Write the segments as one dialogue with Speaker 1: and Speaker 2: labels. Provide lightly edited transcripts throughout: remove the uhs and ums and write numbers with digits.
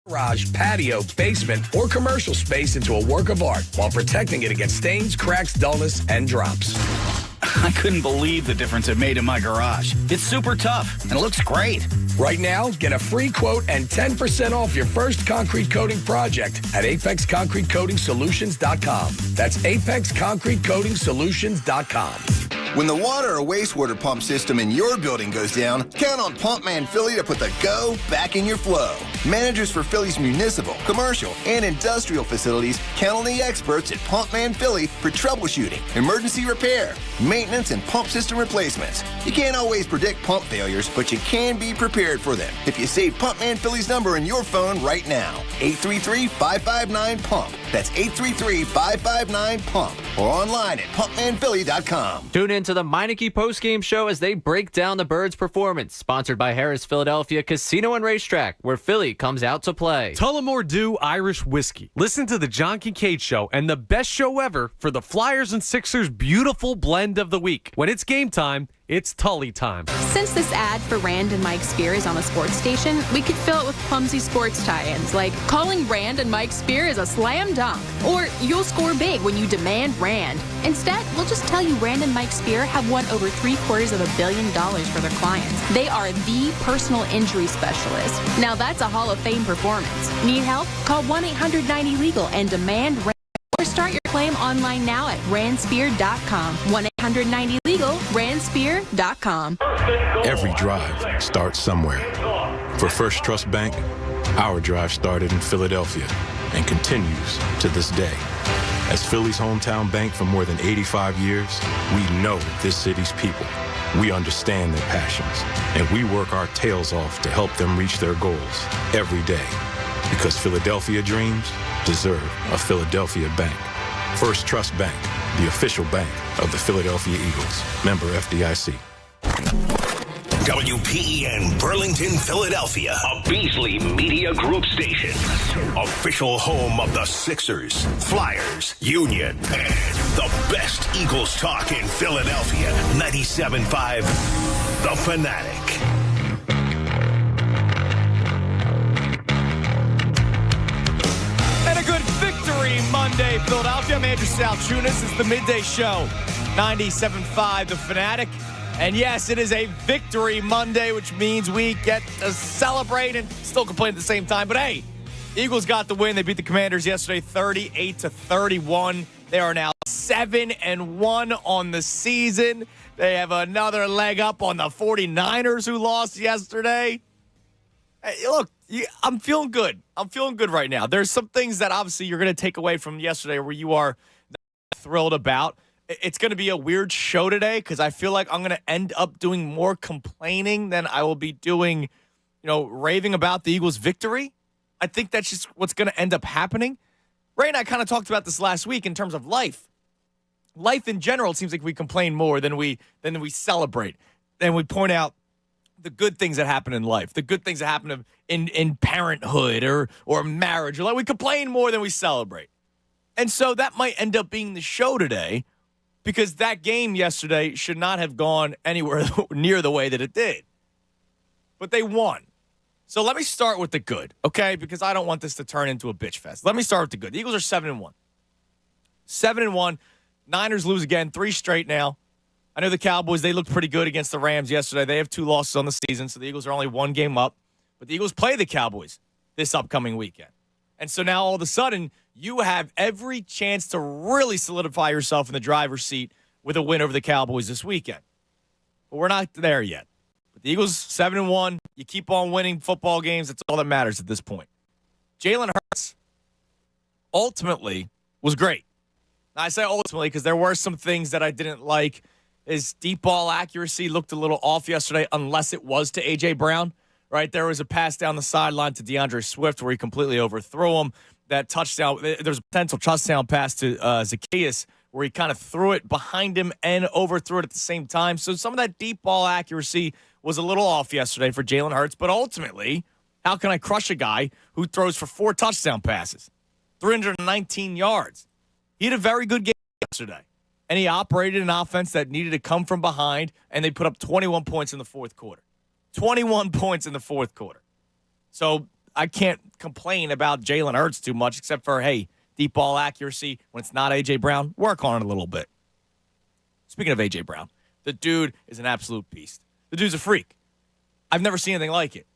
Speaker 1: Garage, patio, basement, or commercial space into a work of art while protecting it against stains, cracks, dullness, and drops.
Speaker 2: I couldn't believe the difference it made in my garage. It's super tough, and it looks great.
Speaker 1: Right now, get a free quote and 10% off your first concrete coating project at ApexConcreteCoatingSolutions.com. That's ApexConcreteCoatingSolutions.com.
Speaker 3: When the water or wastewater pump system in your building goes down, count on Pumpman Philly to put the go back in your flow. Managers for Philly's municipal, commercial, and industrial facilities count on the experts at Pumpman Philly for troubleshooting, emergency repair, maintenance, and pump system replacements. You can't always predict pump failures, but you can be prepared for them if you save Pumpman Philly's number in your phone right now. 833-559-PUMP. That's 833-559-PUMP. Or online at pumpmanphilly.com.
Speaker 4: Tune in to the Meineke postgame show as they break down the Birds' performance. Sponsored by Harris Philadelphia Casino and Racetrack, where Philly comes out to play.
Speaker 5: Tullamore Dew Irish Whiskey. Listen to the John Kincaid Show and the best show ever for the Flyers and Sixers' beautiful blend of the week. When it's game time, it's Tully time.
Speaker 6: Since this ad for Rand and Mike Spear is on a sports station, we could fill it with clumsy sports tie-ins, like calling Rand and Mike Spear is a slam dunk, or you'll score big when you demand Rand. Instead, we'll just tell you Rand and Mike Spear have won over $750 million for their clients. They are the personal injury specialist. Now that's a Hall of Fame performance. Need help? Call 1-800-90-LEGAL and demand Rand. Or start your claim online now at randspear.com. 1-800-90-LEGAL, randspear.com.
Speaker 7: Every drive starts somewhere. For First Trust Bank, our drive started in Philadelphia and continues to this day. As Philly's hometown bank for more than 85 years, we know this city's people. We understand their passions, and we work our tails off to help them reach their goals every day. Because Philadelphia dreams deserve a Philadelphia bank. First Trust Bank, the official bank of the Philadelphia Eagles. Member FDIC.
Speaker 8: WPEN Burlington, Philadelphia, a Beasley Media Group station. Official home of the Sixers, Flyers, Union, and the best Eagles talk in Philadelphia. 97.5, The Fanatic.
Speaker 9: And a good victory Monday, Philadelphia. I'm Andrew Salchunas. It's the Midday Show. 97.5, The Fanatic. And yes, it is a victory Monday, which means we get to celebrate and still complain at the same time. But hey, Eagles got the win. They beat the Commanders yesterday 38-31. They are now 7-1 on the season. They have another leg up on the 49ers who lost yesterday. Hey, look, I'm feeling good. I'm feeling good right now. There's some things that obviously you're going to take away from yesterday where you are thrilled about. It's going to be a weird show today because I feel like I'm going to end up doing more complaining than I will be doing, raving about the Eagles' victory. I think that's just what's going to end up happening. Ray and I kind of talked about this last week in terms of life. Life in general, it seems like we complain more than we celebrate. And we point out the good things that happen in life, the good things that happen in parenthood or marriage. Like we complain more than we celebrate. And so that might end up being the show today. Because that game yesterday should not have gone anywhere near the way that it did. But they won. So let me start with the good, okay? Because I don't want this to turn into a bitch fest. Let me start with the good. The Eagles are 7-1. 7-1. Niners lose again, 3 straight now. I know the Cowboys, they looked pretty good against the Rams yesterday. They have 2 losses on the season, so the Eagles are only 1 game up. But the Eagles play the Cowboys this upcoming weekend. And so now all of a sudden, you have every chance to really solidify yourself in the driver's seat with a win over the Cowboys this weekend. But we're not there yet. But the Eagles, 7-1. You keep on winning football games. That's all that matters at this point. Jalen Hurts ultimately was great. Now, I say ultimately because there were some things that I didn't like. His deep ball accuracy looked a little off yesterday unless it was to A.J. Brown. Right, there was a pass down the sideline to DeAndre Swift where he completely overthrew him. That touchdown, there's a potential touchdown pass to Zacchaeus where he kind of threw it behind him and overthrew it at the same time. So some of that deep ball accuracy was a little off yesterday for Jalen Hurts. But ultimately, how can I crush a guy who throws for 4 touchdown passes, 319 yards? He had a very good game yesterday. And he operated an offense that needed to come from behind, and they put up 21 points in the fourth quarter. 21 points in the fourth quarter. So I can't complain about Jalen Hurts too much, except for, hey, deep ball accuracy when it's not A.J. Brown, work on it a little bit. Speaking of A.J. Brown, the dude is an absolute beast. The dude's a freak. I've never seen anything like it.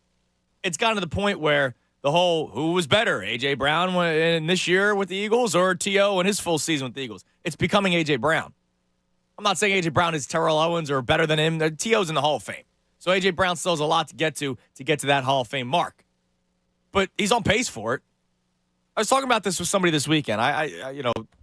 Speaker 9: It's gotten to the point where the whole who was better, A.J. Brown in this year with the Eagles or T.O. in his full season with the Eagles? It's becoming A.J. Brown. I'm not saying A.J. Brown is Terrell Owens or better than him. T.O.'s in the Hall of Fame. So A.J. Brown still has a lot to get to that Hall of Fame mark. But he's on pace for it. I was talking about this with somebody this weekend. I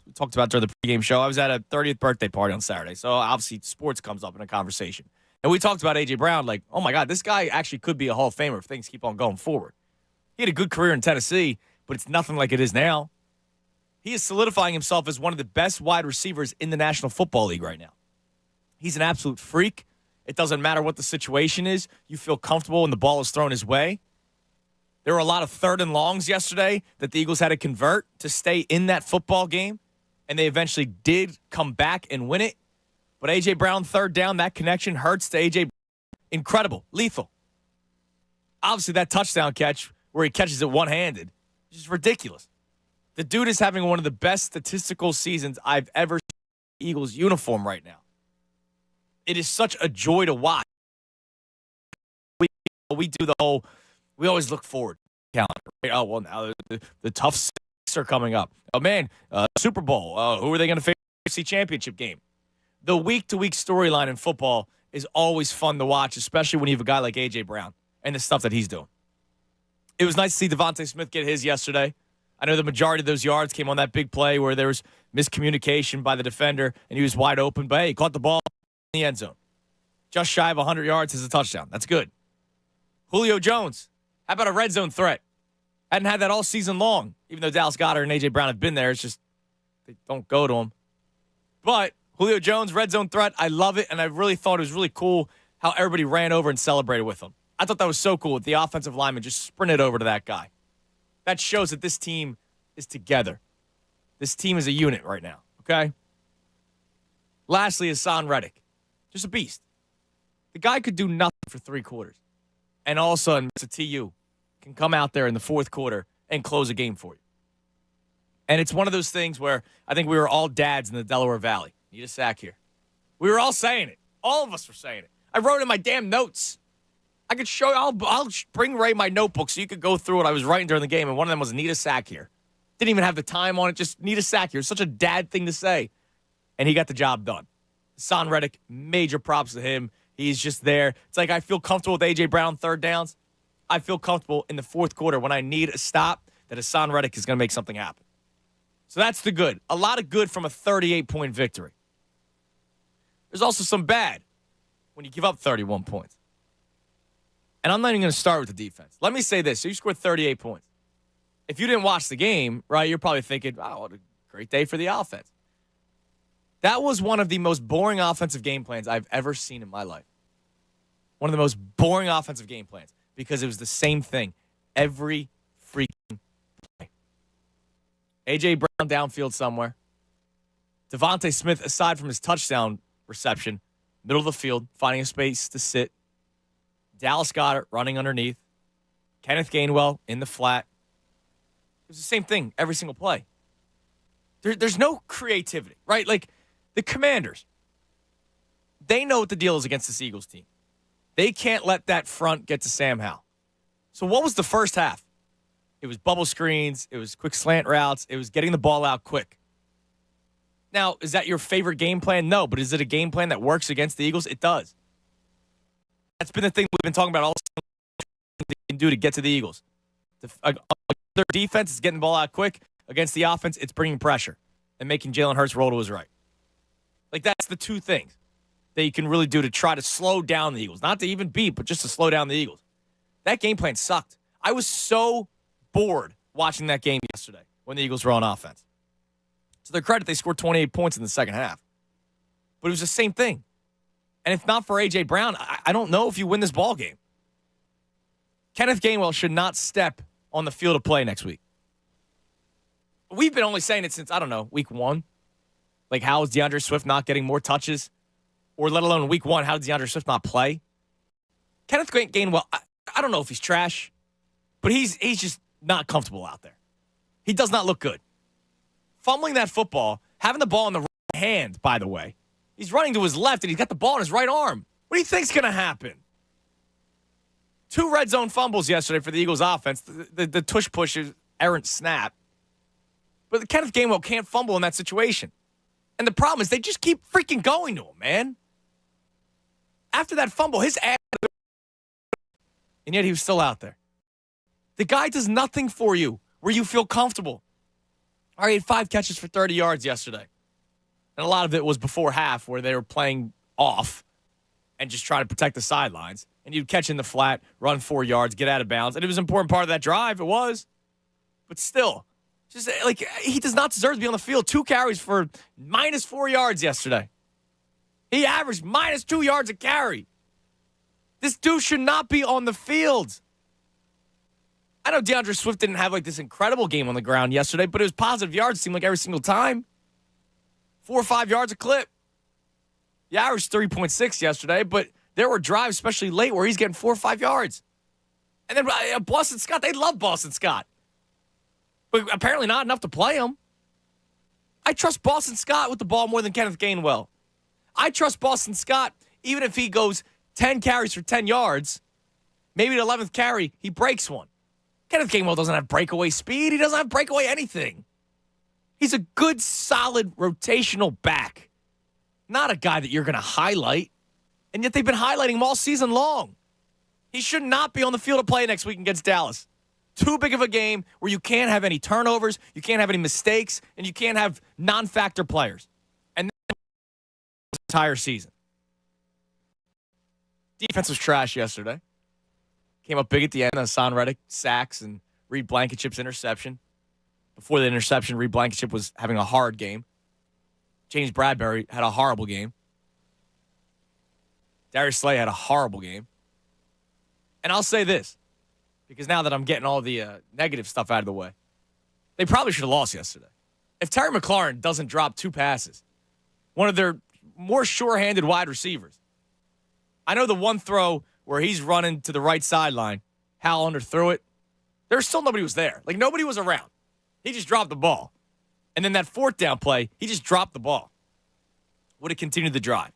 Speaker 9: we talked about during the pregame show. I was at a 30th birthday party on Saturday. So obviously sports comes up in a conversation. And we talked about A.J. Brown like, oh, my God, this guy actually could be a Hall of Famer if things keep on going forward. He had a good career in Tennessee, but it's nothing like it is now. He is solidifying himself as one of the best wide receivers in the National Football League right now. He's an absolute freak. It doesn't matter what the situation is. You feel comfortable when the ball is thrown his way. There were a lot of third and longs yesterday that the Eagles had to convert to stay in that football game, and they eventually did come back and win it. But A.J. Brown, third down, that connection hurts to A.J. Incredible, lethal. Obviously, that touchdown catch where he catches it one-handed is just ridiculous. The dude is having one of the best statistical seasons I've ever seen in the Eagles uniform right now. It is such a joy to watch. We do the whole, we always look forward calendar. Right? Oh, well, now the tough six are coming up. Oh, man, Super Bowl. Who are they going to face in the AFC Championship game? The week-to-week storyline in football is always fun to watch, especially when you have a guy like A.J. Brown and the stuff that he's doing. It was nice to see Devontae Smith get his yesterday. I know the majority of those yards came on that big play where there was miscommunication by the defender and he was wide open, but hey, he caught the ball in the end zone. Just shy of 100 yards is a touchdown. That's good. Julio Jones, how about a red zone threat? Hadn't had that all season long, even though Dallas Goedert and A.J. Brown have been there. It's just they don't go to him. But Julio Jones, red zone threat, I love it, and I really thought it was really cool how everybody ran over and celebrated with him. I thought that was so cool with the offensive lineman just sprinted over to that guy. That shows that this team is together. This team is a unit right now, okay? Lastly, Hassan Reddick. Just a beast. The guy could do nothing for 3 quarters. And all of a sudden, Mr. TU can come out there in the 4th quarter and close a game for you. And it's one of those things where I think we were all dads in the Delaware Valley. Need a sack here. We were all saying it. All of us were saying it. I wrote it in my damn notes. I could show you. I'll bring Ray my notebook so you could go through what I was writing during the game, and one of them was need a sack here. Didn't even have the time on it. Just need a sack here. It's such a dad thing to say. And he got the job done. Hassan Reddick, major props to him. He's just there. It's like I feel comfortable with A.J. Brown third downs. I feel comfortable in the 4th quarter when I need a stop that Hassan Reddick is going to make something happen. So that's the good. A lot of good from a 38-point victory. There's also some bad when you give up 31 points. And I'm not even going to start with the defense. Let me say this. So you scored 38 points. If you didn't watch the game, right, you're probably thinking, oh, what a great day for the offense. That was one of the most boring offensive game plans I've ever seen in my life. One of the most boring offensive game plans because it was the same thing every freaking play. A.J. Brown downfield somewhere. Devontae Smith, aside from his touchdown reception, middle of the field, finding a space to sit. Dallas Goedert running underneath. Kenneth Gainwell in the flat. It was the same thing every single play. There's no creativity, right? Like, the Commanders, they know what the deal is against this Eagles team. They can't let that front get to Sam Howell. So what was the first half? It was bubble screens. It was quick slant routes. It was getting the ball out quick. Now, is that your favorite game plan? No, but is it a game plan that works against the Eagles? It does. That's been the thing we've been talking about all they can do to get to the Eagles. Their defense is getting the ball out quick. Against the offense, it's bringing pressure and making Jalen Hurts roll to his right. Like, that's the 2 things that you can really do to try to slow down the Eagles. Not to even beat, but just to slow down the Eagles. That game plan sucked. I was so bored watching that game yesterday when the Eagles were on offense. To their credit, they scored 28 points in the second half. But it was the same thing. And if not for A.J. Brown, I don't know if you win this ball game. Kenneth Gainwell should not step on the field of play next week. We've been only saying it since, I don't know, week 1. Like, how is DeAndre Swift not getting more touches? Or let alone week 1, how did DeAndre Swift not play? Kenneth Gainwell, I don't know if he's trash. But he's just not comfortable out there. He does not look good. Fumbling that football, having the ball in the right hand, by the way. He's running to his left, and he's got the ball in his right arm. What do you think's going to happen? 2 red zone fumbles yesterday for the Eagles offense. The tush-push is errant snap. But Kenneth Gainwell can't fumble in that situation. And the problem is they just keep freaking going to him, man. After that fumble, his ass, and yet he was still out there. The guy does nothing for you where you feel comfortable. All right, he had 5 catches for 30 yards yesterday. And a lot of it was before half where they were playing off and just trying to protect the sidelines. And you'd catch in the flat, run 4 yards, get out of bounds. And it was an important part of that drive. It was. But still, just like he does not deserve to be on the field. 2 carries for -4 yards yesterday. He averaged -2 yards a carry. This dude should not be on the field. I know DeAndre Swift didn't have like this incredible game on the ground yesterday, but it was positive yards, it seemed like every single time. 4 or 5 yards a clip. He averaged 3.6 yesterday, but there were drives, especially late, where he's getting 4 or 5 yards. And then Boston Scott, they love Boston Scott. But apparently not enough to play him. I trust Boston Scott with the ball more than Kenneth Gainwell. I trust Boston Scott even if he goes 10 carries for 10 yards. Maybe the 11th carry, he breaks one. Kenneth Gainwell doesn't have breakaway speed. He doesn't have breakaway anything. He's a good, solid, rotational back. Not a guy that you're going to highlight. And yet they've been highlighting him all season long. He should not be on the field to play next week against Dallas. Too big of a game where you can't have any turnovers, you can't have any mistakes, and you can't have non-factor players. And then the entire season. Defense was trash yesterday. Came up big at the end. Hassan Reddick sacks and Reed Blankenship's interception. Before the interception, Reed Blankenship was having a hard game. James Bradbury had a horrible game. Darius Slay had a horrible game. And I'll say this, because now that I'm getting all the negative stuff out of the way, they probably should have lost yesterday. If Terry McLaurin doesn't drop 2 passes, one of their more sure-handed wide receivers. I know the one throw where he's running to the right sideline, Hal underthrew it. There still nobody was there. Like, nobody was around. He just dropped the ball. And then that 4th down play, he just dropped the ball. Would have continued the drive.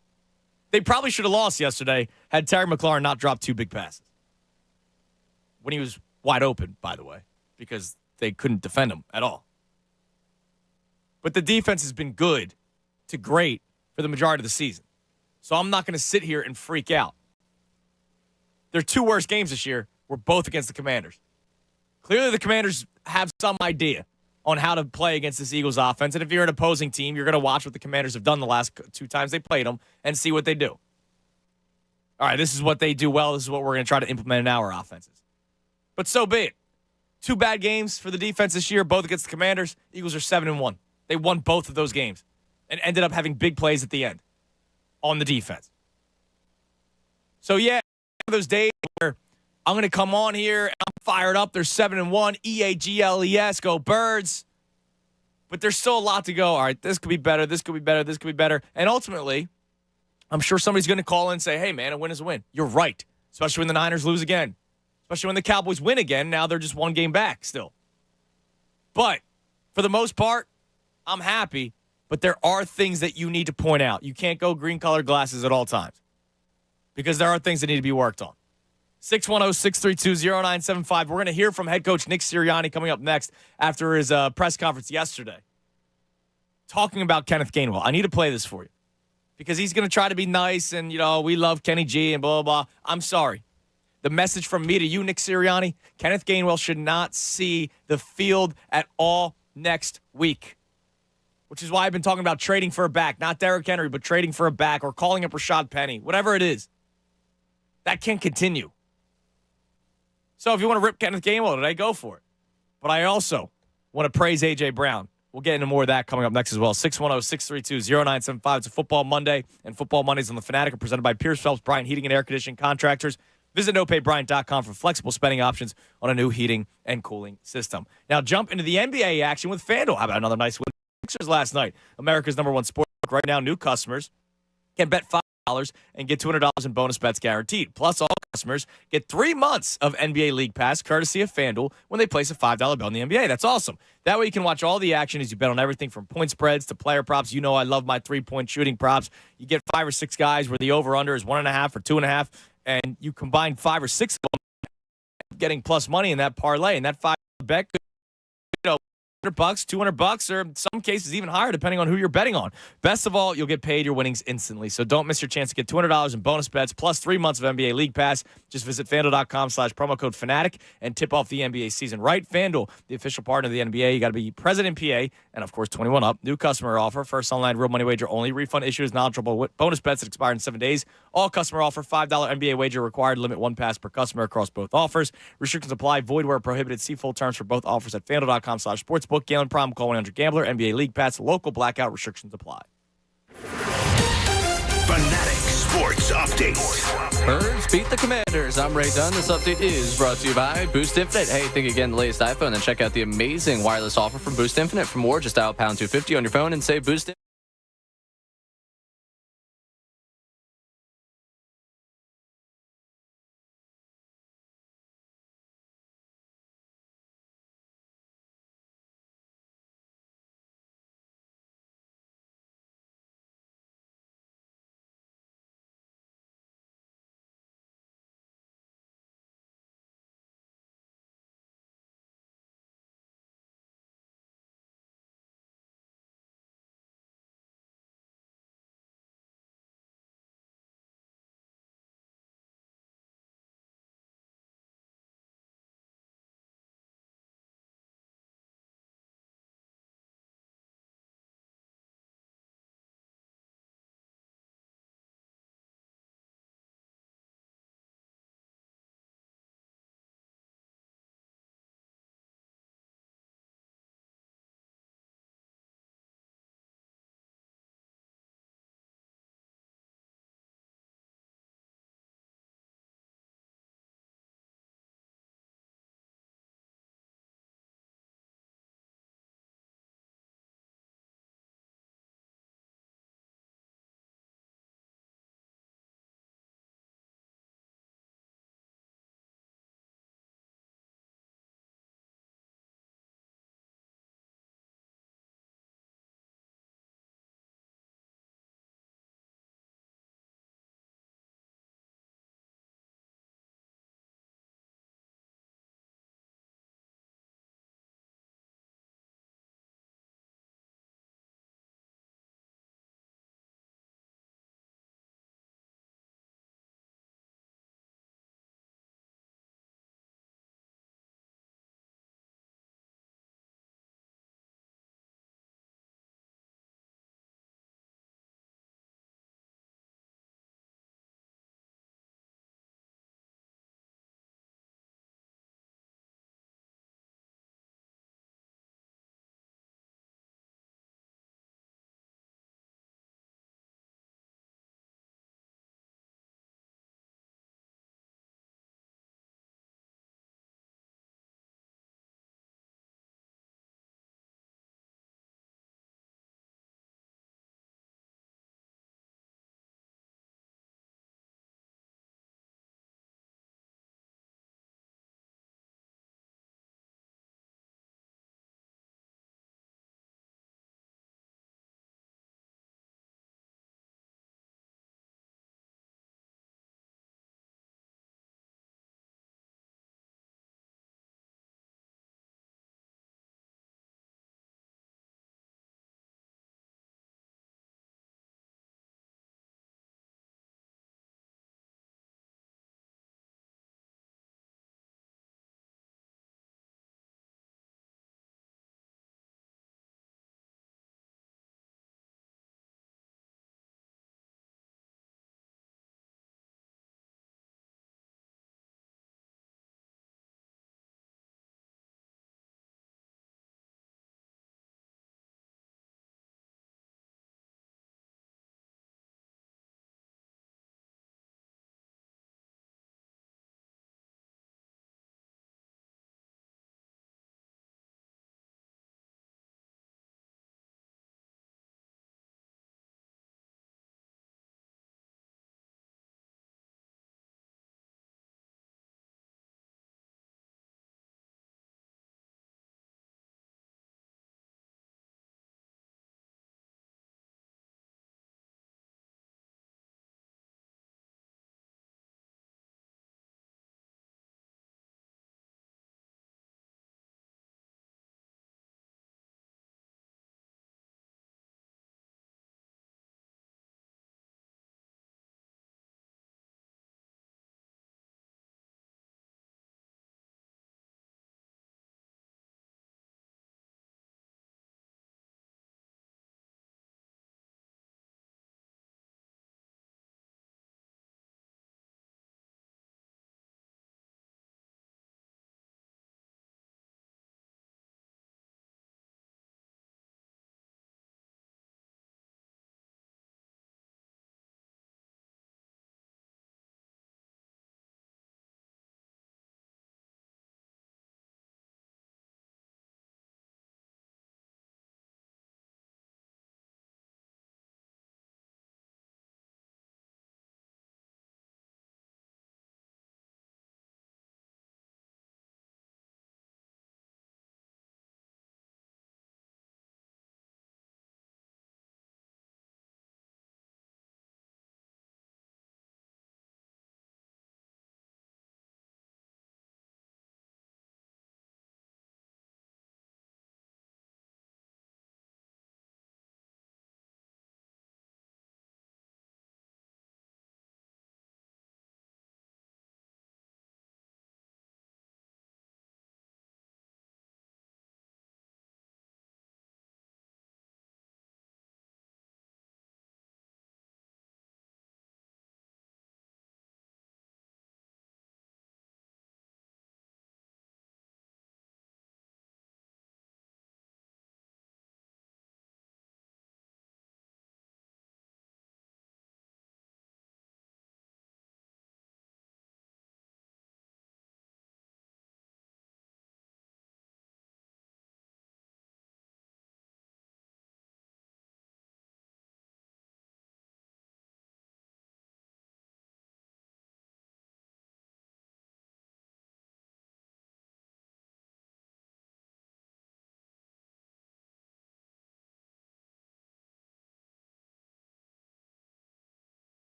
Speaker 9: They probably should have lost yesterday had Terry McLaurin not dropped 2 big passes. When he was wide open, by the way, because they couldn't defend him at all. But the defense has been good to great for the majority of the season. So I'm not going to sit here and freak out. Their 2 worst games this year were both against the Commanders. Clearly the Commanders have some idea on how to play against this Eagles offense. And if you're an opposing team, you're going to watch what the Commanders have done the last 2 times they played them and see what they do. All right, this is what they do well. This is what we're going to try to implement in our offenses. But so be it. 2 bad games for the defense this year, both against the Commanders. Eagles are 7-1. They won both of those games and ended up having big plays at the end on the defense. So, yeah, those days where I'm going to come on here and I'm fired up. They're 7-1, EAGLES, go Birds. But there's still a lot to go. All right, this could be better, this could be better, this could be better. And ultimately, I'm sure somebody's going to call in and say, hey, man, a win is a win. You're right, especially when the Niners lose again. Especially when the Cowboys win again. Now they're just 1 game back still. But for the most part, I'm happy. But there are things that you need to point out. You can't go green-colored glasses at all times because there are things that need to be worked on. 610-632-0975. We're going to hear from head coach Nick Sirianni coming up next after his press conference yesterday. Talking about Kenneth Gainwell. I need to play this for you because he's going to try to be nice and, we love Kenny G and blah, blah, blah. I'm sorry. The message from me to you, Nick Sirianni, Kenneth Gainwell should not see the field at all next week, which is why I've been talking about trading for a back, not Derrick Henry, but trading for a back or calling up Rashad Penny, whatever it is. That can't continue. So if you want to rip Kenneth Gainwell today, go for it. But I also want to praise A.J. Brown. We'll get into more of that coming up next as well. 610-632-0975. It's a Football Monday, and Football Mondays on the Fanatic are presented by Pierce Phelps Bryant Heating and Air Conditioning Contractors. Visit nopaybryant.com for flexible spending options on a new heating and cooling system. Now jump into the NBA action with FanDuel. How about another nice win? Sixers last night. America's #1 sportsbook right now. New customers can bet $5 and get $200 in bonus bets guaranteed. Plus, all customers get 3 months of NBA League Pass courtesy of FanDuel when they place a $5 bet on the NBA. That's awesome. That way you can watch all the action as you bet on everything from point spreads to player props. You know I love my three-point shooting props. You get 5 or 6 guys where the over-under is 1.5 or 2.5, and you combine 5 or 6 of them, getting plus money in that parlay, and that $5 bet could, $100, $200, or in some cases even higher, depending on who you're betting on. Best of all, you'll get paid your winnings instantly. So don't miss your chance to get $200 in bonus bets plus 3 months of NBA League Pass. Just visit FanDuel.com/promo code Fanatic and tip off the NBA season right. FanDuel, the official partner of the NBA. You got to be present in PA and, of course, 21 up. New customer offer. First online real money wager only. Refund issued as knowledgeable bonus bets that expire in 7 days. All customer offer. $5 NBA wager required. Limit 1 pass per customer across both offers. Restrictions apply. Void where prohibited. See full terms for both offers at FanDuel.com/sportsbook. Gambling problem, call 1-800-GAMBLER. NBA League Pass. Local blackout restrictions apply.
Speaker 8: Fanatic Sports Update.
Speaker 4: Birds beat the Commanders. I'm Ray Dunn. This update is brought to you by Boost Infinite. Hey, think again the latest iPhone, then check out the amazing wireless offer from Boost Infinite. For more, just dial pound 250 on your phone and say Boost Infinite.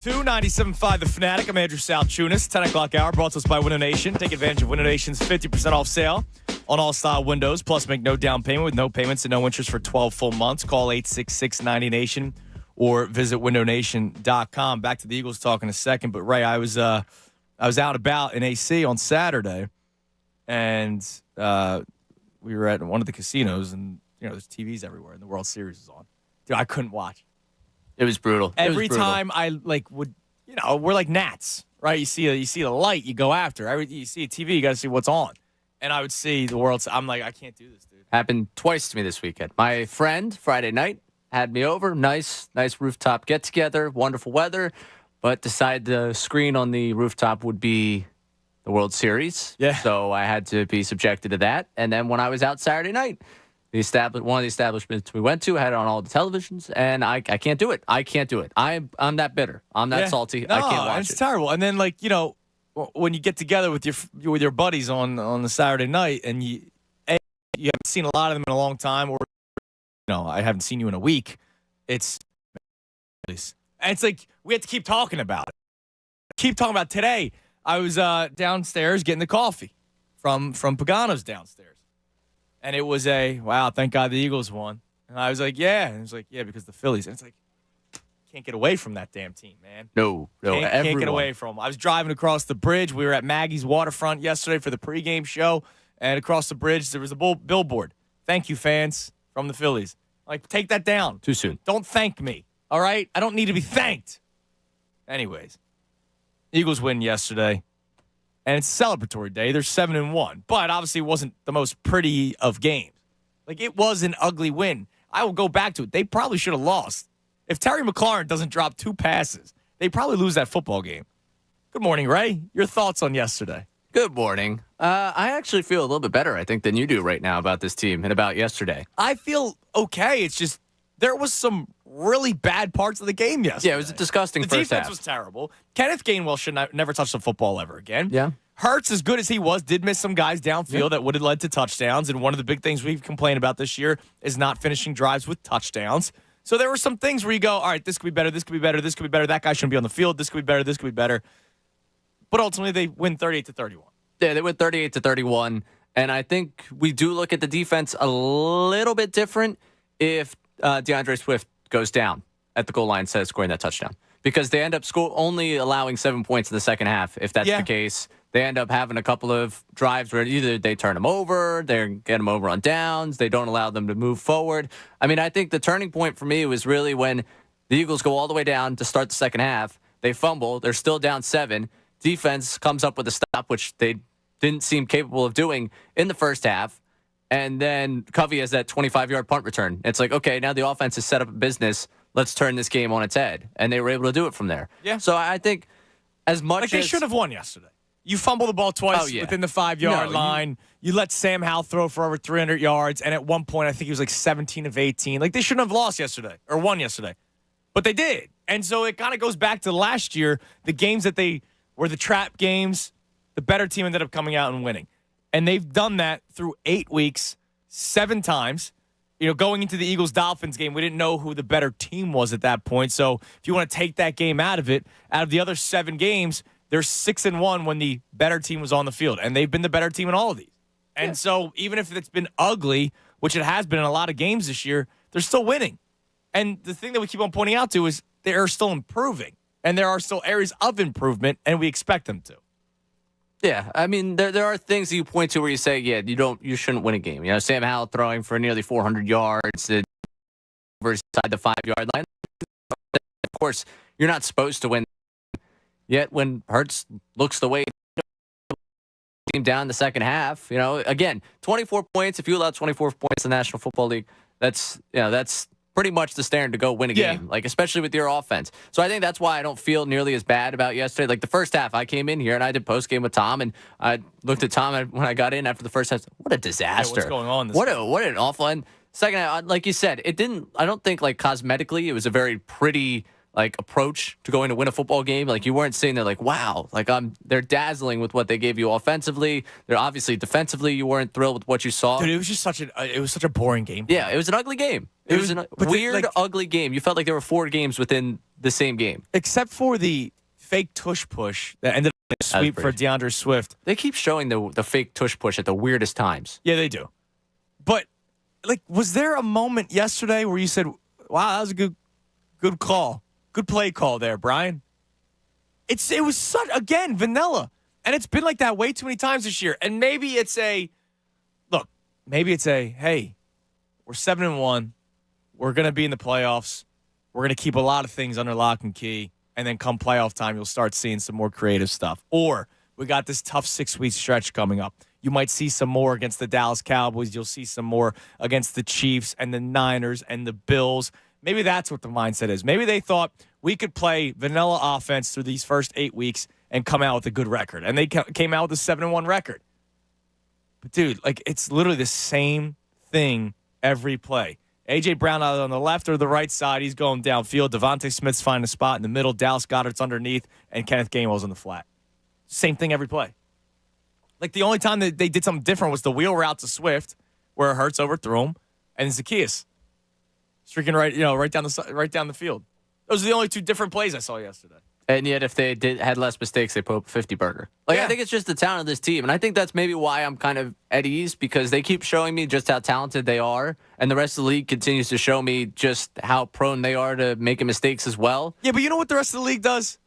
Speaker 9: 97.5 The Fanatic. I'm Andrew Salchunas. 10 o'clock hour brought to us by Window Nation. Take advantage of Window Nation's 50% off sale on all style windows. Plus, make no down payment with no payments and no interest for 12 full months. Call 866-90Nation or visit windownation.com. Back to the Eagles talk in a second. But, Ray, I was out about in AC on Saturday, and we were at one of the casinos, and, there's TVs everywhere, and the World Series is on. Dude, I couldn't watch.
Speaker 4: It was brutal.
Speaker 9: Every time I would, we're like gnats, right? You see the light, you go after. You see a TV, you got to see what's on. And I would see the world. I'm like, I can't do this, dude.
Speaker 4: Happened twice to me this weekend. My friend Friday night had me over. Nice rooftop get together. Wonderful weather, but decided the screen on the rooftop would be the World Series.
Speaker 9: Yeah.
Speaker 4: So I had to be subjected to that. And then when I was out Saturday night, one of the establishments we went to had it on all the televisions, and I can't do it. I can't do it. I'm that bitter. I'm that salty.
Speaker 9: No,
Speaker 4: I can't watch it.
Speaker 9: It's terrible. And then when you get together with your buddies on the Saturday night, and you haven't seen a lot of them in a long time, or I haven't seen you in a week. It's like we have to keep talking about it. Keep talking about it. Today. I was downstairs getting the coffee from Pagano's downstairs. And it was wow, thank God the Eagles won. And I was like, yeah. And it was like, yeah, because the Phillies. And it's like, can't get away from that damn team, man.
Speaker 4: No,
Speaker 9: Can't get away from them. I was driving across the bridge. We were at Maggie's Waterfront yesterday for the pregame show. And across the bridge, there was a billboard. Thank you, fans, from the Phillies. Like, take that down.
Speaker 4: Too soon.
Speaker 9: Don't thank me, all right? I don't need to be thanked. Anyways, Eagles win yesterday. And it's a celebratory day. They're 7-1. But obviously it wasn't the most pretty of games. Like, it was an ugly win. I will go back to it. They probably should have lost. If Terry McLaurin doesn't drop 2 passes, they probably lose that football game. Good morning, Ray. Your thoughts on yesterday?
Speaker 4: Good morning. I actually feel a little bit better, I think, than you do right now about this team and about yesterday.
Speaker 9: I feel okay. It's just there was some really bad parts of the game yesterday.
Speaker 4: Yeah, it was a disgusting first half.
Speaker 9: The defense was terrible. Kenneth Gainwell should never touch the football ever again.
Speaker 4: Yeah.
Speaker 9: Hurts, as good as he was, did miss some guys downfield that would have led to touchdowns. And one of the big things we've complained about this year is not finishing drives with touchdowns. So there were some things where you go, all right, this could be better, this could be better, this could be better. That guy shouldn't be on the field. This could be better, this could be better. But ultimately, they win 38-31.
Speaker 4: Yeah, they win 38-31. And I think we do look at the defense a little bit different if DeAndre Swift goes down at the goal line instead of scoring that touchdown. Because they end up only allowing 7 points in the second half, if that's the case. They end up having a couple of drives where either they turn them over, they get them over on downs, they don't allow them to move forward. I mean, I think the turning point for me was really when the Eagles go all the way down to start the second half. They fumble. They're still down 7. Defense comes up with a stop, which they didn't seem capable of doing in the first half. And then Covey has that 25-yard punt return. It's like, okay, now the offense is set up a business. Let's turn this game on its head. And they were able to do it from there.
Speaker 9: Yeah.
Speaker 4: So I think as much as...
Speaker 9: they should have won yesterday. You fumble the ball twice within the 5-yard line. You let Sam Howell throw for over 300 yards. And at one point, I think he was like 17 of 18. Like, they shouldn't have lost yesterday or won yesterday. But they did. And so it kind of goes back to last year, the games that they were the trap games, the better team ended up coming out and winning. And they've done that through 8 weeks, 7 times. Going into the Eagles-Dolphins game, we didn't know who the better team was at that point. So if you want to take that game out of the other 7 games, they're 6-1 when the better team was on the field. And they've been the better team in all of these. And so even if it's been ugly, which it has been in a lot of games this year, they're still winning. And the thing that we keep on pointing out to is they are still improving. And there are still areas of improvement, and we expect them to.
Speaker 4: Yeah, I mean, there are things that you point to where you say, yeah, you shouldn't win a game. Sam Howell throwing for nearly 400 yards inside the 5-yard line. Of course, you're not supposed to win. Yet when Hurts looks the way team down in the second half, again, 24 points. If you allow 24 points in the National Football League, that's pretty much the standard to go win a game, especially with your offense. So I think that's why I don't feel nearly as bad about yesterday. Like the first half, I came in here and I did post game with Tom, and I looked at Tom when I got in after the first half. What a disaster!
Speaker 9: What's going on?
Speaker 4: What an awful end. Second half, like you said, it didn't. I don't think cosmetically it was a very pretty approach to going to win a football game. Like, you weren't sitting there like, wow, like they're dazzling with what they gave you offensively. They're obviously defensively, you weren't thrilled with what you saw.
Speaker 9: Dude, it was just such a boring game.
Speaker 4: Yeah, it was an ugly game. It was a weird, ugly game. You felt like there were 4 games within the same game.
Speaker 9: Except for the fake tush push that ended up a sweep for DeAndre Swift.
Speaker 4: They keep showing the fake tush push at the weirdest times.
Speaker 9: Yeah, they do. But, was there a moment yesterday where you said, wow, that was a good call. Good play call there, Brian. It was such, again, vanilla. And it's been like that way too many times this year. And maybe it's hey, we're 7-1. We're going to be in the playoffs. We're going to keep a lot of things under lock and key. And then come playoff time, you'll start seeing some more creative stuff. Or we got this tough 6-week stretch coming up. You might see some more against the Dallas Cowboys. You'll see some more against the Chiefs and the Niners and the Bills. Maybe that's what the mindset is. Maybe they thought we could play vanilla offense through these first 8 weeks and come out with a good record. And they came out with a 7-1 record. But, dude, it's literally the same thing every play. A.J. Brown either on the left or the right side. He's going downfield. Devontae Smith's finding a spot in the middle. Dallas Goedert's underneath. And Kenneth Gainwell's in the flat. Same thing every play. The only time that they did something different was the wheel route to Swift, where Hurts overthrew him, and Zacchaeus streaking right down the field. Those are the only 2 different plays I saw yesterday.
Speaker 4: And yet, if they had less mistakes, they put up a 50-burger. I think it's just the talent of this team. And I think that's maybe why I'm kind of at ease, because they keep showing me just how talented they are. And the rest of the league continues to show me just how prone they are to making mistakes as well.
Speaker 9: Yeah, but you know what the rest of the league does?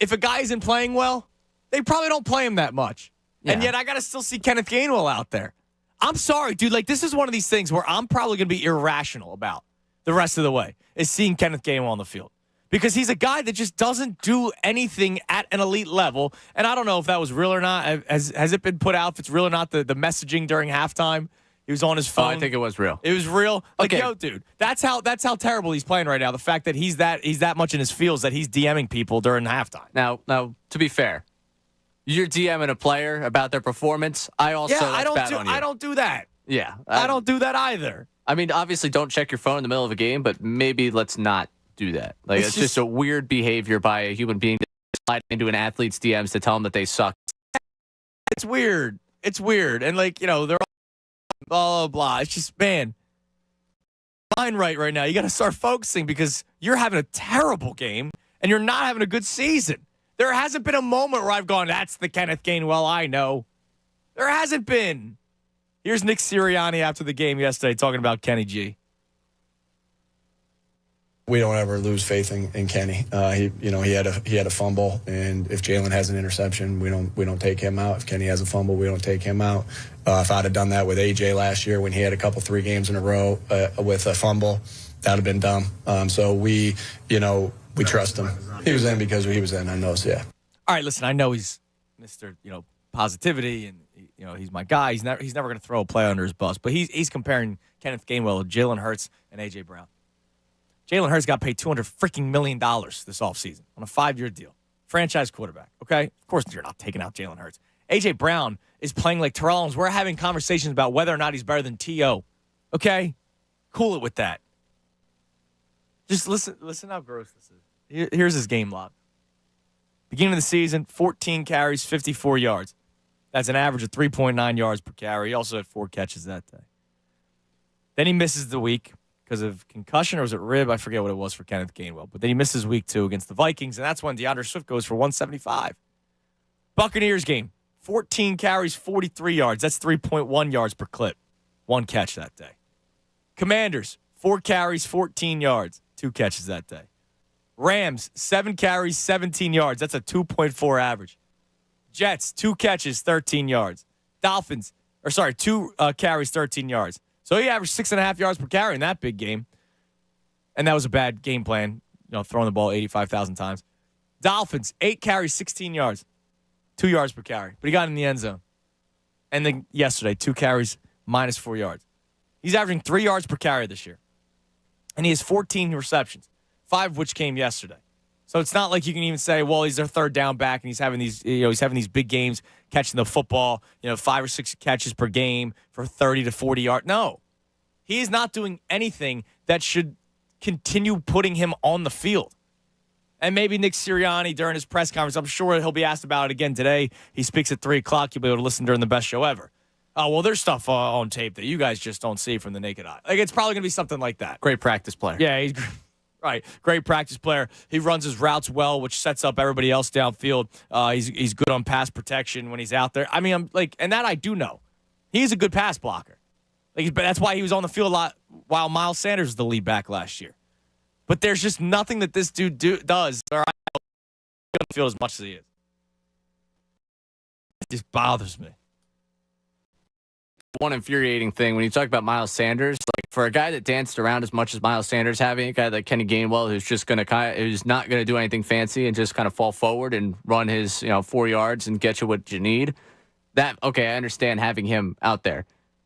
Speaker 9: If a guy isn't playing well, they probably don't play him that much. Yeah. And yet I got to still see Kenneth Gainwell out there. I'm sorry, dude. This is one of these things where I'm probably going to be irrational about the rest of the way, is seeing Kenneth Gainwell on the field. Because he's a guy that just doesn't do anything at an elite level. And I don't know if that was real or not. Has it been put out if it's real or not, the messaging during halftime? He was on his phone.
Speaker 4: I think it was real.
Speaker 9: It was real? Yo, dude, that's how terrible he's playing right now. The fact that he's that much in his feels that he's DMing people during halftime.
Speaker 4: Now, to be fair, you're DMing a player about their performance. I don't
Speaker 9: do that.
Speaker 4: Yeah.
Speaker 9: I don't do that either.
Speaker 4: I mean, obviously, don't check your phone in the middle of a game, but maybe let's not do that. It's just a weird behavior by a human being to slide into an athlete's DMs to tell them that they suck.
Speaker 9: It's weird. And they're all blah, blah, blah. It's just, man, mind right now. You got to start focusing because you're having a terrible game and you're not having a good season. There hasn't been a moment where I've gone, that's the Kenneth Gainwell I know. There hasn't been. Here's Nick Sirianni after the game yesterday talking about Kenny G.
Speaker 10: We don't ever lose faith in Kenny. He had a fumble, and if Jalen has an interception, we don't take him out. If Kenny has a fumble, we don't take him out. If I'd have done that with AJ last year when he had 3 games in a row with a fumble, that'd have been dumb. So we trust him. He was in because he was in. I know. So yeah.
Speaker 9: All right, listen. I know he's Mr. Positivity, and he's my guy. He's never going to throw a play under his bus. But he's comparing Kenneth Gainwell to Jalen Hurts and AJ Brown. Jalen Hurts got paid $200 million this offseason on a 5-year deal. Franchise quarterback, okay? Of course you're not taking out Jalen Hurts. A.J. Brown is playing like Terrell Owens. We're having conversations about whether or not he's better than T.O., okay? Cool it with that. Just listen how gross this is. Here's his game log. Beginning of the season, 14 carries, 54 yards. That's an average of 3.9 yards per carry. He also had 4 catches that day. Then he misses the week because of concussion, or was it rib? I forget what it was for Kenneth Gainwell. But then he misses week 2 against the Vikings, and that's when DeAndre Swift goes for 175. Buccaneers game, 14 carries, 43 yards. That's 3.1 yards per clip. 1 catch that day. Commanders, 4 carries, 14 yards. 2 catches that day. Rams, 7 carries, 17 yards. That's a 2.4 average. Jets, 2 catches, 13 yards. Dolphins, 2 carries, 13 yards. So he averaged 6.5 yards per carry in that big game. And that was a bad game plan, throwing the ball 85,000 times. Dolphins, 8 carries, 16 yards. 2 yards per carry. But he got in the end zone. And then yesterday, 2 carries, minus 4 yards. He's averaging 3 yards per carry this year. And he has 14 receptions, 5 of which came yesterday. So it's not like you can even say, well, he's their third down back and he's having these big games catching the football, 5 or 6 catches per game for 30 to 40 yards. No. He is not doing anything that should continue putting him on the field. And maybe Nick Sirianni during his press conference, I'm sure he'll be asked about it again today. He speaks at 3 o'clock. You'll be able to listen during the best show ever. Oh, well, there's stuff on tape that you guys just don't see from the naked eye. Like, it's probably going to be something like that.
Speaker 4: Great practice player.
Speaker 9: Yeah, he's right. Great practice player. He runs his routes well, which sets up everybody else downfield. He's good on pass protection when he's out there. I mean, I'm like, and that I do know. He's a good pass blocker. Like, that's why he was on the field a lot while Miles Sanders was the lead back last year. But there's just nothing that this dude does. Or I don't feel as much as he is. It just bothers me.
Speaker 4: One infuriating thing when you talk about Miles Sanders, like for a guy that danced around as much as Miles Sanders having, a guy like Kenny Gainwell who's not gonna do anything fancy and just kind of fall forward and run his 4 yards and get you what you need. I understand having him out there.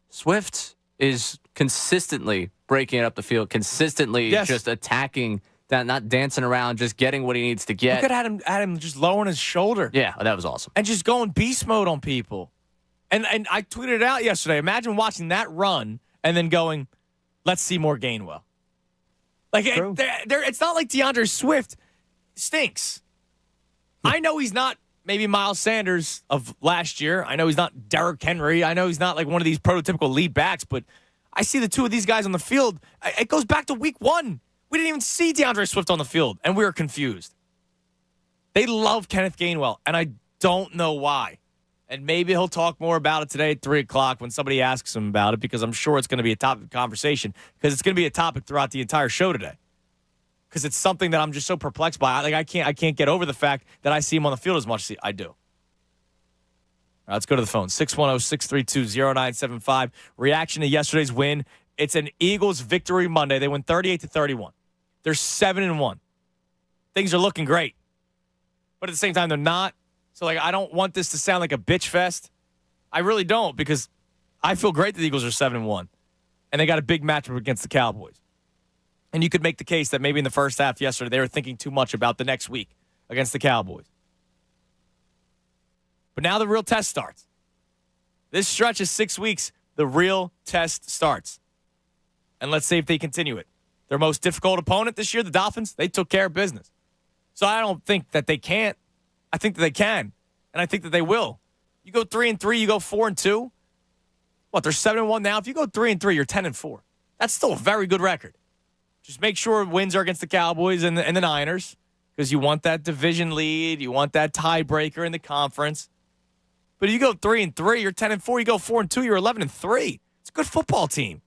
Speaker 4: Swift is consistently breaking it up the field, consistently just attacking that, not dancing around, just getting what he needs to get.
Speaker 9: Look at Adam just lowering his shoulder.
Speaker 4: Yeah, that was awesome.
Speaker 9: And just going beast mode on people. And I tweeted it out yesterday. Imagine watching that run and then going, let's see more Gainwell. Like, it's not like DeAndre Swift stinks. I know he's not maybe Miles Sanders of last year. I know he's not Derrick Henry. I know he's not like one of these prototypical lead backs, but I see the two of these guys on the field. It goes back to week 1. We didn't even see DeAndre Swift on the field, and we were confused. They love Kenneth Gainwell, and I don't know why. And maybe he'll talk more about it today at 3 o'clock when somebody asks him about it, because I'm sure it's going to be a topic of conversation, because it's going to be a topic throughout the entire show today. Because it's something that I'm just so perplexed by. Like, I can't get over the fact that I see him on the field as much as I do. All right, let's go to the phone. 610-632-0975. Reaction to yesterday's win. It's an Eagles victory Monday. They win 38-31. They're 7-1. Things are looking great. But at the same time, they're not. So, like, I don't want this to sound like a bitch fest. I really don't, because I feel great that the Eagles are 7-1. And they got a big matchup against the Cowboys. And you could make the case that maybe in the first half yesterday, they were thinking too much about the next week against the Cowboys. But now the real test starts. This stretch is 6 weeks. The real test starts. And let's see if they continue it. Their most difficult opponent this year, the Dolphins, they took care of business. So I don't think that they can't. I think that they can. And I think that they will. You go 3-3, you go 4-2. What, they're 7-1 now? If you go 3-3, you're 10-4. That's still a very good record. Just make sure wins are against the Cowboys and the Niners, because you want that division lead. You want that tiebreaker in the conference. But if you go 3-3, you're 10-4. You go 4-2, you're 11-3. It's a good football team.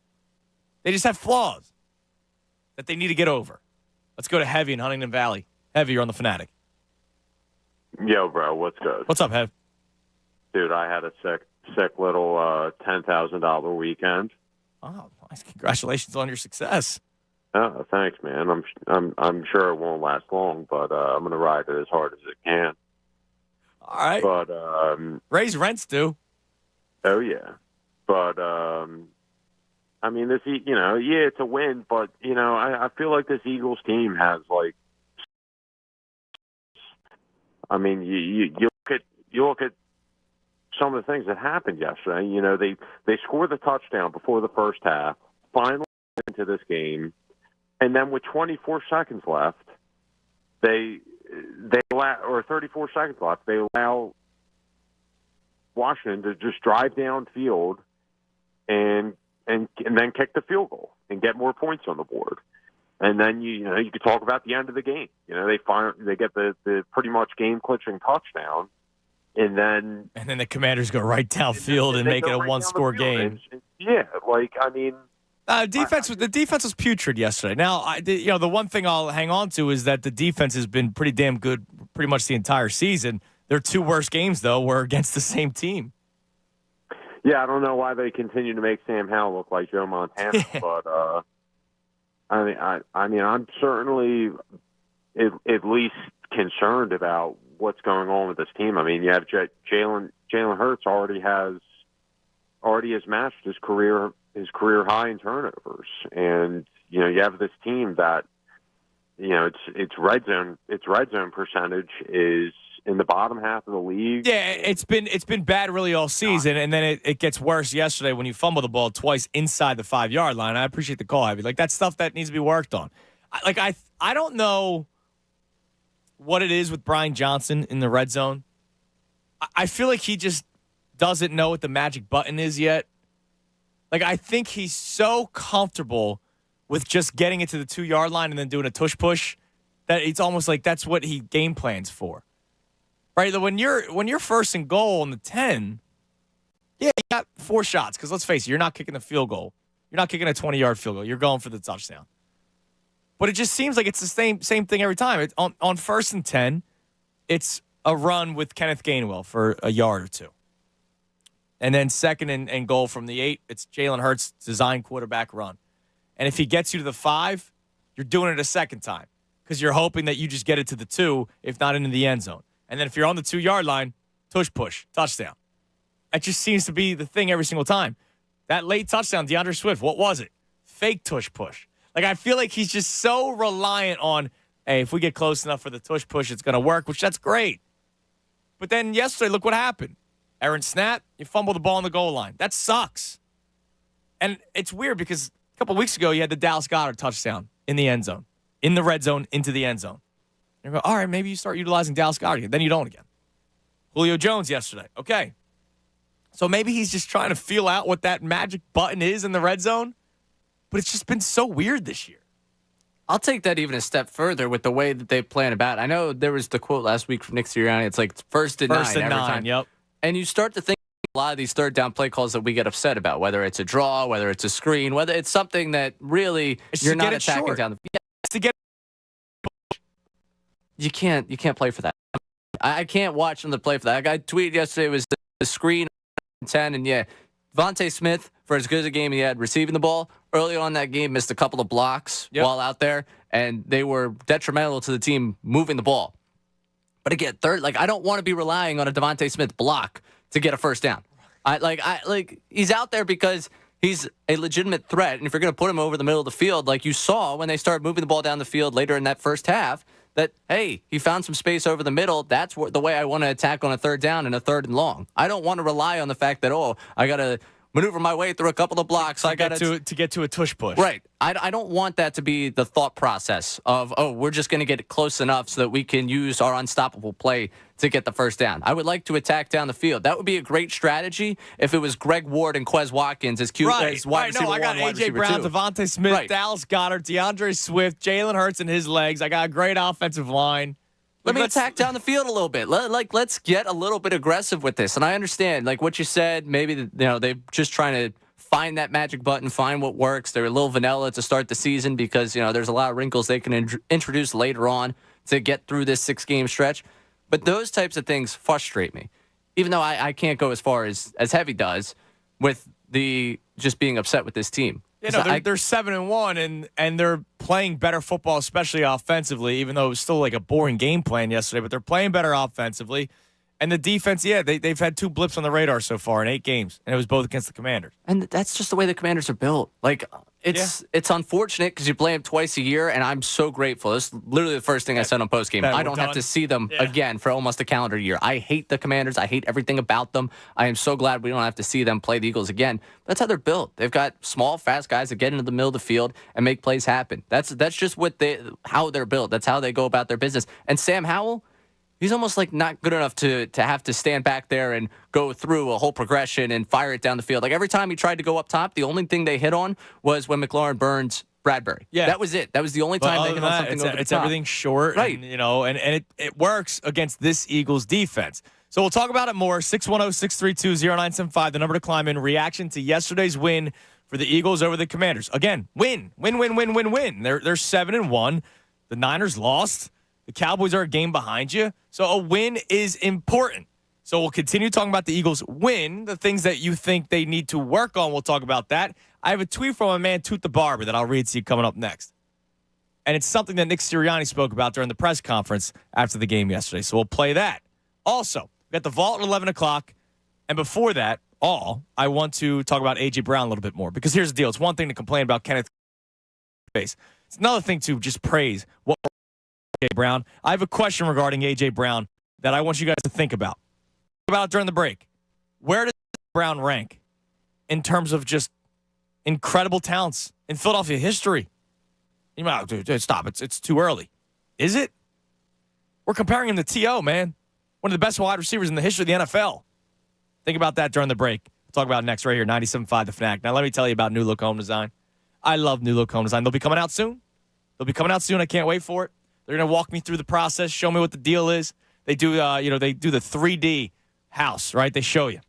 Speaker 9: They just have flaws that they need to get over. Let's go to Heavy in Huntington Valley. Heavy, you're on the Fanatic.
Speaker 11: Yo, bro, what's good?
Speaker 9: What's up, Hev?
Speaker 11: Dude, I had a sick little $10,000 weekend.
Speaker 9: Oh, nice! Congratulations on your success.
Speaker 11: Oh, thanks, man. I'm sure it won't last long, but I'm gonna ride it as hard as it can.
Speaker 9: All right.
Speaker 11: But
Speaker 9: raise rents, do.
Speaker 11: Oh yeah, but I mean, this it's a win, but I feel like this Eagles team has like. I mean, you look at some of the things that happened yesterday. They scored the touchdown before the first half, finally into this game, and then with 24 seconds left, they allow 34 seconds left, they allow Washington to just drive downfield and then kick the field goal and get more points on the board. And then you could talk about the end of the game. They get the pretty much game clinching touchdown, and then
Speaker 9: the Commanders go right downfield and make it a one-score game. The defense was putrid yesterday. Now, the one thing I'll hang on to is that the defense has been pretty damn good pretty much the entire season. Their 2 worst games, though, were against the same team.
Speaker 11: Yeah, I don't know why they continue to make Sam Howell look like Joe Montana, but. I mean, I'm certainly at least concerned about what's going on with this team. I mean, you have Jalen Hurts already has matched his career high in turnovers, and you have this team that its red zone percentage is in the bottom half of the league.
Speaker 9: Yeah, it's been bad really all season, and then it gets worse yesterday when you fumble the ball twice inside the 5-yard line. I appreciate the call, Heavy. Like, that's stuff that needs to be worked on. I don't know what it is with Brian Johnson in the red zone. I feel like he just doesn't know what the magic button is yet. Like, I think he's so comfortable with just getting it to the 2-yard line and then doing a tush push that it's almost like that's what he game plans for. Right? When you're first and goal on the 10, yeah, you got 4 shots. Because let's face it, you're not kicking a field goal. You're not kicking a 20-yard field goal. You're going for the touchdown. But it just seems like it's the same thing every time. It's on first and 10, it's a run with Kenneth Gainwell for a yard or 2. And then second and goal from the 8, it's Jalen Hurts' design quarterback run. And if he gets you to the 5, you're doing it a second time because you're hoping that you just get it to the 2, if not into the end zone. And then if you're on the 2-yard line, tush push, touchdown. That just seems to be the thing every single time. That late touchdown, DeAndre Swift, what was it? Fake tush push. Like, I feel like he's just so reliant on, hey, if we get close enough for the tush push, it's going to work, which that's great. But then yesterday, look what happened. Aaron snap, you fumble the ball on the goal line. That sucks. And it's weird because a couple weeks ago, you had the Dallas Goedert touchdown in the end zone, in the red zone, into the end zone. And you go, all right, maybe you start utilizing Dallas Goedert again. Then you don't again. Julio Jones yesterday. Okay. So maybe he's just trying to feel out what that magic button is in the red zone. But it's just been so weird this year.
Speaker 4: I'll take that even a step further with the way that they plan about it. I know there was the quote last week from Nick Sirianni. It's like first and 9 every time.
Speaker 9: Yep.
Speaker 4: And you start to think a lot of these third down play calls that we get upset about, whether it's a draw, whether it's a screen, whether it's something that really you're not attacking down the field.
Speaker 9: It's to get
Speaker 4: You can't play for that. I can't watch them to play for that. I tweeted yesterday, it was the screen 10, and yeah, Devontae Smith, for as good as a game he had receiving the ball, early on in that game missed a couple of blocks while out there, and they were detrimental to the team moving the ball. But again, I don't want to be relying on a Devontae Smith block to get a first down. He's out there because he's a legitimate threat, and if you're going to put him over the middle of the field, like you saw when they started moving the ball down the field later in that first half, that, hey, he found some space over the middle. That's the way I want to attack on a third down and a third and long. I don't want to rely on the fact that, I got to maneuver my way through a couple of blocks.
Speaker 9: To get to a tush push.
Speaker 4: Right. I don't want that to be the thought process of, we're just going to get close enough so that we can use our unstoppable play to get the first down. I would like to attack down the field. That would be a great strategy if it was Greg Ward and Quez Watkins as wide receiver
Speaker 9: I got
Speaker 4: one,
Speaker 9: A.J. Brown, Devontae Smith, Dallas Goedert, DeAndre Swift, Jalen Hurts and his legs. I got a great offensive line.
Speaker 4: Let me attack down the field a little bit. Let's get a little bit aggressive with this. And I understand, like what you said, maybe they're just trying to find that magic button, find what works. They're a little vanilla to start the season because there's a lot of wrinkles they can introduce later on to get through this 6-game stretch. But those types of things frustrate me, even though I can't go as far as Heavy does with the just being upset with this team.
Speaker 9: They're 7-1 and they're playing better football, especially offensively, even though it was still like a boring game plan yesterday, but they're playing better offensively. And the defense, they've had 2 blips on the radar so far in 8 games, and it was both against the Commanders.
Speaker 4: And that's just the way the Commanders are built. It's unfortunate because you play them twice a year, and I'm so grateful. This is literally the first thing I said on postgame. I don't have to see them again for almost a calendar year. I hate the Commanders. I hate everything about them. I am so glad we don't have to see them play the Eagles again. That's how they're built. They've got small, fast guys that get into the middle of the field and make plays happen. That's just how they're built. That's how they go about their business. And Sam Howell, he's almost like not good enough to have to stand back there and go through a whole progression and fire it down the field. Like every time he tried to go up top, the only thing they hit on was when McLaurin burns Bradbury. Yeah. That was it. That was the only time they hit on something over the top.
Speaker 9: It's everything short, right? And it works against this Eagles defense. So we'll talk about it more. 610-632-0975, the number to climb in. Reaction to yesterday's win for the Eagles over the Commanders. Again, win. They're 7-1. The Niners lost. The Cowboys are a game behind you. So a win is important. So we'll continue talking about the Eagles win, the things that you think they need to work on. We'll talk about that. I have a tweet from a man, Toot the Barber, that I'll read to you coming up next. And it's something that Nick Sirianni spoke about during the press conference after the game yesterday. So we'll play that. Also, we got the Vault at 11 o'clock. And before that, I want to talk about A.J. Brown a little bit more. Because here's the deal. It's one thing to complain about Kenneth face. It's another thing to just praise what A.J. Brown. I have a question regarding A.J. Brown that I want you guys to think about. During the break. Where does Brown rank in terms of just incredible talents in Philadelphia history? You might, dude, stop. It's too early. Is it? We're comparing him to T.O., man. One of the best wide receivers in the history of the NFL. Think about that during the break. We'll talk about it next right here, 97.5 The Fanatic. Now, let me tell you about New Look Home Design. I love New Look Home Design. They'll be coming out soon. I can't wait for it. They're going to walk me through the process, show me what the deal is. They do, they do the 3D house, right? They show you.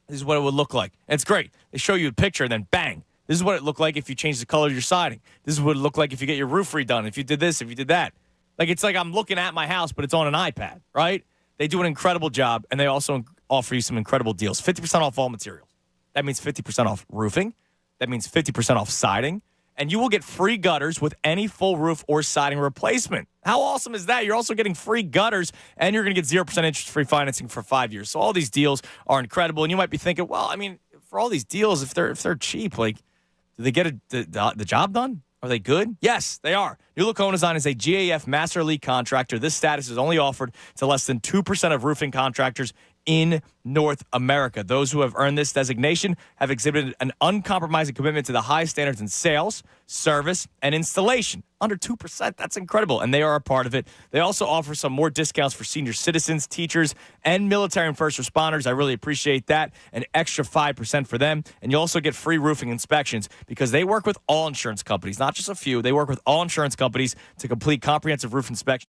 Speaker 9: This is what it would look like. And it's great. They show you a picture, and then bang. This is what it looked like if you changed the color of your siding. This is what it looked like if you get your roof redone, if you did this, if you did that. It's like I'm looking at my house, but it's on an iPad, right? They do an incredible job, and they also offer you some incredible deals. 50% off all materials. That means 50% off roofing. That means 50% off siding. And you will get free gutters with any full roof or siding replacement. How awesome is that? You're also getting free gutters, and you're going to get 0% interest-free financing for 5 years. So all ththese deals are incredible. And you might be thinking, well, I mean, for all these deals, if they're cheap, do they get the job done? Are they good? Yes, they are. New Look Home Design is a GAF Master Elite contractor. This status is only offered to less than 2% of roofing contractors in North America. Those who have earned this designation have exhibited an uncompromising commitment to the highest standards in sales, service, and installation. Under 2%, that's incredible, and they are a part of it. They also offer some more discounts for senior citizens, teachers, and military and first responders. I really appreciate that. An extra 5% for them, and you also get free roofing inspections because they work with all insurance companies, not just a few. They work with all insurance companies to complete comprehensive roof inspections.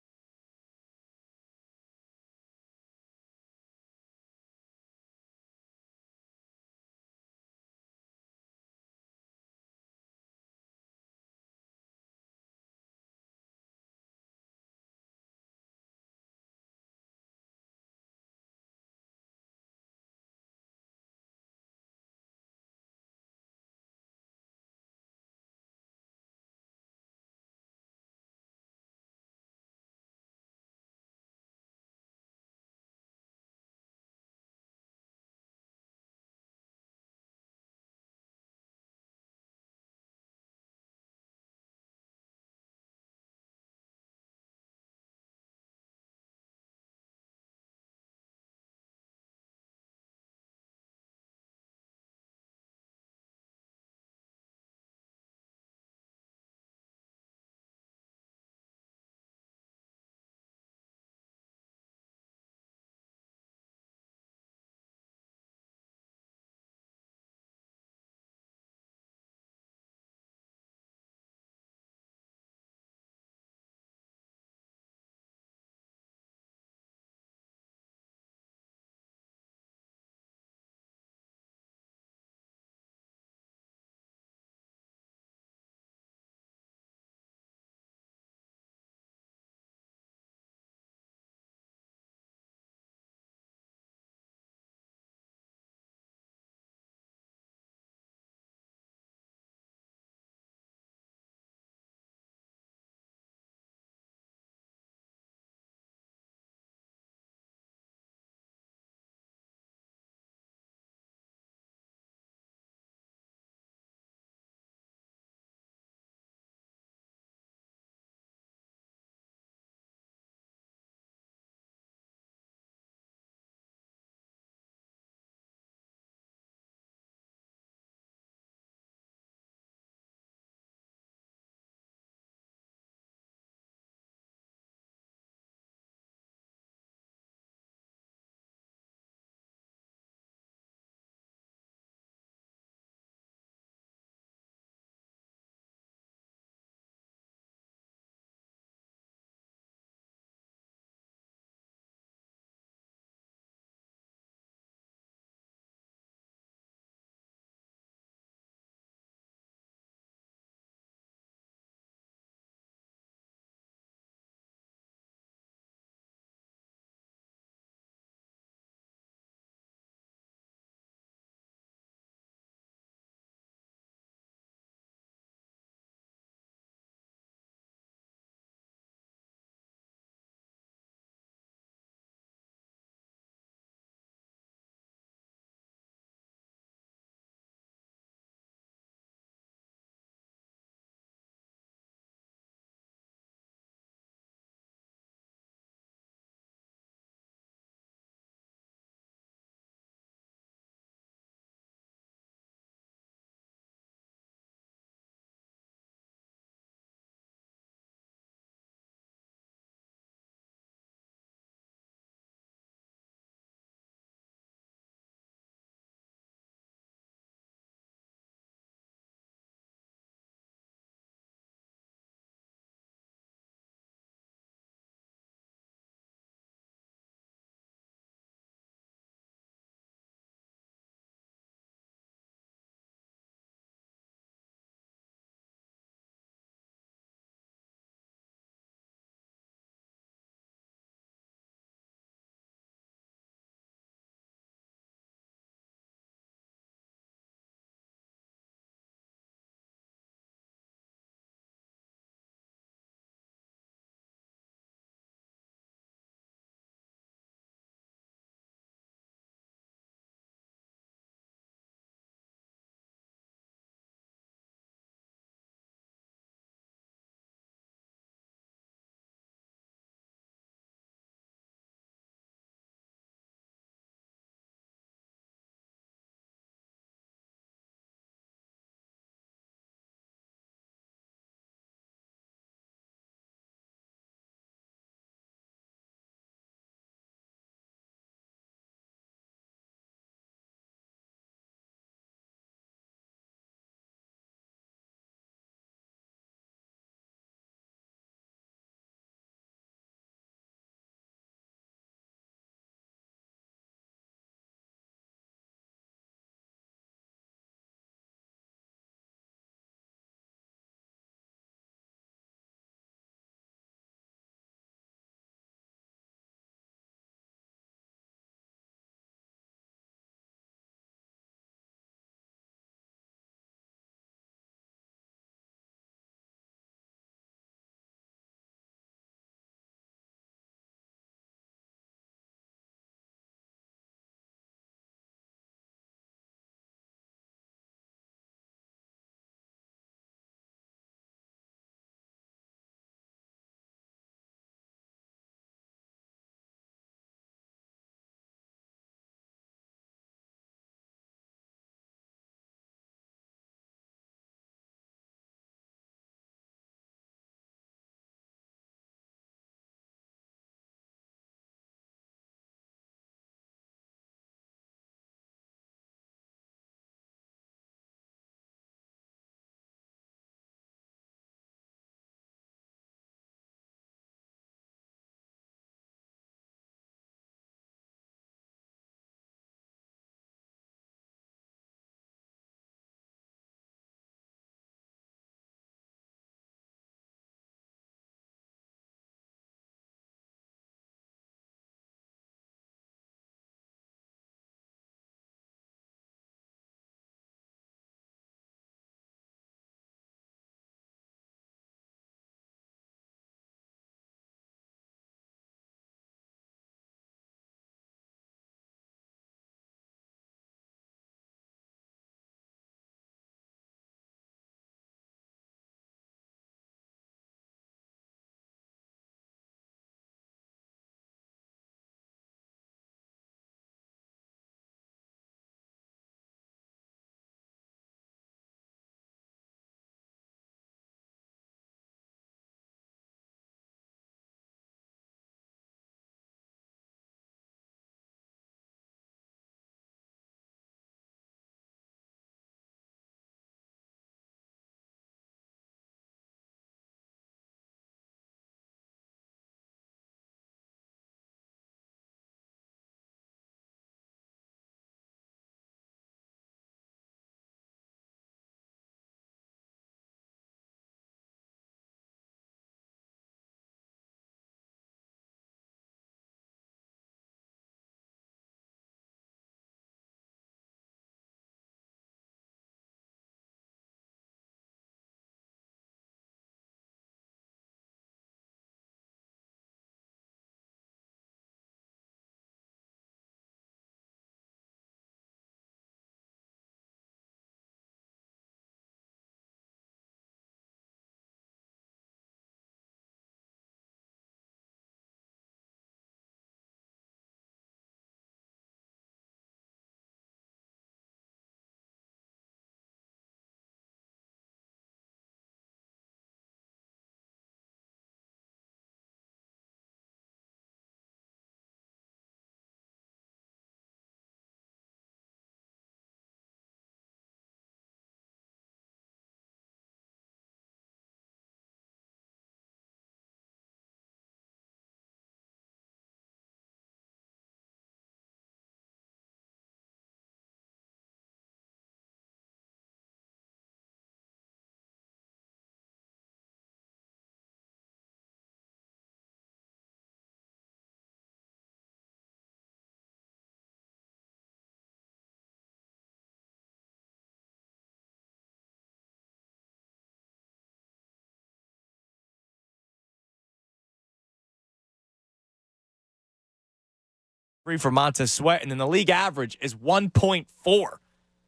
Speaker 9: 1.3 for Montez Sweat, and then the league average is 1.4.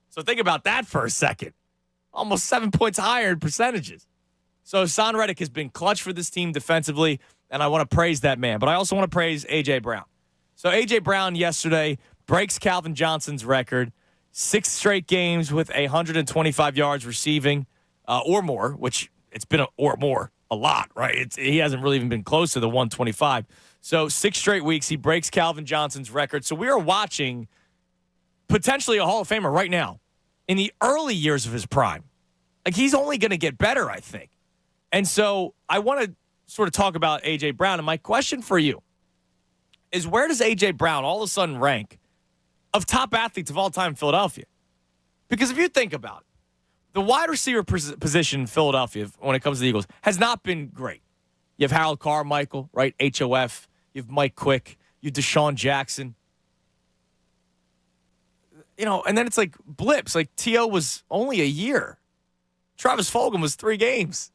Speaker 9: So think about that for a second. Almost 7 points higher in percentages. So Son Reddick has been clutch for this team defensively, and I want to praise that man. But I also want to praise A.J. Brown. So A.J. Brown yesterday breaks Calvin Johnson's record. 6 straight games with 125 yards receiving or more, which it's been a lot, right? He hasn't really even been close to the 125. So 6 straight weeks, he breaks Calvin Johnson's record. So we are watching potentially a Hall of Famer right now in the early years of his prime. Like, he's only going to get better, I think. And so I want to sort of talk about A.J. Brown. And my question for you is, where does A.J. Brown all of a sudden rank of top athletes of all time in Philadelphia? Because if you think about it, the wide receiver position in Philadelphia, when it comes to the Eagles, has not been great. You have Harold Carmichael, right? HOF. You have Mike Quick. You have Deshaun Jackson. You know, and then it's like blips. Like, T.O. was only a year. Travis Fulgham was 3 games.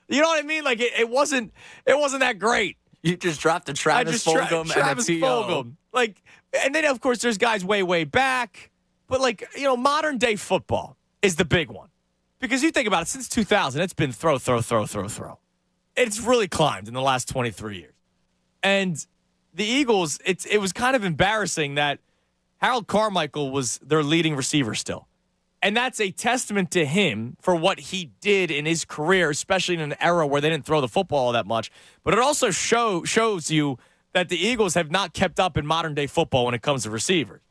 Speaker 9: You know what I mean? Like, it wasn't that great.
Speaker 4: You just dropped the Travis Fulgham and a T.O.
Speaker 9: Like, and then, of course, there's guys way, way back. But, like, you know, modern day football is the big one. Because you think about it, since 2000, it's been throw. It's really climbed in the last 23 years. And the Eagles, it was kind of embarrassing that Harold Carmichael was their leading receiver still. And that's a testament to him for what he did in his career, especially in an era where they didn't throw the football all that much. But it also shows you that the Eagles have not kept up in modern-day football when it comes to receivers.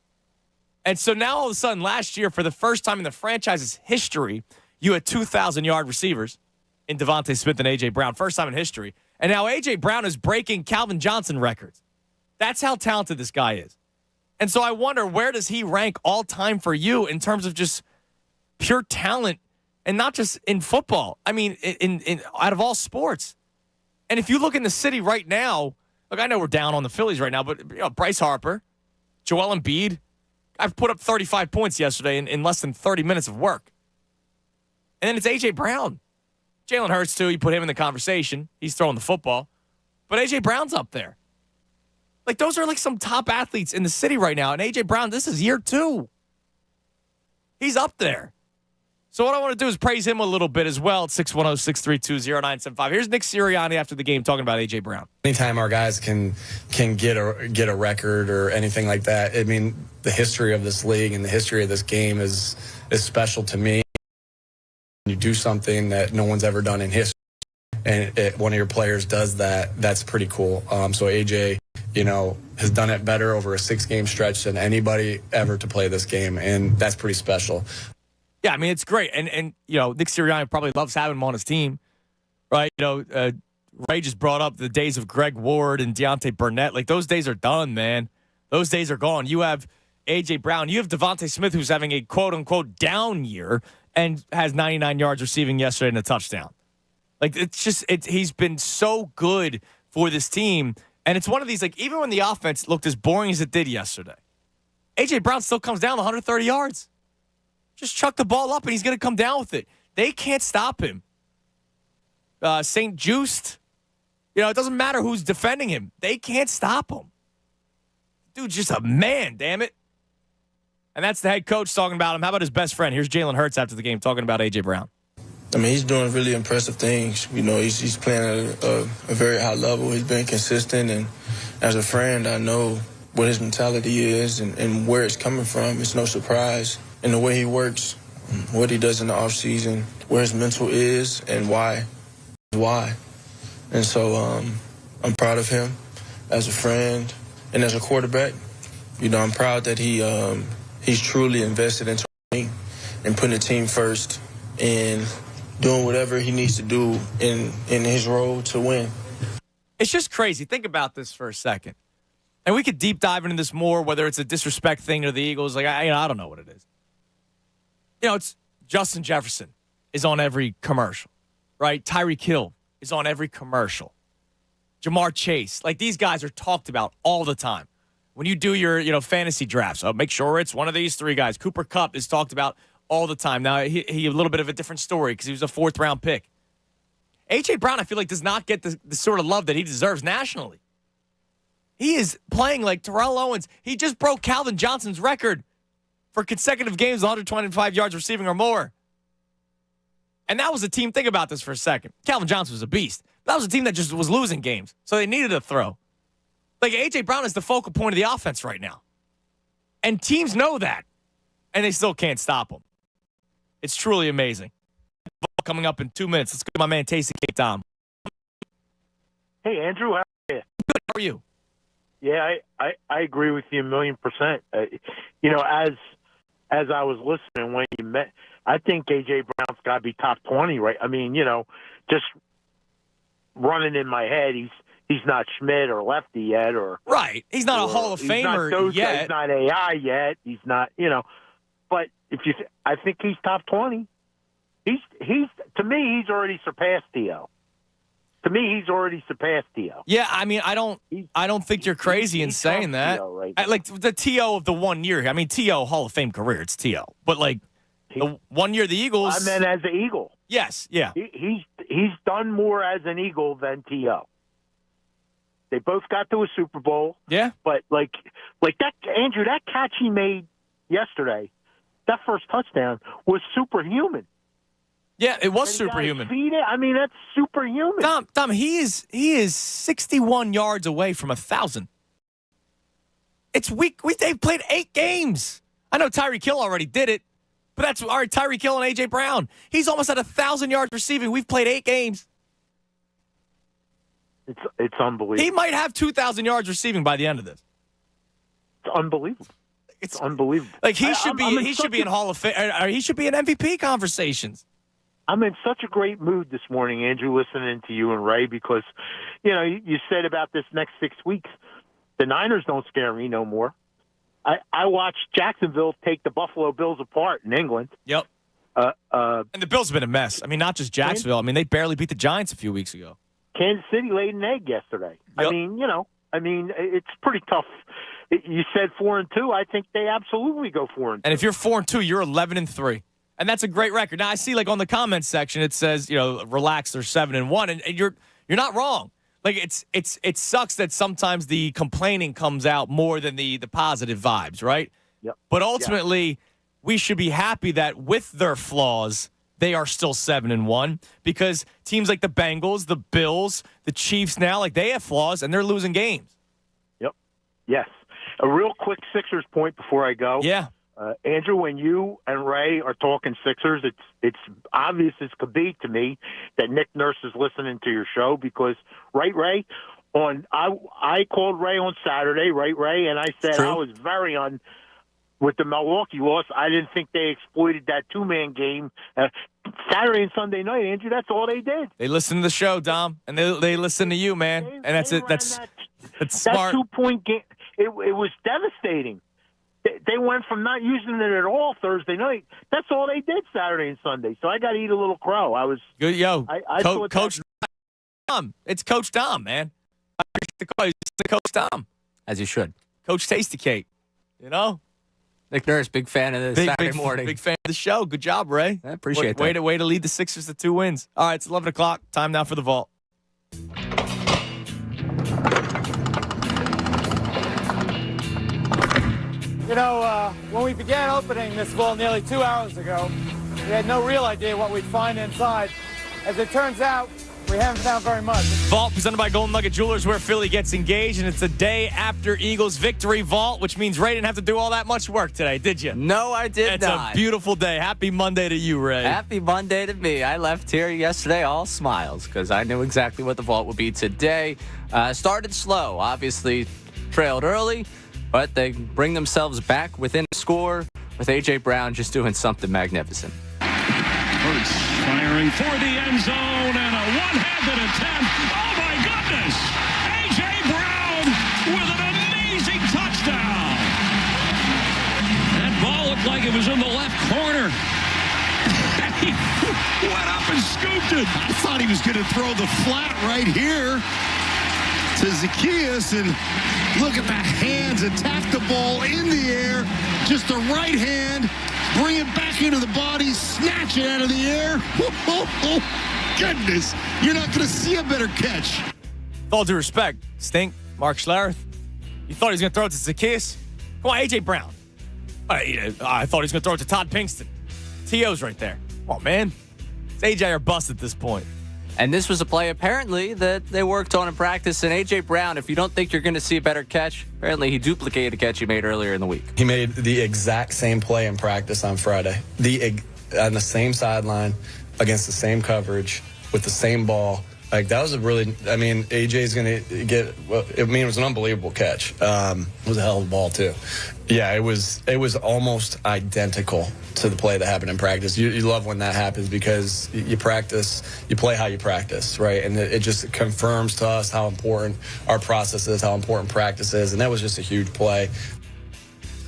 Speaker 9: And so now all of a sudden, last year, for the first time in the franchise's history, you had 2,000-yard receivers in Devontae Smith and A.J. Brown. First time in history. And now A.J. Brown is breaking Calvin Johnson records. That's how talented this guy is. And so I wonder, where does he rank all time for you in terms of just pure talent, and not just in football? I mean, in out of all sports. And if you look in the city right now, look, I know we're down on the Phillies right now, but you know, Bryce Harper, Joel Embiid, I've put up 35 points yesterday in less than 30 minutes of work. And then it's A.J. Brown. Jalen Hurts, too. You put him in the conversation. He's throwing the football. But A.J. Brown's up there. Like, those are like some top athletes in the city right now. And A.J. Brown, this is year 2. He's up there. So what I want to do is praise him a little bit as well at 610-632-0975. Here's Nick Sirianni after the game talking about A.J. Brown.
Speaker 10: Anytime our guys can get a record or anything like that, I mean, the history of this league and the history of this game is special to me. You do something that no one's ever done in history, and one of your players does that, that's pretty cool. So A.J., you know, has done it better over a 6-game stretch than anybody ever to play this game, and that's pretty special.
Speaker 9: Yeah, I mean, it's great. And you know, Nick Sirianni probably loves having him on his team, right? You know, Ray just brought up the days of Greg Ward and Deontay Burnett. Like, those days are done, man. Those days are gone. You have A.J. Brown. You have Devontae Smith, who's having a quote-unquote down year and has 99 yards receiving yesterday and a touchdown. Like, it's just he's been so good for this team. And it's one of these, like, even when the offense looked as boring as it did yesterday, A.J. Brown still comes down 130 yards. Just chuck the ball up, and he's going to come down with it. They can't stop him. St. Just, you know, it doesn't matter who's defending him. They can't stop him. Dude's just a man, damn it. And that's the head coach talking about him. How about his best friend? Here's Jalen Hurts after the game talking about A.J. Brown.
Speaker 12: I mean, he's doing really impressive things. You know, he's playing at a very high level. He's been consistent, and as a friend, I know what his mentality is and where it's coming from. It's no surprise. And the way he works, what he does in the offseason, where his mental is, and why. And so I'm proud of him as a friend and as a quarterback. You know, I'm proud that he's truly invested into me and putting the team first and doing whatever he needs to do in his role to win.
Speaker 9: It's just crazy. Think about this for a second. And we could deep dive into this more, whether it's a disrespect thing to the Eagles. Like, I don't know what it is. You know, it's Justin Jefferson is on every commercial, right? Tyreek Hill is on every commercial. Jamar Chase. Like, these guys are talked about all the time. When you do your, you know, fantasy drafts, make sure it's one of these 3 guys. Cooper Kupp is talked about all the time. Now, he a little bit of a different story because he was a 4th-round pick. A.J. Brown, I feel like, does not get the sort of love that he deserves nationally. He is playing like Terrell Owens. He just broke Calvin Johnson's record for consecutive games, 125 yards receiving or more. And that was a team, think about this for a second. Calvin Johnson was a beast. That was a team that just was losing games, so they needed a throw. Like, A.J. Brown is the focal point of the offense right now. And teams know that, and they still can't stop him. It's truly amazing. Coming up in 2 minutes. Let's go to my man, Tasty Kate Tom.
Speaker 13: Hey, Andrew, how are you?
Speaker 9: Good. How are you?
Speaker 13: Yeah, I agree with you 1,000,000%. As I was listening when you met, I think A.J. Brown's got to be top 20, right? I mean, just running in my head, he's not Schmidt or Lefty yet, or
Speaker 9: right. He's not a Hall of Famer yet.
Speaker 13: He's not AI yet. He's not, But I think he's top 20. He's to me, he's already surpassed T.O. To me, he's already surpassed T.O.
Speaker 9: Yeah, I mean, I don't think you're crazy in saying that.
Speaker 13: Right
Speaker 9: like the T.O. of the 1 year. I mean, T.O. Hall of Fame career, it's T.O. But like the 1 year the Eagles.
Speaker 13: I meant as an Eagle.
Speaker 9: Yes, yeah.
Speaker 13: He's done more as an Eagle than T.O. They both got to a Super Bowl.
Speaker 9: Yeah.
Speaker 13: But like that, Andrew, that catch he made yesterday, that first touchdown was superhuman.
Speaker 9: Yeah, it was superhuman.
Speaker 13: I mean, that's superhuman.
Speaker 9: Tom, he is 61 yards away from 1,000. It's week. They've played 8 games. I know Tyreek Hill already did it, but that's all right. Tyreek Hill and A.J. Brown. He's almost at 1,000 yards receiving. We've played 8 games.
Speaker 13: It's unbelievable.
Speaker 9: He might have 2,000 yards receiving by the end of this.
Speaker 13: It's unbelievable. It's unbelievable.
Speaker 9: Like he should be in Hall of Fame. Or he should be in MVP conversations.
Speaker 13: I'm in such a great mood this morning, Andrew, listening to you and Ray, because, you said about this next 6 weeks, the Niners don't scare me no more. I watched Jacksonville take the Buffalo Bills apart in England.
Speaker 9: Yep. And the Bills have been a mess. I mean, not just Jacksonville. I mean, they barely beat the Giants a few weeks ago.
Speaker 13: Kansas City laid an egg yesterday.
Speaker 9: Yep.
Speaker 13: I mean, it's pretty tough. You said 4-2. I think they absolutely go 4-2.
Speaker 9: And if you're 4-2, you're 11-3. And that's a great record. Now I see, like on the comments section, it says, relax, they're 7-1, and you're not wrong. Like it sucks that sometimes the complaining comes out more than the positive vibes, right?
Speaker 13: Yep.
Speaker 9: But ultimately, we should be happy that with their flaws, they are still 7-1, because teams like the Bengals, the Bills, the Chiefs now, like they have flaws and they're losing games.
Speaker 13: Yep. Yes. A real quick Sixers point before I go.
Speaker 9: Yeah.
Speaker 13: Andrew, when you and Ray are talking Sixers, it's obvious as could be to me that Nick Nurse is listening to your show, because, right, Ray? I called Ray on Saturday, right, Ray? And I said I was very with the Milwaukee loss. I didn't think they exploited that 2-man game. Saturday and Sunday night, Andrew, that's all they did.
Speaker 9: They listen to the show, Dom, and they listen to you, man. And that's it. That's smart.
Speaker 13: That 2-point game, it was devastating. They went from not using it at all Thursday night. That's all they did Saturday and Sunday. So I got to eat a little crow. I was
Speaker 9: good. Yo,
Speaker 13: I
Speaker 9: Coach Dom. It's Coach Dom, man. I appreciate the call. It's Coach Dom,
Speaker 4: as you should.
Speaker 9: Coach Tasty Cake.
Speaker 4: Nick Nurse, big fan of this Saturday morning.
Speaker 9: Big fan of the show. Good job, Ray.
Speaker 4: I appreciate that.
Speaker 9: Way to lead the Sixers to 2 wins. All right, it's 11 o'clock. Time now for the vault.
Speaker 14: When we began opening this vault nearly 2 hours ago, we had no real idea what we'd find inside. As it turns out, we haven't found very much.
Speaker 9: Vault presented by Golden Nugget Jewelers, where Philly gets engaged, and it's the day after Eagles victory. Vault, which means Ray didn't have to do all that much work today, did you?
Speaker 4: No, I did not.
Speaker 9: It's a beautiful day. Happy Monday to you, Ray.
Speaker 4: Happy Monday to me. I left here yesterday all smiles because I knew exactly what the vault would be today. Started slow, obviously trailed early, but they bring themselves back within a score with A.J. Brown just doing something magnificent.
Speaker 15: Hurts firing for the end zone, and a one-handed attempt. Oh, my goodness! A.J. Brown with an amazing touchdown. That ball looked like it was in the left corner. He went up and scooped it. I thought he was going to throw the flat right here to Zacchaeus, and look at the hands, attack the ball in the air, just the right hand, bring it back into the body, snatch it out of the air. Oh, goodness, you're not going to see a better catch.
Speaker 9: With all due respect, Stink, Mark Schlereth, You thought he was going to throw it to Zacchaeus? Come on, A.J. Brown. I thought he was going to throw it to Todd Pinkston. T.O.'s right there. Oh, man. It's A.J. or bust at this point.
Speaker 4: And this was a play, apparently, that they worked on in practice. And A.J. Brown, if you don't think you're going to see a better catch, apparently he duplicated a catch he made earlier in the week.
Speaker 10: He made the exact same play in practice on Friday. On the same sideline, against the same coverage, with the same ball. Like, that was AJ's going to get, it was an unbelievable catch. It was a hell of a ball, too. Yeah, it was almost identical to the play that happened in practice. You love when that happens because you practice, you play how you practice, right? And it just confirms to us how important our process is, how important practice is. And that was just a huge play.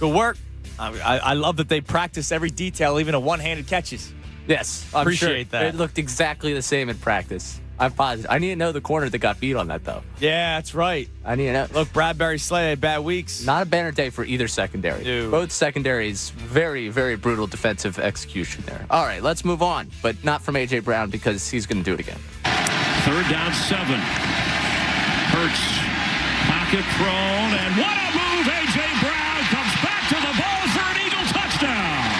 Speaker 9: Good work. I love that they practice every detail, even a one-handed catches.
Speaker 4: Yes,
Speaker 9: appreciate that.
Speaker 4: It looked exactly the same in practice. I'm positive. I need to know the corner that got beat on that, though.
Speaker 9: Yeah, that's right.
Speaker 4: I need to know.
Speaker 9: Look, Bradbury Slay had bad weeks.
Speaker 4: Not a banner day for either secondary.
Speaker 9: Dude.
Speaker 4: Both secondaries, very, very brutal defensive execution there. All right, let's move on, but not from A.J. Brown because he's going to do it again.
Speaker 15: 3rd down 7. Hurts, pocket thrown, and what a move! A.J. Brown comes back to the ball for an Eagle touchdown.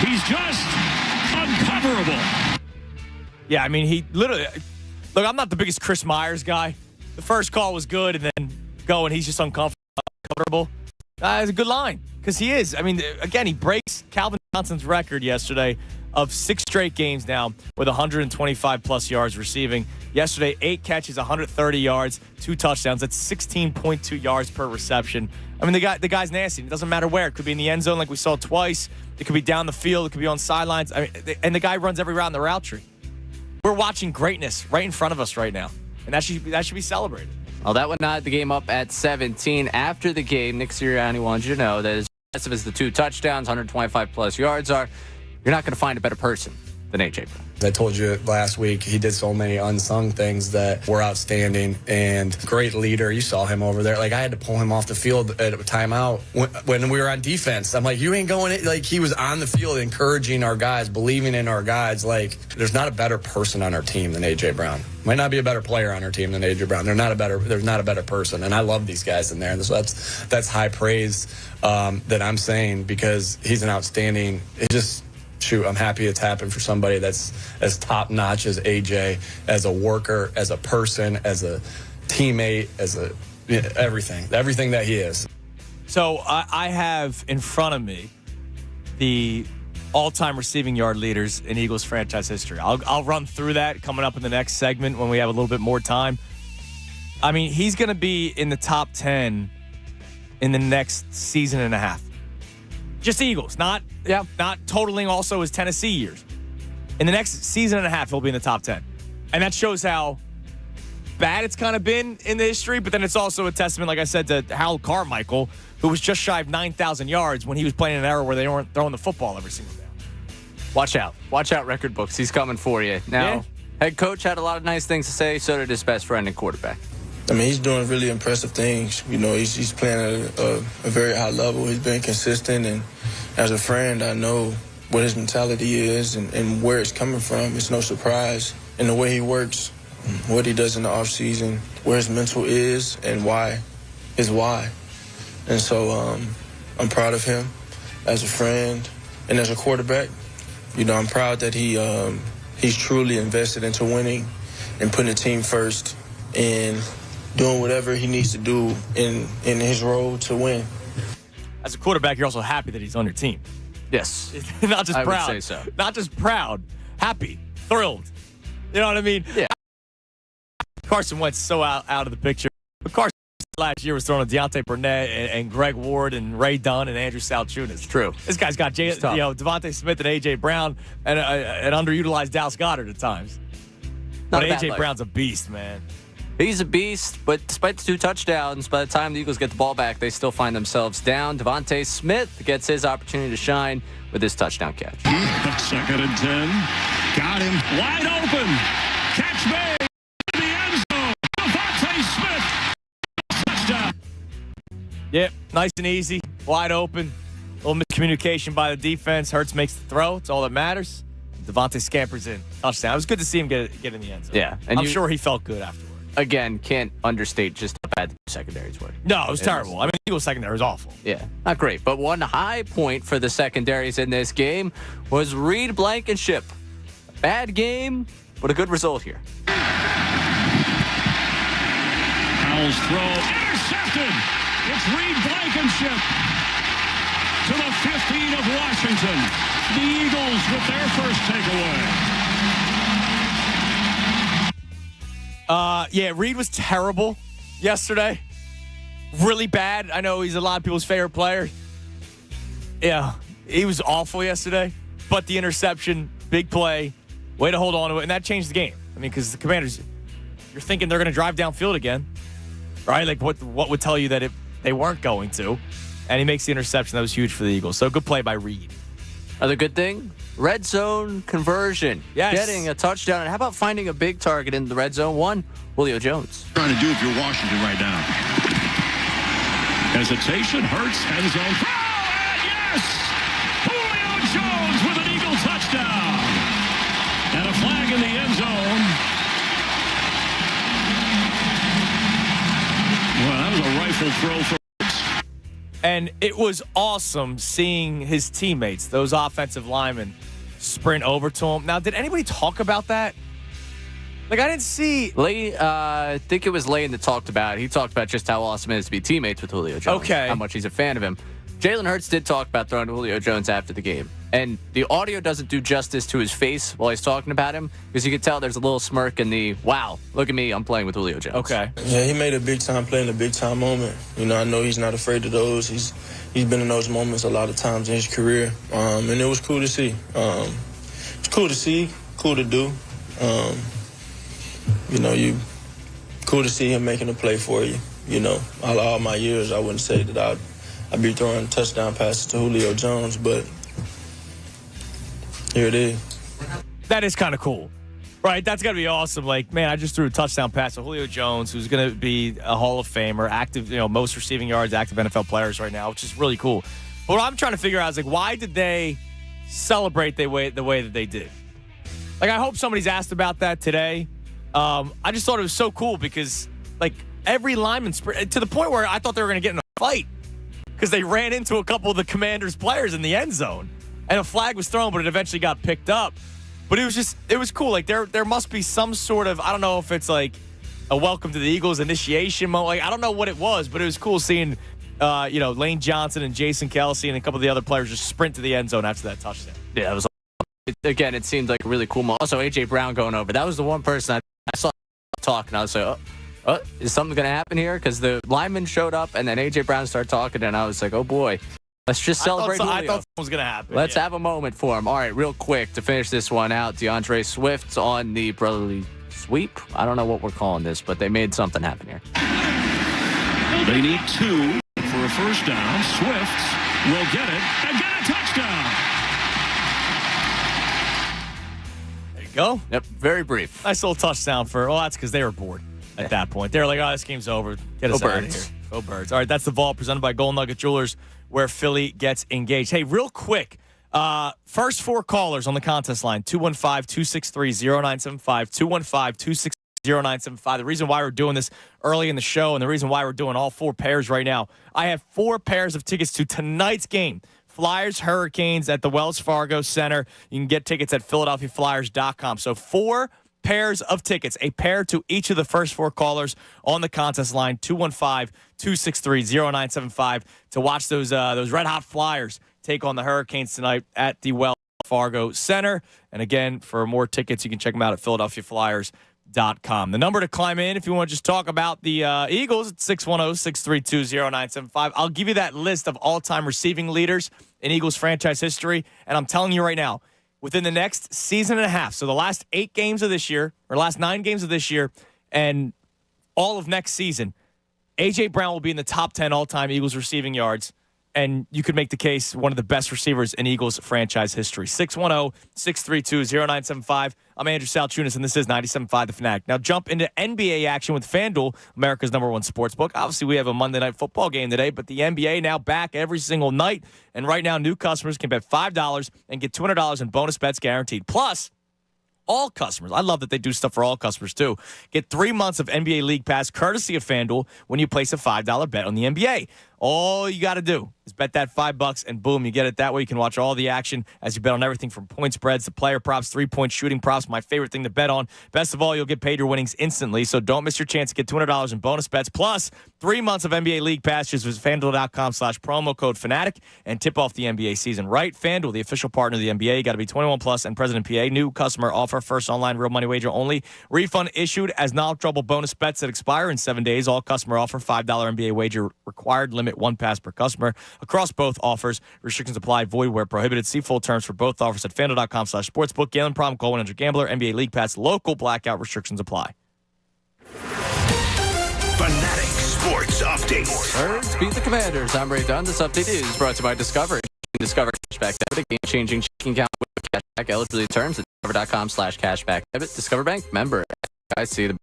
Speaker 15: He's just uncoverable.
Speaker 9: Yeah, I mean, he literally... Look, I'm not the biggest Chris Myers guy. The first call was good, and then he's just uncomfortable. It's a good line, because he is. I mean, again, he breaks Calvin Johnson's record yesterday of 6 straight games now with 125-plus yards receiving. Yesterday, 8 catches, 130 yards, 2 touchdowns. That's 16.2 yards per reception. I mean, the guy's nasty. It doesn't matter where. It could be in the end zone like we saw twice. It could be down the field. It could be on sidelines. I mean, and the guy runs every route in the route tree. We're watching greatness right in front of us right now, and that should be celebrated.
Speaker 4: Well, that one knotted the game up at 17. After the game, Nick Sirianni wanted you to know that as impressive as the 2 touchdowns, 125-plus yards are, you're not going to find a better person than A.J. Brown.
Speaker 10: I told you last week, he did so many unsung things that were outstanding and great leader. You saw him over there. Like, I had to pull him off the field at a timeout when we were on defense. I'm like, you ain't going in. Like, he was on the field encouraging our guys, believing in our guys. Like, there's not a better person on our team than A.J. Brown. Might not be a better player on our team than A.J. Brown. There's not a better person. And I love these guys in there. And so that's high praise that I'm saying because he's an outstanding – shoot, I'm happy it's happened for somebody that's as top-notch as AJ, as a worker, as a person, as a teammate, as everything that he is.
Speaker 9: So I have in front of me the all-time receiving yard leaders in Eagles franchise history. I'll run through that coming up in the next segment when we have a little bit more time. I mean, he's going to be in the top 10 in the next season and a half. Just Eagles, not totaling also his Tennessee years. In the next season and a half, he'll be in the top 10. And that shows how bad it's kind of been in the history, but then it's also a testament, like I said, to Harold Carmichael, who was just shy of 9,000 yards when he was playing in an era where they weren't throwing the football every single down.
Speaker 4: Watch out. Watch out, record books. He's coming for you. Now, head coach had a lot of nice things to say, so did his best friend and quarterback.
Speaker 12: I mean, he's doing really impressive things. You know, he's playing at a very high level. He's been consistent, and as a friend, I know what his mentality is and where it's coming from. It's no surprise. And the way he works, what he does in the offseason, where his mental is and why is why. And so I'm proud of him as a friend and as a quarterback. You know, I'm proud that he's truly invested into winning and putting the team first and doing whatever he needs to do in his role to win.
Speaker 9: As a quarterback, you're also happy that he's on your team.
Speaker 4: Yes.
Speaker 9: Not just
Speaker 4: I
Speaker 9: proud.
Speaker 4: would say so.
Speaker 9: Not just proud. Happy. Thrilled. You know what I mean?
Speaker 4: Yeah.
Speaker 9: Carson Wentz so out of the picture. But Carson last year was throwing to Deontay Burnett and Greg Ward and Ray Dunn and Andrew Salchunas.
Speaker 4: True.
Speaker 9: This guy's got Devontae Smith and A.J. Brown and an underutilized Dallas Goedert at times. But A.J. Brown's a beast, man.
Speaker 4: He's a beast, but despite the 2 touchdowns, by the time the Eagles get the ball back, they still find themselves down. Devontae Smith gets his opportunity to shine with his touchdown catch.
Speaker 15: 2nd and 10. Got him wide open. Catch made in the end zone. Devontae Smith. Touchdown.
Speaker 9: Yep, nice and easy. Wide open. A little miscommunication by the defense. Hurts makes the throw. It's all that matters. Devontae scampers in. Touchdown. It was good to see him get in the end zone.
Speaker 4: Yeah. And
Speaker 9: I'm sure he felt good afterwards.
Speaker 4: again, can't understate just how bad the secondaries were.
Speaker 9: No, it was terrible. I mean, the Eagles secondary was awful.
Speaker 4: Yeah, not great. But one high point for the secondaries in this game was Reed Blankenship. Bad game, but a good result here.
Speaker 15: Powell's throw intercepted. It's Reed Blankenship to the 15 of Washington. The Eagles with their first takeaway.
Speaker 9: Yeah, Reed was terrible yesterday. Really bad. I know he's a lot of people's favorite player. Yeah, he was awful yesterday. But the interception, big play, way to hold on to it, and that changed the game. I mean, because the Commanders, you're thinking they're going to drive downfield again, right? Like, what would tell you that they weren't going to? And he makes the interception. That was huge for the Eagles. So good play by Reed.
Speaker 4: Another good thing, red zone conversion.
Speaker 9: Yes.
Speaker 4: Getting a touchdown. And how about finding a big target in the red zone? One, Julio Jones.
Speaker 15: Trying to do if you're Washington right now. Hesitation, Hurts, end zone. Throw, and yes! Julio Jones with an Eagle touchdown. And a flag in the end zone. Well, that was a rifle throw for Hurts.
Speaker 9: And it was awesome seeing his teammates, those offensive linemen, sprint over to him. Now, did anybody talk about that? Like, I didn't see.
Speaker 4: Lane, I think it was Lane that talked about it. He talked about just how awesome it is to be teammates with Julio Jones.
Speaker 9: Okay.
Speaker 4: How much he's a fan of him. Jalen Hurts did talk about throwing to Julio Jones after the game. And the audio doesn't do justice to his face while he's talking about him, because you could tell there's a little smirk in the, wow, look at me, I'm playing with Julio Jones.
Speaker 9: Okay.
Speaker 12: Yeah, he made a big-time play in a big-time moment. You know, I know he's not afraid of those. He's been in those moments a lot of times in his career, and it was cool to see. It's cool to see, cool to do. You know, cool to see him making a play for you. You know, all my years, I wouldn't say that I'd be throwing touchdown passes to Julio Jones, but here it is.
Speaker 9: That is kind of cool, right? That's got to be awesome. Like, man, I just threw a touchdown pass to Julio Jones, who's going to be a Hall of Famer, active, most receiving yards, active NFL players right now, which is really cool. But what I'm trying to figure out is, like, why did they celebrate the way that they did? Like, I hope somebody's asked about that today. I just thought it was so cool because, like, every lineman to the point where I thought they were going to get in a fight because they ran into a couple of the Commanders' players in the end zone. And a flag was thrown, but it eventually got picked up. But it was cool. Like, there must be some sort of, I don't know if it's like a welcome to the Eagles initiation moment. Like, I don't know what it was, but it was cool seeing, Lane Johnson and Jason Kelsey and a couple of the other players just sprint to the end zone after that touchdown.
Speaker 4: Yeah, it was. Again, it seemed like a really cool moment. Also, A.J. Brown going over. That was the one person I saw talk, and I was like, is something going to happen here? Because the lineman showed up, and then A.J. Brown started talking, and I was like, oh, boy. Let's just celebrate Julio.
Speaker 9: I thought something was going to happen.
Speaker 4: Let's have a moment for him. All right, real quick to finish this one out. DeAndre Swift on the brotherly sweep. I don't know what we're calling this, but they made something happen here.
Speaker 15: They need 2 for a first down. Swift will get it and get a touchdown.
Speaker 9: There you go.
Speaker 4: Yep, very brief.
Speaker 9: Nice little touchdown that's because they were bored at that point. They were like, oh, this game's over. Get us out of here. Go Birds. All right, that's the Vault presented by Gold Nugget Jewelers, where Philly gets engaged. Hey, real quick, first 4 callers on the contest line, 215-263-0975, 215-263-0975. The reason why we're doing this early in the show and the reason why we're doing all 4 pairs right now, I have 4 pairs of tickets to tonight's game. Flyers Hurricanes at the Wells Fargo Center. You can get tickets at PhiladelphiaFlyers.com. So 4 pairs of tickets, a pair to each of the first 4 callers on the contest line, 215-263-0975, to watch those red hot Flyers take on the Hurricanes tonight at the Wells Fargo Center. And again, for more tickets, you can check them out at PhiladelphiaFlyers.com. The number to climb in if you want to just talk about the Eagles, it's 610-632-0975. I'll give you that list of all-time receiving leaders in Eagles franchise history, and I'm telling you right now, within the next season and a half, so the last 8 games of this year, or last 9 games of this year, and all of next season, A.J. Brown will be in the top 10 all-time Eagles receiving yards, and you could make the case one of the best receivers in Eagles franchise history. 610-632-0975. I'm Andrew Salchunas, and this is 97.5 The Fanatic. Now jump into NBA action with FanDuel, America's #1 sportsbook. Obviously, we have a Monday Night Football game today, but the NBA now back every single night, and right now new customers can bet $5 and get $200 in bonus bets guaranteed. Plus, all customers. I love that they do stuff for all customers, too. Get 3 months of NBA League Pass courtesy of FanDuel when you place a $5 bet on the NBA. All you got to do is bet that $5, and boom, you get it. That way you can watch all the action as you bet on everything from point spreads to player props, three-point shooting props, my favorite thing to bet on. Best of all, you'll get paid your winnings instantly, so don't miss your chance to get $200 in bonus bets, plus 3 months of NBA League Pass. Just visit FanDuel.com/promo code Fanatic and tip off the NBA season right. FanDuel, the official partner of the NBA. You got to be 21 plus and present in PA. New customer offer, first online real money wager only. Refund issued as non-trouble bonus bets that expire in 7 days. All customer offer, $5 NBA wager required. Limit 1 pass per customer across both offers. Restrictions apply. Void where prohibited. See full terms for both offers at FanDuel.com/sportsbook. Gambling problem? Call 1-800-GAMBLER. NBA League Pass. Local blackout restrictions apply.
Speaker 8: Fanatic Sports Update.
Speaker 4: Birds beat the Commanders. I'm Ray Dunn. This update is brought to you by Discover. Discover Cashback Debit, a game-changing checking account with cashback eligibility terms at Discover.com/cashback debit. Discover Bank member. I see the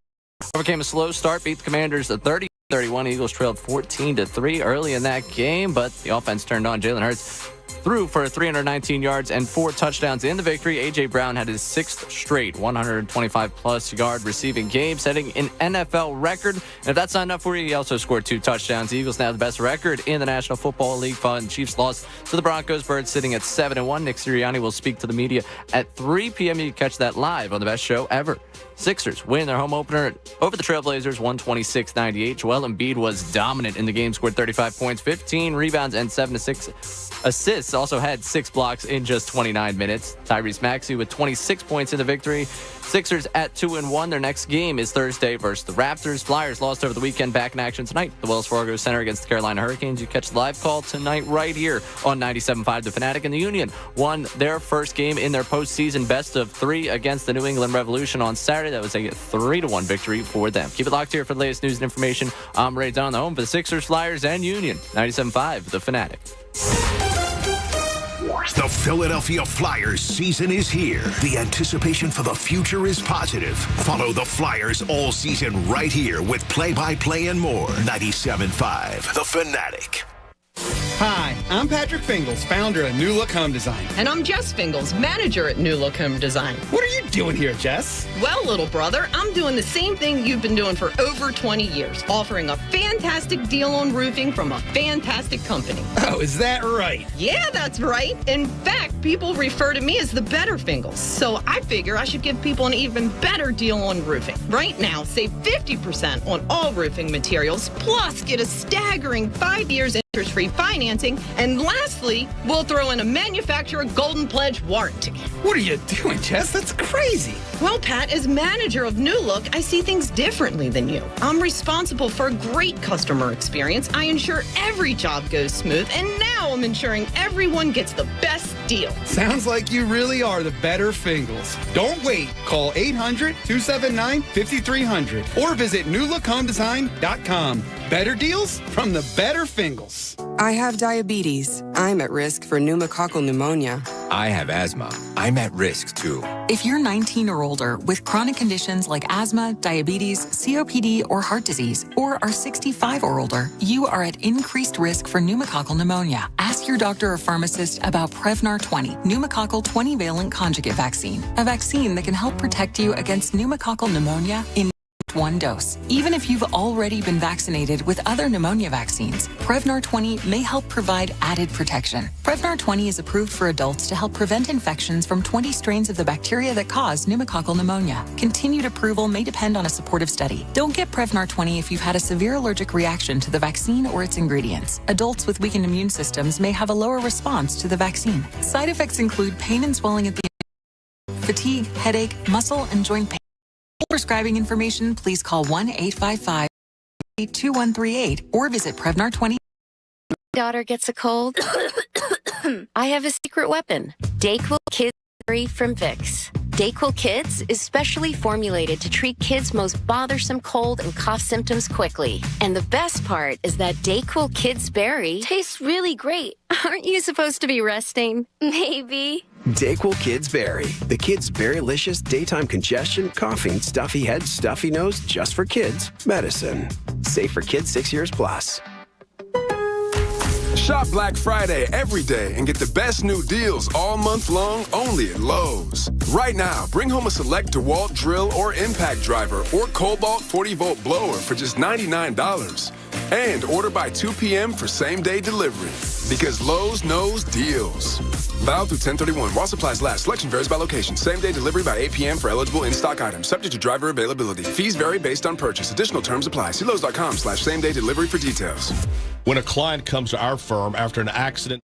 Speaker 4: overcame a slow start, beat the Commanders at 30-31. Eagles trailed 14-3 early in that game, but the offense turned on. Jalen Hurts threw for 319 yards and 4 touchdowns in the victory. A.J. Brown had his 6th straight 125-plus yard receiving game, setting an NFL record. And if that's not enough for you, he also scored 2 touchdowns. The Eagles now have the best record in the National Football League. Chiefs lost to the Broncos. Birds sitting at 7-1. Nick Sirianni will speak to the media at 3 p.m. You can catch that live on the best show ever. Sixers win their home opener over the Trailblazers 126-98. Joel Embiid was dominant in the game, scored 35 points, 15 rebounds, and 7 to 6 assists. Also had 6 blocks in just 29 minutes. Tyrese Maxey with 26 points in the victory. Sixers at 2-1. Their next game is Thursday versus the Raptors. Flyers lost over the weekend, back in action tonight. The Wells Fargo Center against the Carolina Hurricanes. You catch the live call tonight right here on 97.5 The Fanatic. And the Union won their first game in their postseason best of 3 against the New England Revolution on Saturday. That was a 3-1 victory for them. Keep it locked here for the latest news and information. I'm Ray Dunn, the home for the Sixers, Flyers, and Union. 97.5 The Fanatic.
Speaker 8: The Philadelphia Flyers season is here. The anticipation for the future is positive. Follow the Flyers all season right here with play-by-play and more. 97.5 The Fanatic.
Speaker 16: Hi, I'm Patrick Fingles, founder of New Look Home Design.
Speaker 17: And I'm Jess Fingles, manager at New Look Home Design.
Speaker 16: What are you doing here, Jess?
Speaker 17: Well, little brother, I'm doing the same thing you've been doing for over 20 years, offering a fantastic deal on roofing from a fantastic company.
Speaker 16: Oh, is that right?
Speaker 17: Yeah, that's right. In fact, people refer to me as the better Fingles. So I figure I should give people an even better deal on roofing. Right now, save 50% on all roofing materials, plus get a staggering 5 years interest-free financing, and lastly, we'll throw in a manufacturer Golden Pledge warranty.
Speaker 16: What are you doing, Jess? That's crazy.
Speaker 17: Well, Pat, as manager of New Look, I see things differently than you. I'm responsible for a great customer experience. I ensure every job goes smooth, and now I'm ensuring everyone gets the best deal.
Speaker 16: Sounds like you really are the better Fingles. Don't wait. Call 800-279-5300 or visit newlookhomedesign.com. Better deals from the better Fingles.
Speaker 18: I have diabetes. I'm at risk for pneumococcal pneumonia.
Speaker 19: I have asthma. I'm at risk too.
Speaker 20: If you're 19 or older with chronic conditions like asthma, diabetes, COPD, or heart disease, or are 65 or older, you are at increased risk for pneumococcal pneumonia. Ask your doctor or pharmacist about Prevnar 20, pneumococcal 20-valent conjugate vaccine, a vaccine that can help protect you against pneumococcal pneumonia in one dose. Even if you've already been vaccinated with other pneumonia vaccines, Prevnar 20 may help provide added protection. Prevnar 20 is approved for adults to help prevent infections from 20 strains of the bacteria that cause pneumococcal pneumonia. Continued approval may depend on a supportive study. Don't get Prevnar 20 if you've had a severe allergic reaction to the vaccine or its ingredients. Adults with weakened immune systems may have a lower response to the vaccine. Side effects include pain and swelling at the fatigue, headache, muscle, and joint pain. For prescribing information, please call 1-855-2138 or visit Prevnar 20.
Speaker 21: Daughter gets a cold. I have a secret weapon. DayQuil Kids Berry from Vicks. DayQuil Kids is specially formulated to treat kids' most bothersome cold and cough symptoms quickly. And the best part is that DayQuil Kids Berry tastes really great. Aren't you supposed to be resting? Maybe.
Speaker 22: DayQuil Kids Berry. The kids' berry-licious daytime congestion, coughing, stuffy head, stuffy nose, just for kids. Medicine. Safe for kids 6 years plus.
Speaker 1: Shop Black Friday every day and get the best new deals all month long only at Lowe's. Right now, bring home a select DeWalt drill or impact driver or Cobalt 40-volt blower for just $99. And order by 2 p.m. for same-day delivery. Because Lowe's knows deals. Valid through 10/31. While supplies last. Selection varies by location. Same-day delivery by 8 p.m. for eligible in-stock items. Subject to driver availability. Fees vary based on purchase. Additional terms apply. See Lowe's.com/same-day delivery for details.
Speaker 2: When a client comes to our firm after an accident,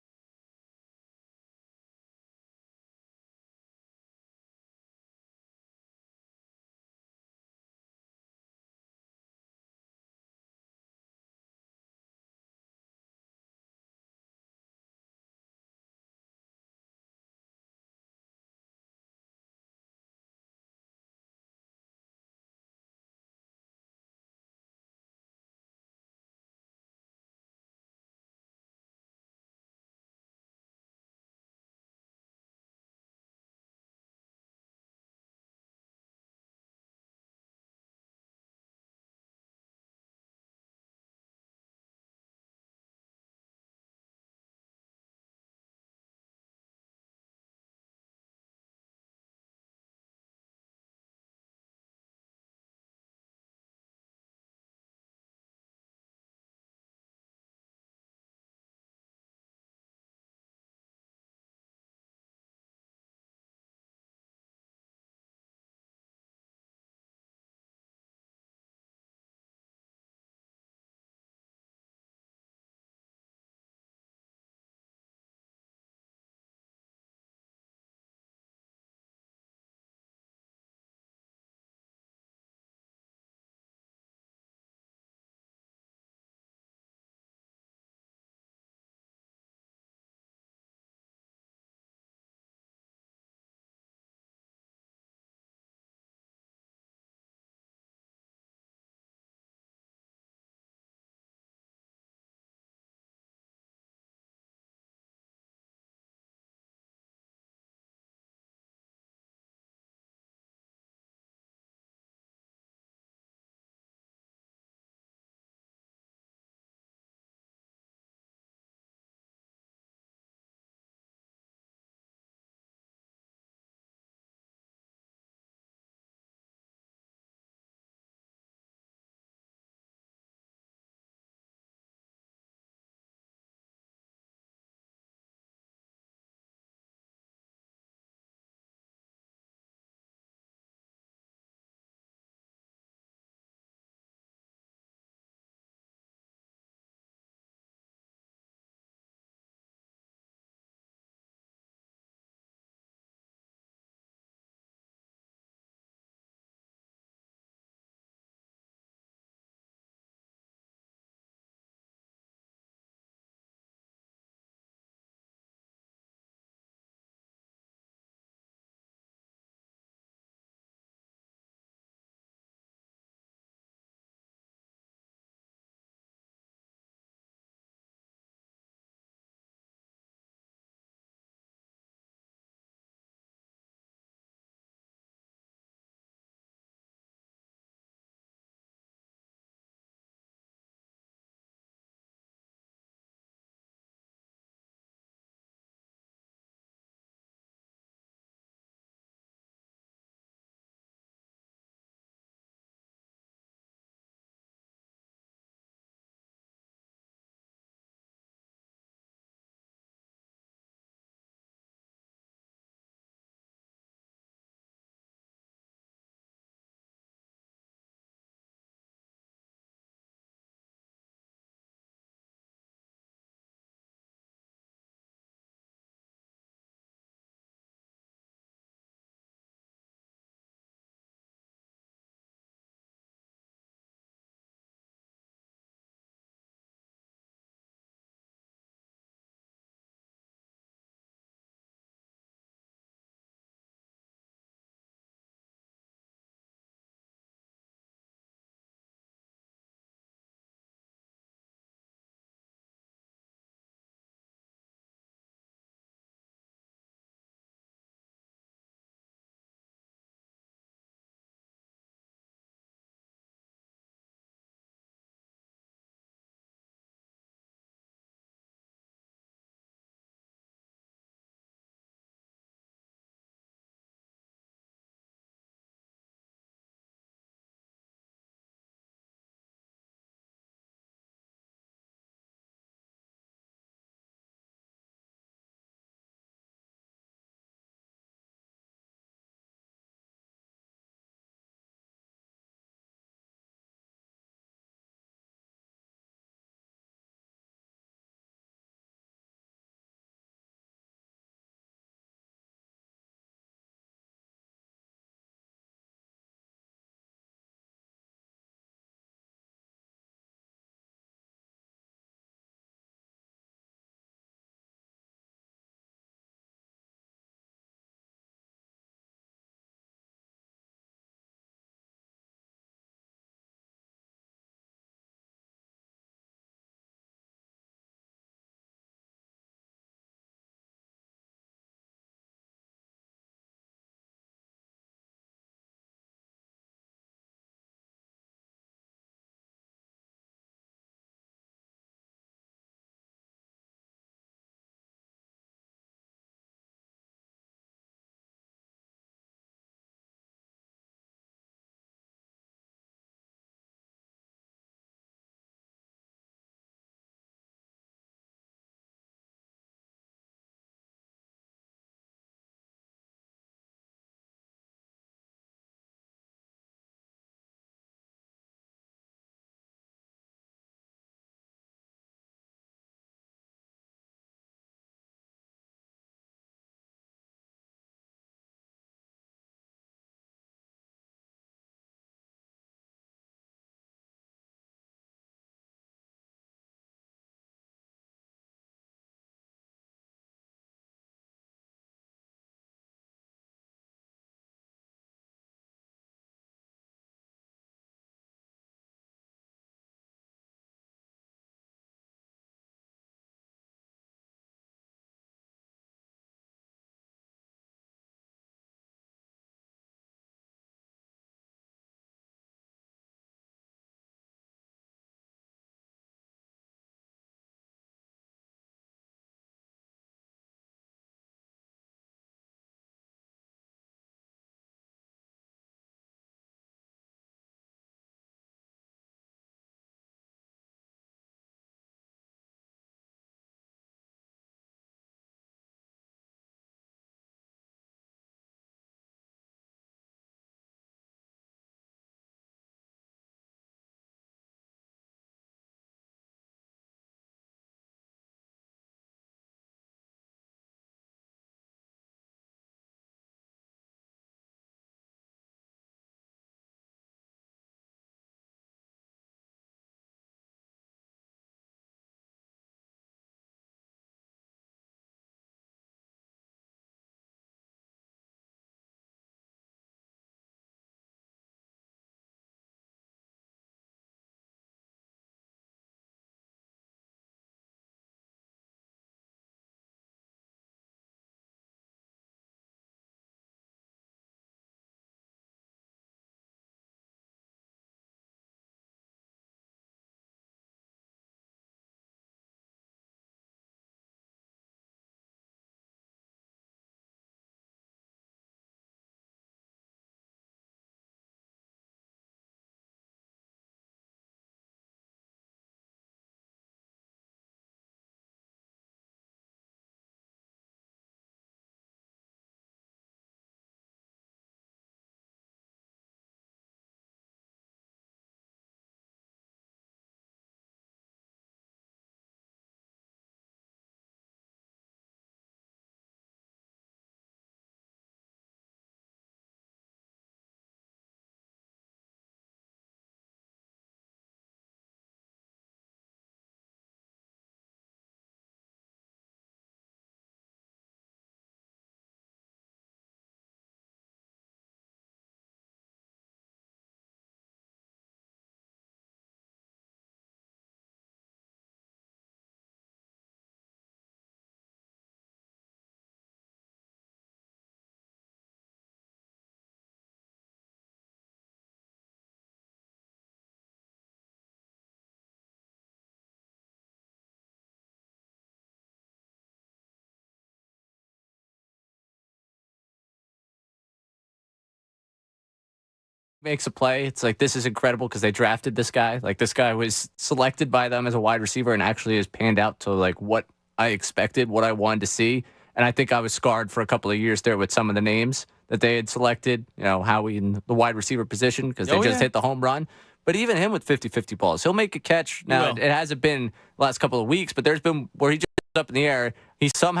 Speaker 4: makes a play, it's like, this is incredible because they drafted this guy. Like, this guy was selected by them as a wide receiver and actually has panned out to like what I expected, what I wanted to see. And I think I was scarred for a couple of years there with some of the names that they had selected, Howie in the wide receiver position because they just hit the home run. But even him with 50-50 balls, he'll make a catch. Now, it hasn't been the last couple of weeks, but there's been where he just up in the air, he somehow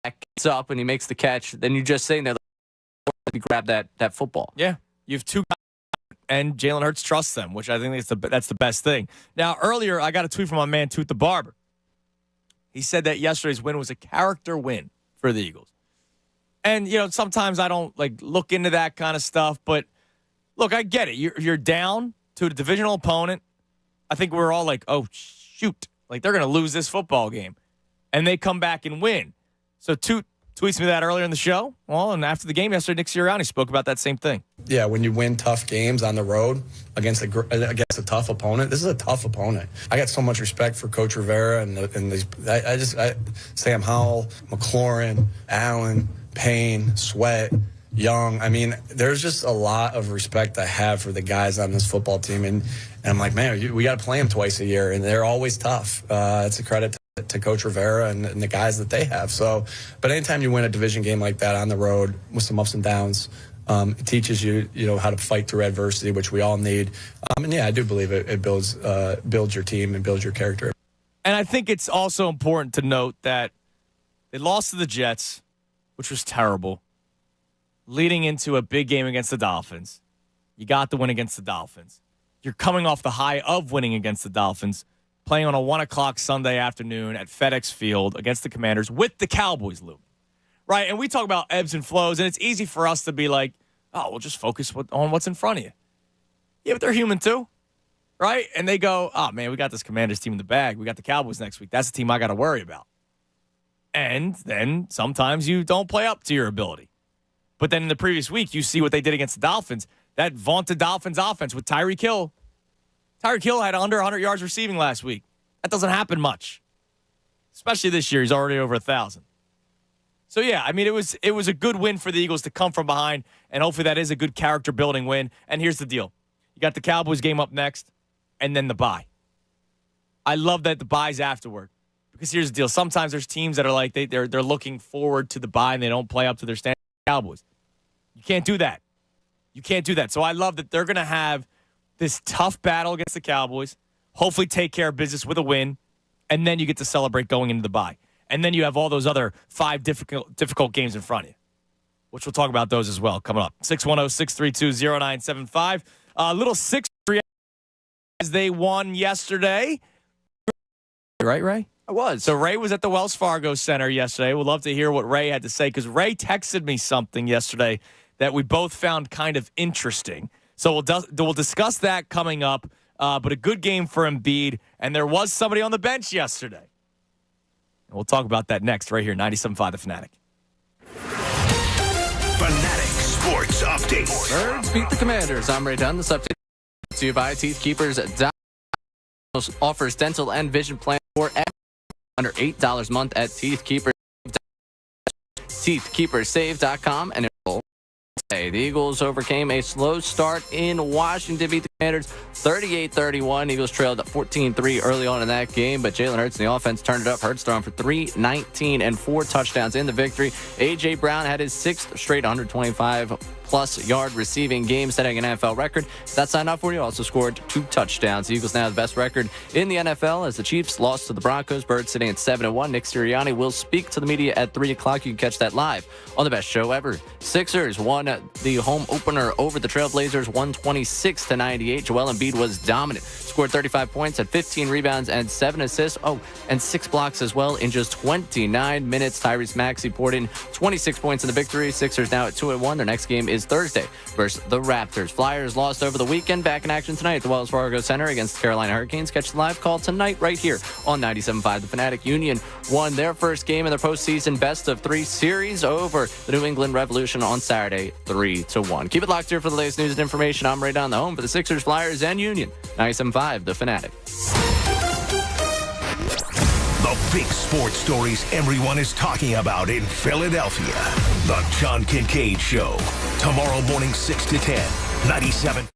Speaker 4: gets up and he makes the catch. Then you're just sitting there, like, you grab that football.
Speaker 9: Yeah, you have two guys, and Jalen Hurts trusts them, which I think that's the best thing. Now, earlier, I got a tweet from my man, Toot the Barber. He said that yesterday's win was a character win for the Eagles. And, sometimes I don't, look into that kind of stuff. But, look, I get it. You're down to a divisional opponent. I think we're all like, oh, shoot. Like, they're going to lose this football game. And they come back and win. So, Toot tweets me that earlier in the show. Well, and after the game yesterday, Nick Sirianni spoke about that same thing.
Speaker 10: Yeah, when you win tough games on the road against a tough opponent, this is a tough opponent. I got so much respect for Coach Rivera and Sam Howell, McLaurin, Allen, Payne, Sweat, Young. I mean, there's just a lot of respect I have for the guys on this football team. And I'm like, man, we got to play them twice a year, and they're always tough. It's a credit to Coach Rivera and the guys that they have. So, but anytime you win a division game like that on the road with some ups and downs, it teaches you, how to fight through adversity, which we all need. And yeah, I do believe it builds your team and builds your character.
Speaker 9: And I think it's also important to note that they lost to the Jets, which was terrible, leading into a big game against the Dolphins. You got the win against the Dolphins. You're coming off the high of winning against the Dolphins, playing on a 1 o'clock Sunday afternoon at FedEx Field against the Commanders with the Cowboys looming. Right? And we talk about ebbs and flows, and it's easy for us to be like, oh, we'll just focus on what's in front of you. Yeah, but they're human too. Right? And they go, oh, man, we got this Commanders team in the bag. We got the Cowboys next week. That's the team I got to worry about. And then sometimes you don't play up to your ability. But then in the previous week, you see what they did against the Dolphins. That vaunted Dolphins offense with Tyreek Hill. Tyreek Hill had under 100 yards receiving last week. That doesn't happen much. Especially this year. He's already over 1,000. So, yeah, I mean, it was a good win for the Eagles to come from behind, and hopefully that is a good character-building win. And here's the deal. You got the Cowboys game up next, and then the bye. I love that the bye's afterward. Because here's the deal. Sometimes there's teams that are like, they're looking forward to the bye, and they don't play up to their standard. Cowboys. You can't do that. You can't do that. So I love that they're going to have this tough battle against the Cowboys, hopefully take care of business with a win, and then you get to celebrate going into the bye. And then you have all those other 5 difficult games in front of you, which we'll talk about those as well coming up. 610-632-0975. Little 6 as they won yesterday. Right, Ray?
Speaker 4: I was.
Speaker 9: So Ray was at the Wells Fargo Center yesterday. We'd love to hear what Ray had to say because Ray texted me something yesterday that we both found kind of interesting. So we'll discuss that coming up. But a good game for Embiid, and there was somebody on the bench yesterday. And we'll talk about that next right here, 97.5 The Fanatic.
Speaker 8: Fanatic Sports Update.
Speaker 4: Birds beat the Commanders. I'm Ray Dunn. This update to you by Teeth Keepers. Offers dental and vision plan for under $8 a month at Teeth Keepers. TeethKeepersSave.com and enroll. The Eagles overcame a slow start in Washington, beat the Commanders 38-31. Eagles trailed at 14-3 early on in that game, but Jalen Hurts and the offense turned it up. Hurts thrown for 319 and 4 touchdowns in the victory. A.J. Brown had his 6th straight 125-plus yard receiving game, setting an NFL record. That's not enough for you. Also scored 2 touchdowns. The Eagles now have the best record in the NFL as the Chiefs lost to the Broncos. Birds sitting at 7-1. Nick Sirianni will speak to the media at 3 o'clock. You can catch that live on the best show ever. Sixers won the home opener over the Trailblazers 126-98. Joel Embiid was dominant. Scored 35 points, had 15 rebounds and 7 assists. And 6 blocks as well in just 29 minutes. Tyrese Maxey poured in 26 points in the victory. Sixers now at 2-1. Their next game is Thursday versus the Raptors. Flyers lost over the weekend. Back in action tonight at the Wells Fargo Center against the Carolina Hurricanes. Catch the live call tonight right here on 97.5 The Fanatic. Union won their first game in their postseason best-of-3 series over the New England Revolution on Saturday, 3-1. Keep it locked here for the latest news and information. I'm Ray Don, the home for the Sixers, Flyers, and Union. 97.5 The Fanatic.
Speaker 8: The big sports stories everyone is talking about in Philadelphia. The John Kincaid Show. Tomorrow morning, 6 to 10 97.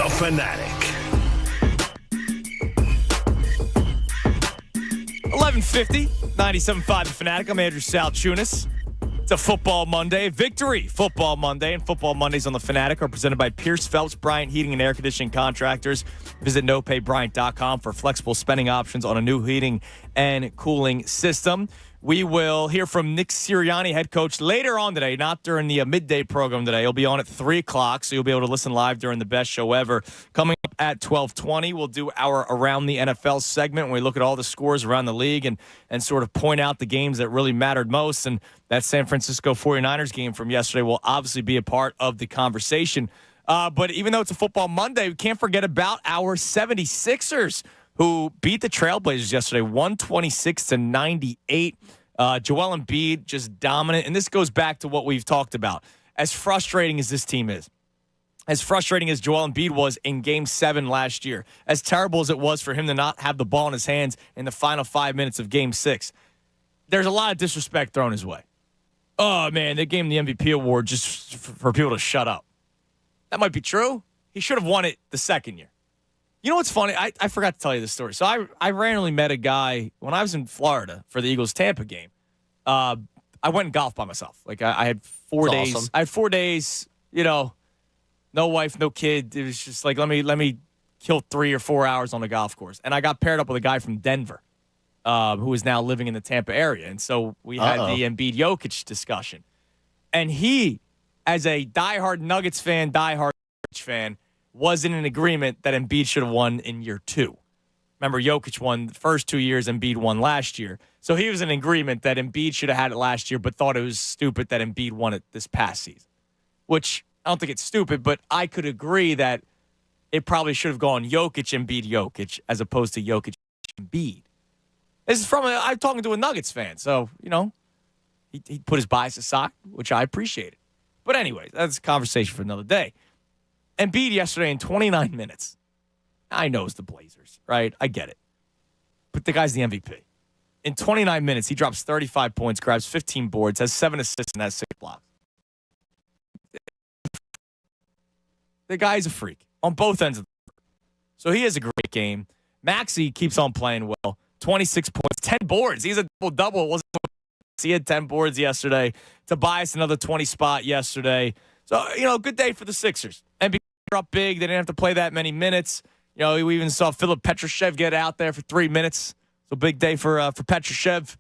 Speaker 8: The Fanatic.
Speaker 9: 11:50, 97.5 The Fanatic. I'm Andrew Salchunas. It's a Football Monday, Victory Football Monday, and Football Mondays on The Fanatic are presented by Pierce Phelps Bryant Heating and Air Conditioning Contractors. Visit nopaybryant.com for flexible spending options on a new heating and cooling system. We will hear from Nick Sirianni, head coach, later on today, not during the midday program today. He'll be on at 3 o'clock, so you'll be able to listen live during the best show ever. Coming up at 12:20, we'll do our Around the NFL segment when we look at all the scores around the league and sort of point out the games that really mattered most. And that San Francisco 49ers game from yesterday will obviously be a part of the conversation. But even though it's a Football Monday, we can't forget about our 76ers, who beat the Trailblazers yesterday, 126-98. Joel Embiid just dominant. And this goes back to what we've talked about. As frustrating as this team is, as frustrating as Joel Embiid was in Game 7 last year, as terrible as it was for him to not have the ball in his hands in the final 5 minutes of Game 6, there's a lot of disrespect thrown his way. Oh, man, they gave him the MVP award just for people to shut up. That might be true. He should have won it the second year. You know what's funny? I forgot to tell you this story. So I randomly met a guy when I was in Florida for the Eagles-Tampa game. I went and golfed by myself. Like I had 4 days. Awesome. I had 4 days, no wife, no kid. It was just like, let me kill 3 or 4 hours on the golf course. And I got paired up with a guy from Denver who is now living in the Tampa area. And so we had the Embiid-Jokic discussion. And he, as a diehard Nuggets fan, diehard Jokic fan, was in an agreement that Embiid should have won in year 2. Remember, Jokic won the first 2 years, Embiid won last year. So he was in agreement that Embiid should have had it last year, but thought it was stupid that Embiid won it this past season. Which, I don't think it's stupid, but I could agree that it probably should have gone Jokic, Embiid, Jokic, as opposed to Jokic, Embiid. This is I'm talking to a Nuggets fan, so, he put his bias aside, which I appreciated. But anyways, that's a conversation for another day. Embiid yesterday in 29 minutes. I know it's the Blazers, right? I get it. But the guy's the MVP. In 29 minutes, he drops 35 points, grabs 15 boards, has 7 assists, and has 6 blocks. The guy's a freak on both ends of the court. So he has a great game. Maxey keeps on playing well. 26 points, 10 boards. He's a double-double. He had 10 boards yesterday. Tobias, another 20 spot yesterday. So, good day for the Sixers. Embiid up big. They didn't have to play that many minutes. We even saw Philip Petrushev get out there for 3 minutes. So big day for Petrushev.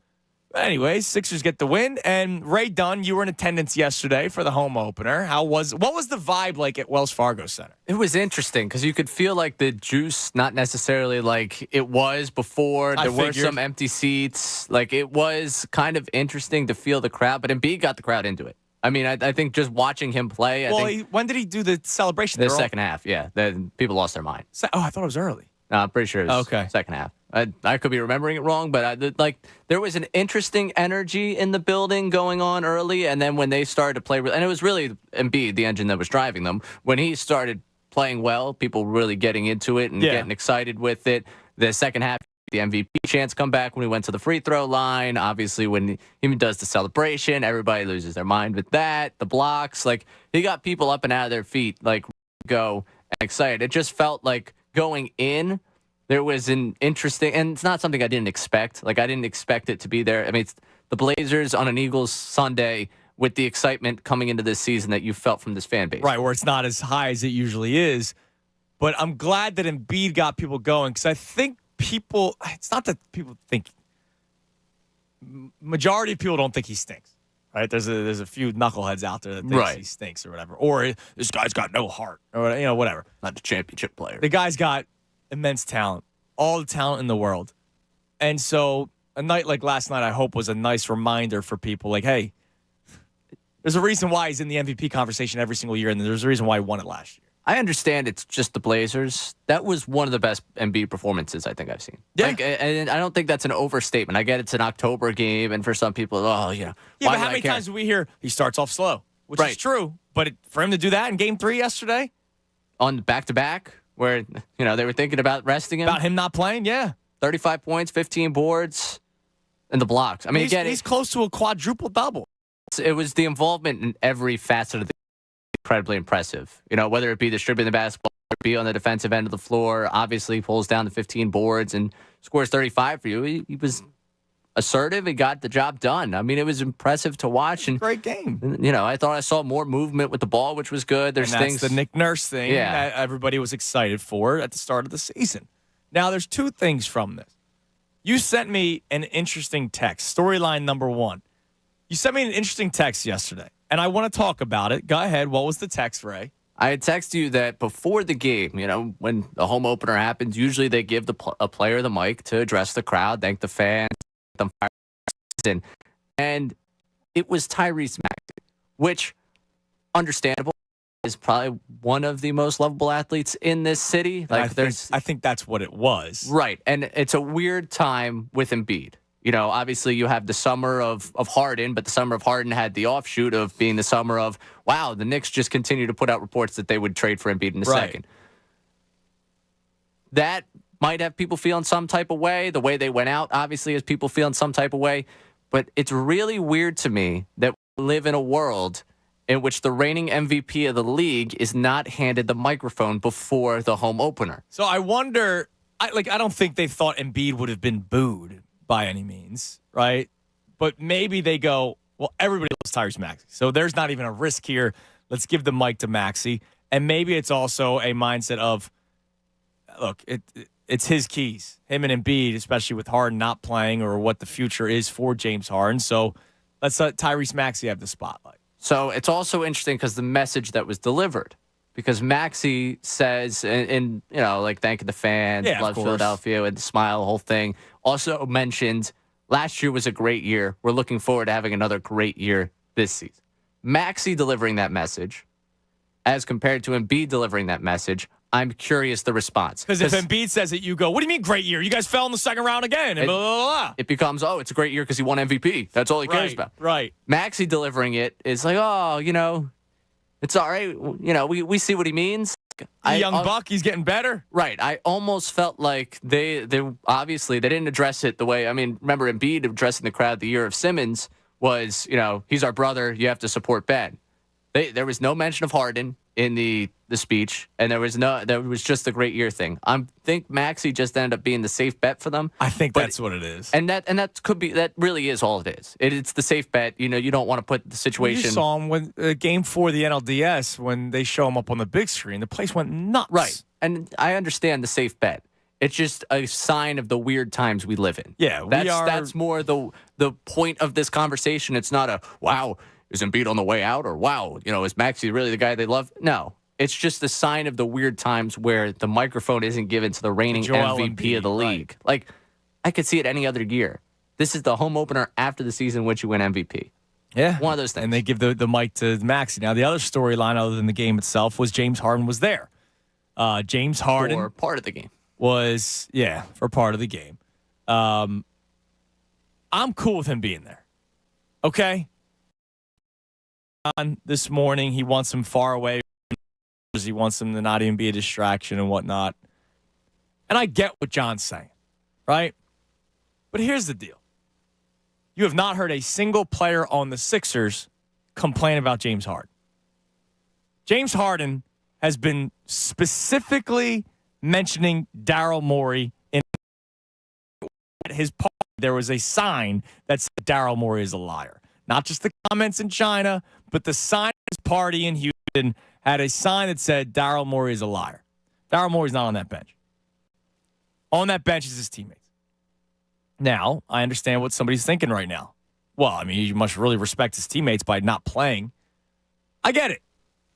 Speaker 9: But anyways, Sixers get the win. And Ray Dunn, you were in attendance yesterday for the home opener. What was the vibe like at Wells Fargo Center?
Speaker 4: It was interesting because you could feel like the juice, not necessarily like it was before. There were some empty seats. Like it was kind of interesting to feel the crowd, but Embiid got the crowd into it. I mean, I think just watching him play.
Speaker 9: When did he do the celebration?
Speaker 4: The second half, yeah. Then people lost their mind.
Speaker 9: I thought it was early.
Speaker 4: No, I'm pretty sure it was second half. I could be remembering it wrong, but there was an interesting energy in the building going on early, and then when they started to play, and it was really Embiid, the engine that was driving them. When he started playing well, people really getting into it and getting excited with it. The second half, the MVP chance come back when he went to the free throw line. Obviously, when he does the celebration, everybody loses their mind with that. The blocks, he got people up and out of their feet, go and excited. It just felt like going in, there was an interesting, and it's not something I didn't expect. I didn't expect it to be there. I mean, it's the Blazers on an Eagles Sunday with the excitement coming into this season that you felt from this fan base.
Speaker 9: Right, where it's not as high as it usually is. But I'm glad that Embiid got people going because I think it's not that people think, majority of people don't think he stinks, right? There's a few knuckleheads out there that think he stinks or whatever. Or this guy's got no heart or, whatever.
Speaker 4: Not a championship player.
Speaker 9: The guy's got immense talent, all the talent in the world. And so a night like last night, I hope, was a nice reminder for people hey, there's a reason why he's in the MVP conversation every single year, and there's a reason why he won it last year.
Speaker 4: I understand it's just the Blazers. That was one of the best Embiid performances I think I've seen.
Speaker 9: Yeah.
Speaker 4: And I don't think that's an overstatement. I get it's an October game, and for some people,
Speaker 9: Yeah, but how many times do we hear he starts off slow? Which is true. But for him to do that in Game 3 yesterday?
Speaker 4: On back-to-back, where, they were thinking about resting him.
Speaker 9: About him not playing, yeah.
Speaker 4: 35 points, 15 boards, and the blocks. I mean,
Speaker 9: he's close to a quadruple-double.
Speaker 4: It was the involvement in every facet of the game, incredibly impressive. Whether it be distributing the basketball, be on the defensive end of the floor. Obviously, pulls down the 15 boards and scores 35 for you. He was assertive. He got the job done. I mean, it was impressive to watch. And
Speaker 9: great game.
Speaker 4: You know, I thought I saw more movement with the ball, which was good. There's
Speaker 9: and that's
Speaker 4: things.
Speaker 9: the Nick Nurse thing that everybody was excited for at the start of the season. Now, there's two things from this. You sent me an interesting text, storyline number one. You sent me an interesting text yesterday, and I want to talk about it. Go ahead. What was the text, Ray?
Speaker 4: I had texted you that before the game, you know, when the home opener happens, usually they give a player the mic to address the crowd, thank the fans, them fire, and it was Tyrese Maxey, which, understandable, is probably one of the most lovable athletes in this city. Like,
Speaker 9: I think that's what it was.
Speaker 4: Right, and it's a weird time with Embiid. You know, obviously you have the summer of Harden, but the summer of Harden had the offshoot of being the summer of, wow, the Knicks just continue to put out reports that they would trade for Embiid in a second. That might have people feeling some type of way. The way they went out, obviously, has people feeling some type of way. But it's really weird to me that we live in a world in which the reigning MVP of the league is not handed the microphone before the home opener.
Speaker 9: So I wonder, I don't think they thought Embiid would have been booed by any means, right? But maybe they go, well, everybody loves Tyrese Maxey, so there's not even a risk here. Let's give the mic to Maxey. And maybe it's also a mindset of, look, it's his keys, him and Embiid, especially with Harden not playing or what the future is for James Harden. So let's let Tyrese Maxey have the spotlight.
Speaker 4: So it's also interesting because the message that was delivered, because Maxey says, and you know, like thanking the fans, love Philadelphia, and smile, the whole thing. Also mentioned last year was a great year. We're looking forward to having another great year this season. Maxey delivering that message, as compared to Embiid delivering that message, I'm curious the response.
Speaker 9: Because if Embiid says it, you go, what do you mean great year? You guys fell in the second round again. And blah, blah, blah.
Speaker 4: It becomes, oh, it's a great year because he won MVP. That's all he cares about.
Speaker 9: Right.
Speaker 4: Maxey delivering it is like, oh, you know, it's all right. You know, we see what he means.
Speaker 9: Young Buck, he's getting better.
Speaker 4: Right. I almost felt like they obviously they didn't address it the way, I mean, remember Embiid addressing the crowd the year of Simmons was, you know, he's our brother. You have to support Ben. There was no mention of Harden in the speech, and there was just the great year thing. I think Maxey just ended up being the safe bet for them.
Speaker 9: I think that's what it is.
Speaker 4: And that really is all it is. It's the safe bet. You know, you don't want to put the situation.
Speaker 9: You saw him when game 4 of the NLDS when they show him up on the big screen. The place went nuts.
Speaker 4: Right. And I understand the safe bet. It's just a sign of the weird times we live in.
Speaker 9: Yeah,
Speaker 4: that's more the point of this conversation. It's not a, wow, is Embiid on the way out? Or, wow, you know, is Maxey really the guy they love? No. It's just a sign of the weird times where the microphone isn't given to the reigning MVP of the league. Right. Like, I could see it any other year. This is the home opener after the season in which you win MVP.
Speaker 9: Yeah.
Speaker 4: One of those things.
Speaker 9: And they give the mic to Maxey. Now, the other storyline other than the game itself was James Harden was there. James Harden.
Speaker 4: For part of the game.
Speaker 9: For part of the game. I'm cool with him being there. Okay? On this morning, he wants him far away. He wants him to not even be a distraction and whatnot. And I get what John's saying, right? But here's the deal. You have not heard a single player on the Sixers complain about James Harden. James Harden has been specifically mentioning Daryl Morey in his party. There was a sign that said Daryl Morey is a liar. Not just the comments in China, but the sign at his party in Houston had a sign that said Daryl Morey is a liar. Daryl Morey's not on that bench. On that bench is his teammates. Now, I understand what somebody's thinking right now. Well, I mean, you must really respect his teammates by not playing. I get it.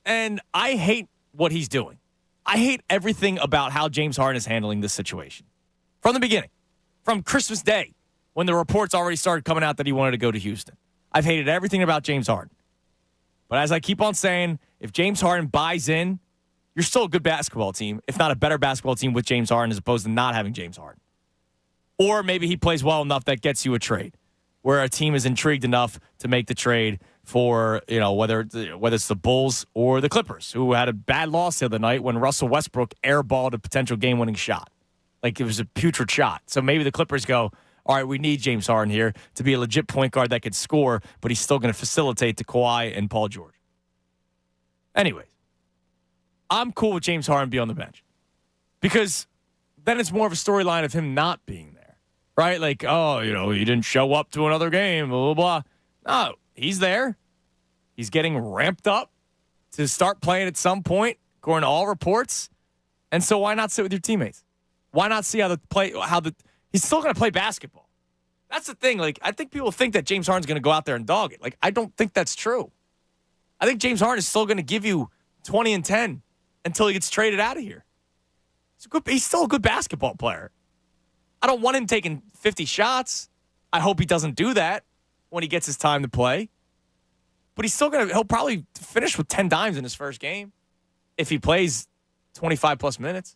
Speaker 9: And I hate what he's doing. I hate everything about how James Harden is handling this situation. From the beginning. From Christmas Day, when the reports already started coming out that he wanted to go to Houston. I've hated everything about James Harden. But as I keep on saying, if James Harden buys in, you're still a good basketball team, if not a better basketball team with James Harden as opposed to not having James Harden. Or maybe he plays well enough that gets you a trade, where a team is intrigued enough to make the trade for, you know, whether it's the Bulls or the Clippers, who had a bad loss the other night when Russell Westbrook airballed a potential game-winning shot. Like, it was a putrid shot. So maybe the Clippers go, all right, we need James Harden here to be a legit point guard that could score, but he's still going to facilitate to Kawhi and Paul George. Anyways, I'm cool with James Harden being on the bench because then it's more of a storyline of him not being there, right? Like, oh, he didn't show up to another game, blah, blah, blah. No, he's there. He's getting ramped up to start playing at some point, according to all reports. And so why not sit with your teammates? Why not see he's still going to play basketball. That's the thing. Like, I think people think that James Harden's going to go out there and dog it. Like, I don't think that's true. I think James Harden is still going to give you 20 and 10 until he gets traded out of here. He's still a good basketball player. I don't want him taking 50 shots. I hope he doesn't do that when he gets his time to play. But he'll probably finish with 10 dimes in his first game if he plays 25-plus minutes.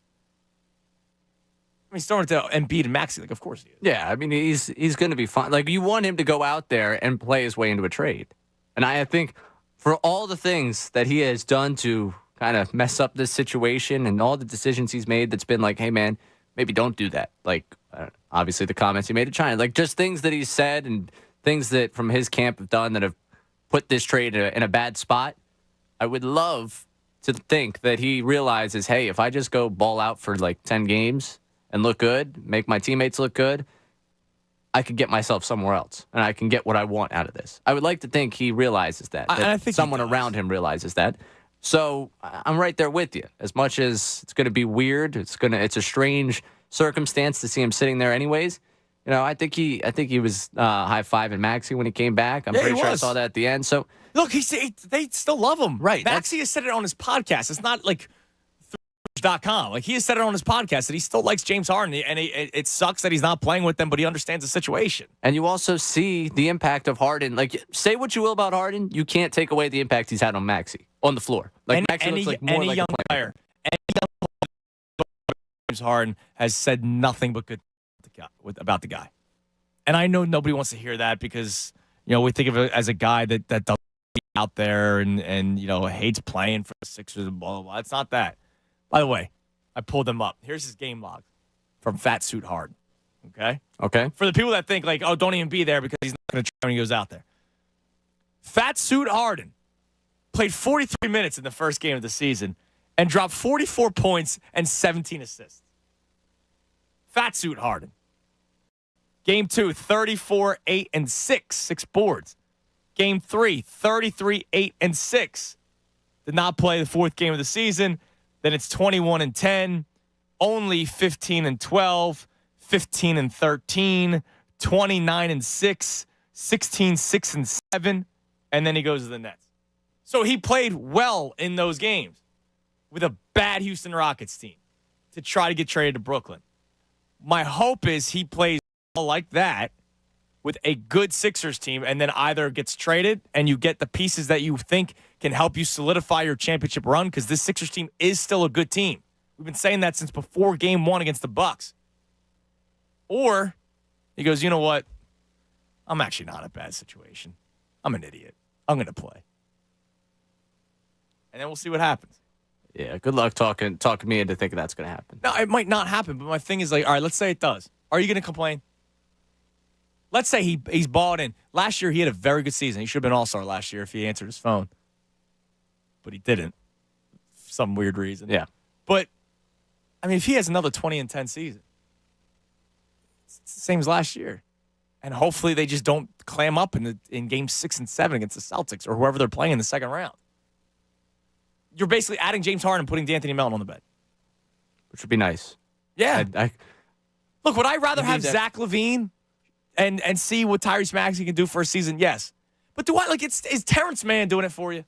Speaker 9: I mean, he's throwing it to Embiid and Maxey. Like, of course he is.
Speaker 4: Yeah, I mean, he's going to be fine. Like, you want him to go out there and play his way into a trade. And I think for all the things that he has done to kind of mess up this situation and all the decisions he's made that's been like, hey, man, maybe don't do that. Like, obviously the comments he made to China. Like, just things that he said and things that from his camp have done that have put this trade in a bad spot. I would love to think that he realizes, hey, if I just go ball out for like 10 games and look good, make my teammates look good, I could get myself somewhere else, and I can get what I want out of this. I would like to think he realizes that.
Speaker 9: And I think
Speaker 4: someone around him realizes that. So I'm right there with you. As much as it's going to be weird, it's a strange circumstance to see him sitting there anyways. I think he was high-fiving Maxey when he came back. I'm pretty sure I saw that at the end. So
Speaker 9: look, they still love him.
Speaker 4: Right.
Speaker 9: Maxey has said it on his podcast. It's not like .com. Like, he has said it on his podcast that he still likes James Harden, and it sucks that he's not playing with them, but he understands the situation.
Speaker 4: And you also see the impact of Harden. Like, say what you will about Harden, you can't take away the impact he's had on Maxey on the floor. Like, Maxey looks like more like
Speaker 9: young
Speaker 4: a player.
Speaker 9: Any young player, James Harden has said nothing but good about the guy. And I know nobody wants to hear that because, we think of it as a guy that doesn't be out there and hates playing for the Sixers and blah, blah, blah. It's not that. By the way, I pulled them up. Here's his game log from Fat Suit Harden. Okay?
Speaker 4: Okay.
Speaker 9: For the people that think, like, oh, don't even be there because he's not going to try when he goes out there. Fat Suit Harden played 43 minutes in the first game of the season and dropped 44 points and 17 assists. Fat Suit Harden. Game 2, 34, 8, and 6. 6 boards. Game 3, 33, 8, and 6. Did not play the fourth game of the season. Then it's 21 and 10, only 15 and 12, 15 and 13, 29 and 6, 16, 6 and 7, and then he goes to the Nets. So he played well in those games with a bad Houston Rockets team to try to get traded to Brooklyn. My hope is he plays like that with a good Sixers team and then either gets traded and you get the pieces that you think can help you solidify your championship run because this Sixers team is still a good team. We've been saying that since before Game 1 against the Bucks. Or he goes, you know what? I'm actually not in a bad situation. I'm an idiot. I'm going to play. And then we'll see what happens.
Speaker 4: Yeah, good luck talking me into thinking that's going to happen.
Speaker 9: No, it might not happen, but my thing is like, all right, let's say it does. Are you going to complain? Let's say he's balled in. Last year, he had a very good season. He should have been all-star last year if he answered his phone. But he didn't for some weird reason.
Speaker 4: Yeah.
Speaker 9: But, I mean, if he has another 20 and 10 season, it's the same as last year. And hopefully they just don't clam up in Game 6 and 7 against the Celtics or whoever they're playing in the second round. You're basically adding James Harden and putting D'Anthony Melton on the bed.
Speaker 4: Which would be nice.
Speaker 9: Yeah. Look, would I rather have Zach LaVine and see what Tyrese Maxey can do for a season? Yes. But is Terrence Mann doing it for you?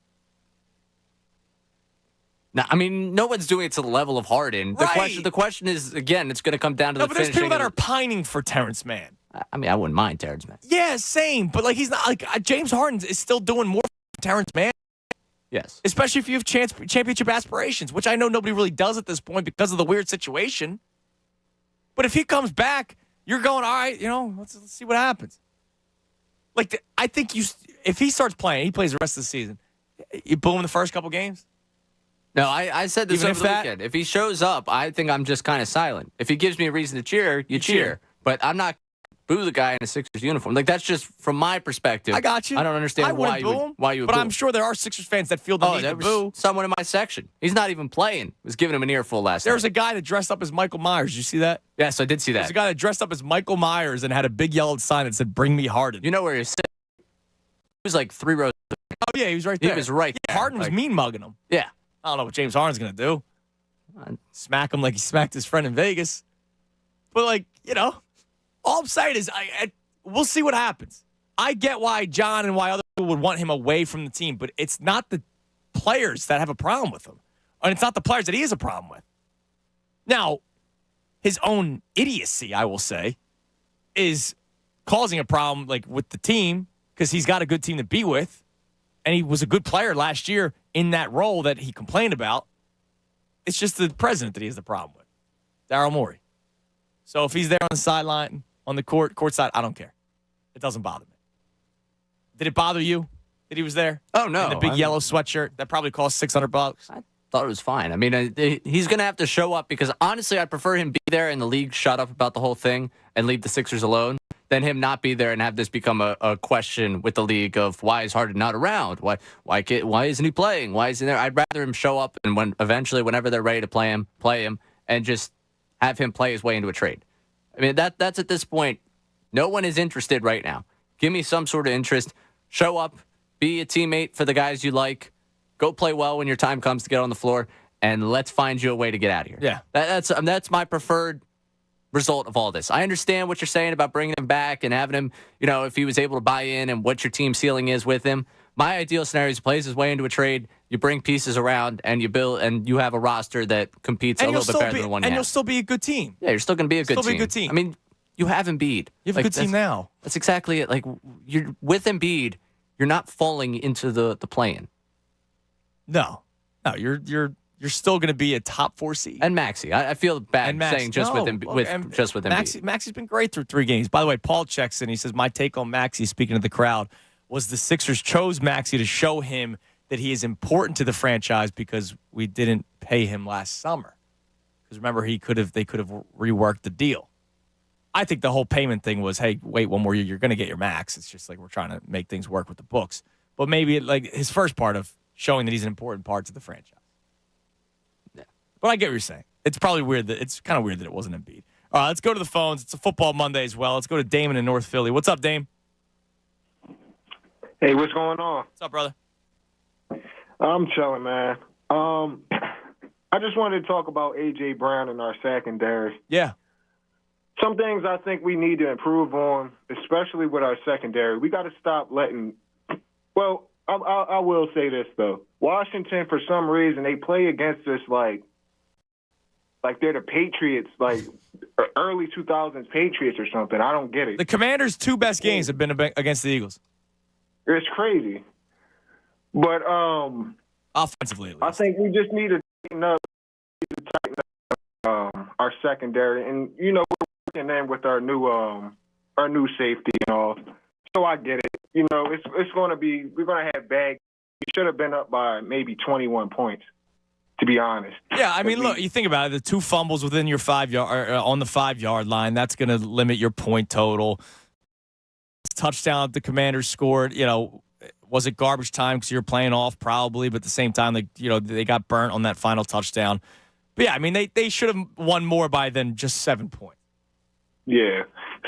Speaker 4: No, I mean, no one's doing it to the level of Harden. The question is, again, it's going to come down to the
Speaker 9: but there's
Speaker 4: finishing.
Speaker 9: People that are pining for Terrence Mann.
Speaker 4: I mean, I wouldn't mind Terrence Mann.
Speaker 9: Yeah, same. But he's not James Harden is still doing more for Terrence Mann.
Speaker 4: Yes.
Speaker 9: Especially if you have championship aspirations, which I know nobody really does at this point because of the weird situation. But if he comes back, you're going, all right, let's see what happens. I think if he starts playing, he plays the rest of the season, you boom the first couple games?
Speaker 4: No, I said this over the weekend. If he shows up, I think I'm just kind of silent. If he gives me a reason to cheer, you cheer. But I'm not boo the guy in a Sixers uniform. Like, that's just from my perspective.
Speaker 9: I got you.
Speaker 4: I don't understand why you would
Speaker 9: But
Speaker 4: boo
Speaker 9: I'm sure there are Sixers fans that feel the need to boo.
Speaker 4: Someone in my section. He's not even playing. Was giving him an earful last night.
Speaker 9: There's a guy that dressed up as Michael Myers. Did you see that?
Speaker 4: Yes, I did see that.
Speaker 9: There's a guy that dressed up as Michael Myers and had a big yellow sign that said, "Bring me Harden."
Speaker 4: You know where he's sitting? He was like 3 rows.
Speaker 9: Oh, yeah, he was right there.
Speaker 4: He was right there.
Speaker 9: Harden was mean mugging him.
Speaker 4: Yeah.
Speaker 9: I don't know what James Harden's going to do. Smack him like he smacked his friend in Vegas. But, like, all I'm saying is we'll see what happens. I get why John and why other people would want him away from the team, but it's not the players that have a problem with him. And it's not the players that he has a problem with. Now, his own idiocy, I will say, is causing a problem like with the team because he's got a good team to be with. And he was a good player last year in that role that he complained about. It's just the president that he has the problem with, Daryl Morey. So if he's there on the sideline, on the court side, I don't care. It doesn't bother me. Did it bother you that he was there?
Speaker 4: Oh, no.
Speaker 9: In the big yellow sweatshirt that probably cost $600.
Speaker 4: I thought it was fine. I mean, he's going to have to show up because, honestly, I'd prefer him be there and the league shut up about the whole thing and leave the Sixers alone than him not be there and have this become a question with the league of why is Harden not around? Why isn't he playing? Why isn't there? I'd rather him show up and whenever they're ready to play him, and just have him play his way into a trade. I mean, that's at this point, no one is interested right now. Give me some sort of interest. Show up, be a teammate for the guys you like. Go play well when your time comes to get on the floor, and let's find you a way to get out of here.
Speaker 9: Yeah,
Speaker 4: that's my preferred result of all this. I understand what you're saying about bringing him back and having him, if he was able to buy in and what your team ceiling is with him. My ideal scenario is he plays his way into a trade, you bring pieces around, and you build, and you have a roster that competes a little bit better than the one you have.
Speaker 9: And you'll still be a good team.
Speaker 4: Yeah, you're still going to be a good team. I mean, you have Embiid.
Speaker 9: You have a good team now.
Speaker 4: That's exactly it. Like, you're with Embiid, you're not falling into the play-in.
Speaker 9: No, you're still going to be a top 4 seed.
Speaker 4: And Maxey, I feel bad saying just with Embiid.
Speaker 9: Maxey's been great through 3 games. By the way, Paul checks in. He says, my take on Maxey, speaking to the crowd, was the Sixers chose Maxey to show him that he is important to the franchise because we didn't pay him last summer. Because remember, they could have reworked the deal. I think the whole payment thing was, hey, wait 1 more year, you're going to get your max. It's just like we're trying to make things work with the books. But maybe like his first part of showing that he's an important part to the franchise. Yeah. But I get what you're saying. It's probably weird it's kind of weird that it wasn't Embiid. All right, let's go to the phones. It's a football Monday as well. Let's go to Damon in North Philly. What's up, Dame?
Speaker 3: Hey, what's going on?
Speaker 9: What's up, brother?
Speaker 3: I'm chilling, man. I just wanted to talk about A.J. Brown and our secondary.
Speaker 9: Yeah.
Speaker 3: Some things I think we need to improve on, especially with our secondary. We got to stop letting – well, I will say this, though. Washington, for some reason, they play against us like they're the Patriots, like early 2000s Patriots or something. I don't get it.
Speaker 9: The Commanders' 2 best games have been against the Eagles.
Speaker 3: It's crazy. But
Speaker 9: offensively, at least.
Speaker 3: I think we just need to tighten up our secondary. And, we're working in with our new safety and all. So I get it. It's going to be – we're going to have bad – we should have been up by maybe 21 points, to be honest.
Speaker 9: Yeah, I mean, look, you think about it. The 2 fumbles within your 5-yard on the 5-yard line, that's going to limit your point total. Touchdown the Commanders scored, was it garbage time because you're playing off? Probably, but at the same time, they got burnt on that final touchdown. But, yeah, I mean, they should have won more by than just 7 points.
Speaker 3: Yeah.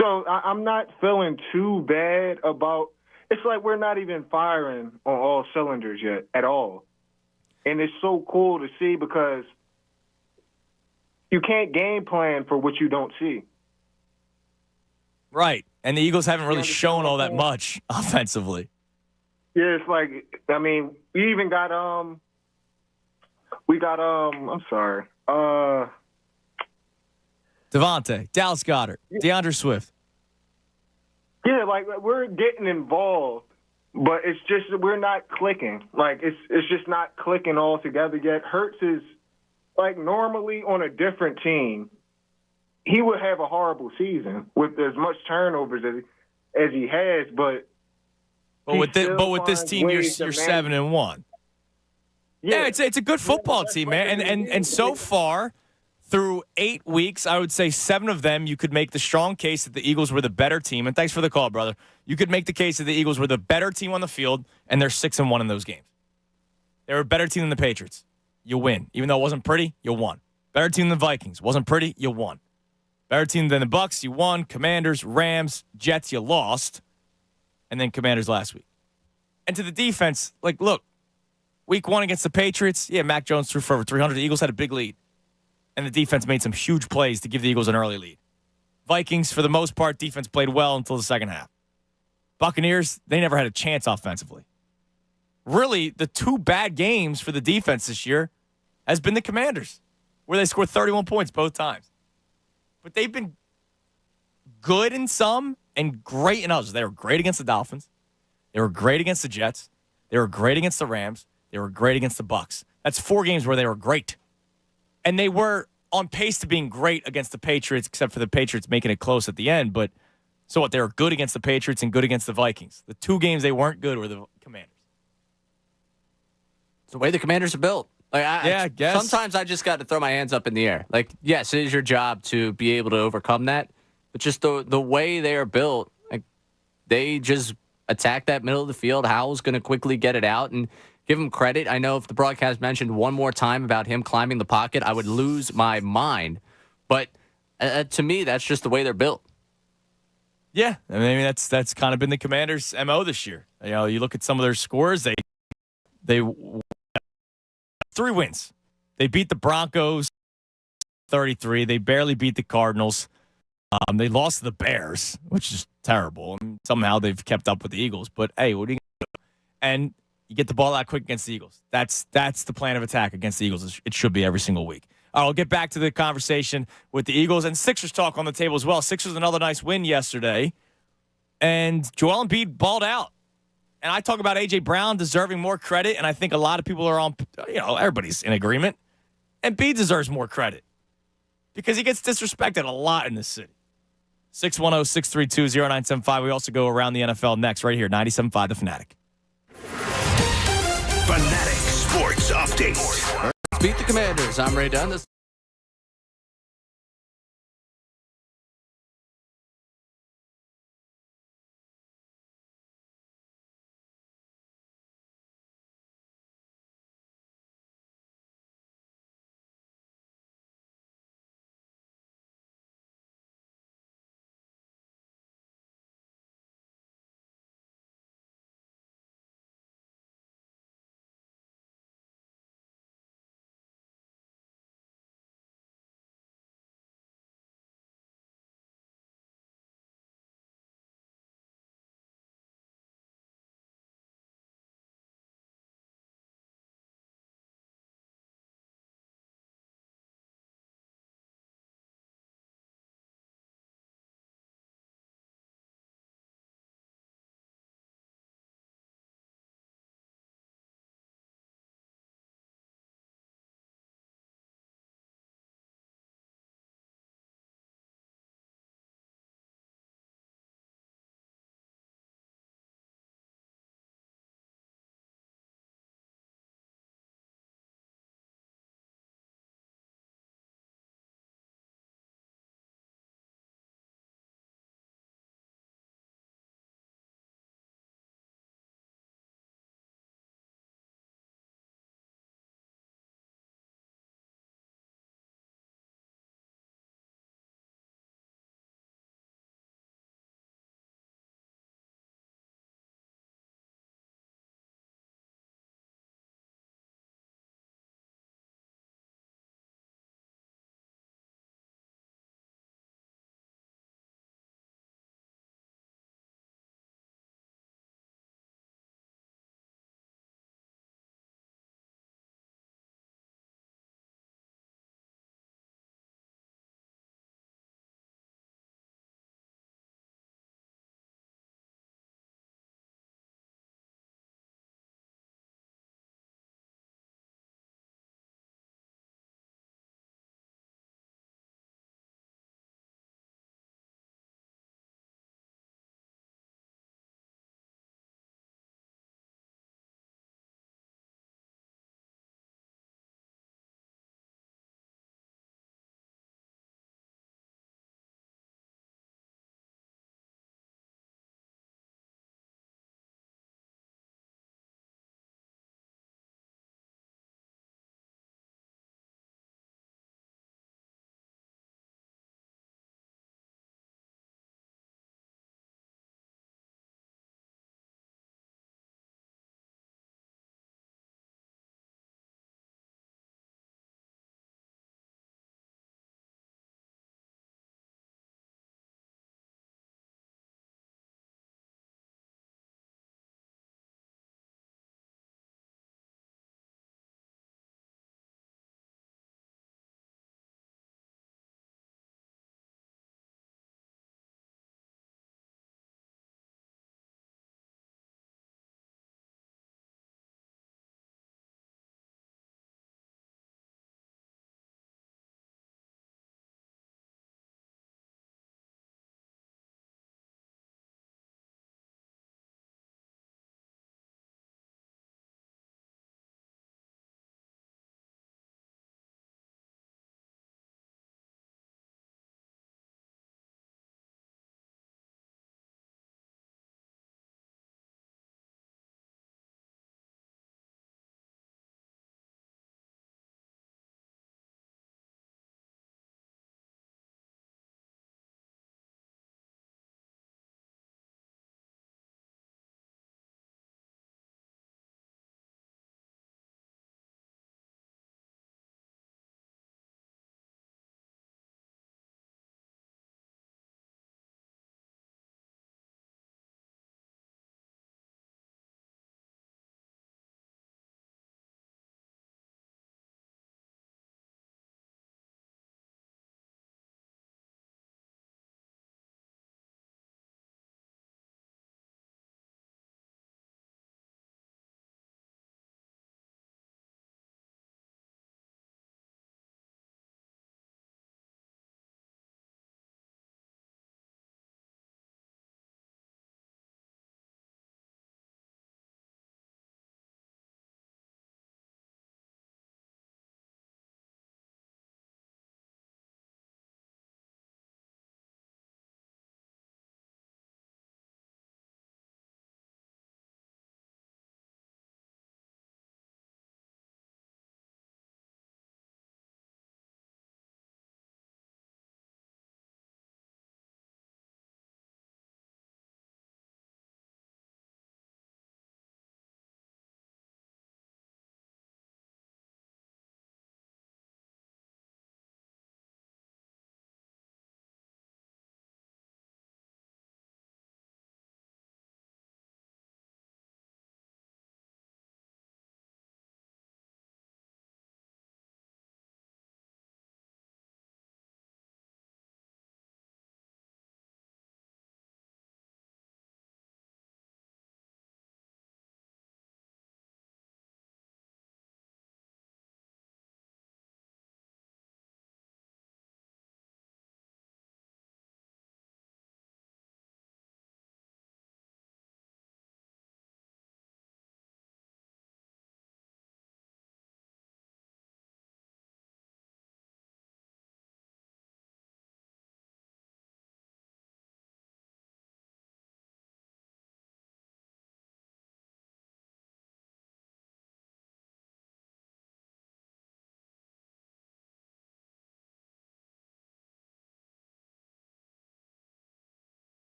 Speaker 3: So I'm not feeling too bad about – it's like we're not even firing on all cylinders yet at all. And it's so cool to see because you can't game plan for what you don't see.
Speaker 9: Right. And the Eagles haven't really shown all that much offensively.
Speaker 3: Yeah, it's like, I mean, we even got, I'm sorry.
Speaker 9: Devontae, Dallas Goedert, DeAndre Swift.
Speaker 3: Yeah, like we're getting involved, but it's just we're not clicking. Like it's just not clicking all together yet. Hurts is like normally on a different team, he would have a horrible season with as much turnovers as he has, but
Speaker 9: with this team, you're 7-1. Yeah, it's a good football team, man. And so far, through 8 weeks, I would say 7 of them, you could make the strong case that the Eagles were the better team. And thanks for the call, brother. You could make the case that the Eagles were the better team on the field, and they're 6-1 in those games. They were a better team than the Patriots. You win. Even though it wasn't pretty, you won. Better team than the Vikings. Wasn't pretty, you won. Better team than the Bucks, you won. Commanders, Rams, Jets, you lost. And then Commanders last week. And to the defense, like, look, week 1 against the Patriots, yeah, Mac Jones threw for over 300. The Eagles had a big lead. And the defense made some huge plays to give the Eagles an early lead. Vikings, for the most part, defense played well until the second half. Buccaneers, they never had a chance offensively. Really, the 2 bad games for the defense this year has been the Commanders, where they scored 31 points both times. But they've been good in some and great in others. They were great against the Dolphins. They were great against the Jets. They were great against the Rams. They were great against the Bucks. That's 4 games where they were great. And they were on pace to being great against the Patriots, except for the Patriots making it close at the end. But so what? They were good against the Patriots and good against the Vikings. The 2 games they weren't good were the Commanders.
Speaker 4: It's the way the Commanders are built. Like,
Speaker 9: I guess.
Speaker 4: Sometimes I just got to throw my hands up in the air. Like, yes, it is your job to be able to overcome that. But just the way they are built, like, they just attack that middle of the field. Howell's going to quickly get it out and give him credit. I know if the broadcast mentioned one more time about him climbing the pocket, I would lose my mind. But to me, that's just the way they're built.
Speaker 9: Yeah, I mean that's kind of been the Commanders' MO this year. You know, you look at some of their scores. They 3 wins. They beat the Broncos 33. They barely beat the Cardinals. They lost to the Bears, which is terrible. And somehow they've kept up with the Eagles. But hey, what are you gonna do? And you get the ball out quick against the Eagles. That's the plan of attack against the Eagles. It should be every single week. I'll get back to the conversation with the Eagles and Sixers talk on the table as well. Sixers another nice win yesterday. And Joel Embiid balled out. And I talk about A.J. Brown deserving more credit, and I think a lot of people are on, everybody's in agreement. Embiid deserves more credit because he gets disrespected a lot in this city. 610-632-0975. We also go around the NFL next right here, 97.5 The Fanatic.
Speaker 8: Fanatic Sports Update.
Speaker 4: Beat the Commanders. I'm Ray Dunn. This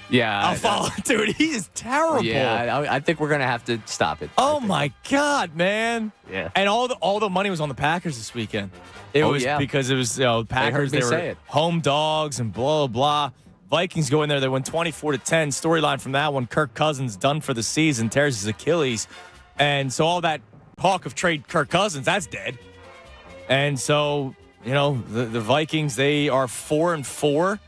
Speaker 4: Yeah.
Speaker 9: I'll follow. Dude, he is terrible.
Speaker 4: Yeah, I think we're going to have to stop it.
Speaker 9: Oh, my God, man.
Speaker 4: Yeah.
Speaker 9: And all the money was on the Packers this weekend. It was because it was Packers. They were home dogs and blah, blah. Vikings go in there. They win 24-10. Storyline from that one, Kirk Cousins done for the season, tears his Achilles. And so all that talk of trade Kirk Cousins, that's dead. And so, the Vikings, they are 4-4.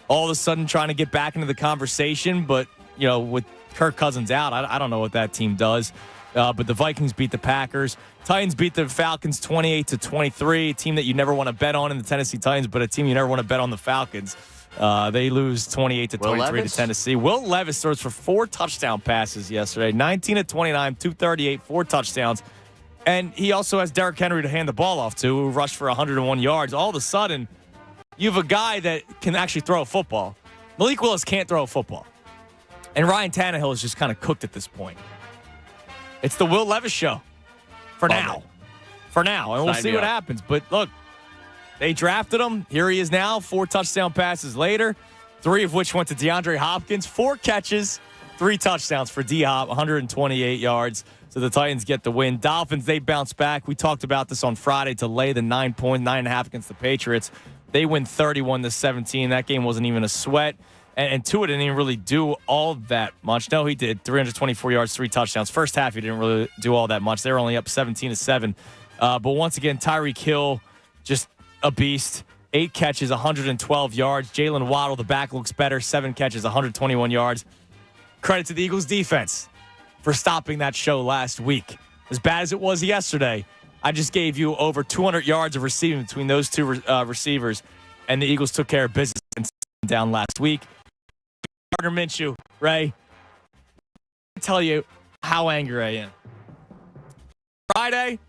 Speaker 9: All of a sudden trying to get back into the conversation. But, with Kirk Cousins out, I don't know what that team does. But the Vikings beat the Packers. Titans beat the Falcons 28-23, a team that you never want to bet on in the Tennessee Titans, but a team you never want to bet on the Falcons. They lose 28-23 to Tennessee. Will Levis throws for 4 touchdown passes yesterday, 19-29, 238, 4 touchdowns. And he also has Derrick Henry to hand the ball off to, who rushed for 101 yards. All of a sudden, you have a guy that can actually throw a football. Malik Willis can't throw a football. And Ryan Tannehill is just kind of cooked at this point. It's the Will Levis show for now. For now. And we'll see what happens. But look, they drafted him. Here he is now, 4 touchdown passes later, 3 of which went to DeAndre Hopkins. 4 catches, 3 touchdowns for D-Hop, 128 yards. So the Titans get the win. Dolphins, they bounce back. We talked about this on Friday to lay the 9.5 against the Patriots. They win 31-17. That game wasn't even a sweat. And Tua didn't even really do all that much. No, he did. 324 yards, 3 touchdowns. First half, he didn't really do all that much. They were only up 17-7. But once again, Tyreek Hill, just a beast. 8 catches, 112 yards. Jalen Waddle, the back, looks better. 7 catches, 121 yards. Credit to the Eagles defense for stopping that show last week. As bad as it was yesterday, I just gave you over 200 yards of receiving between those 2 receivers, and the Eagles took care of business and down last week. Gardner Minshew, Ray, I tell you how angry I am. Friday,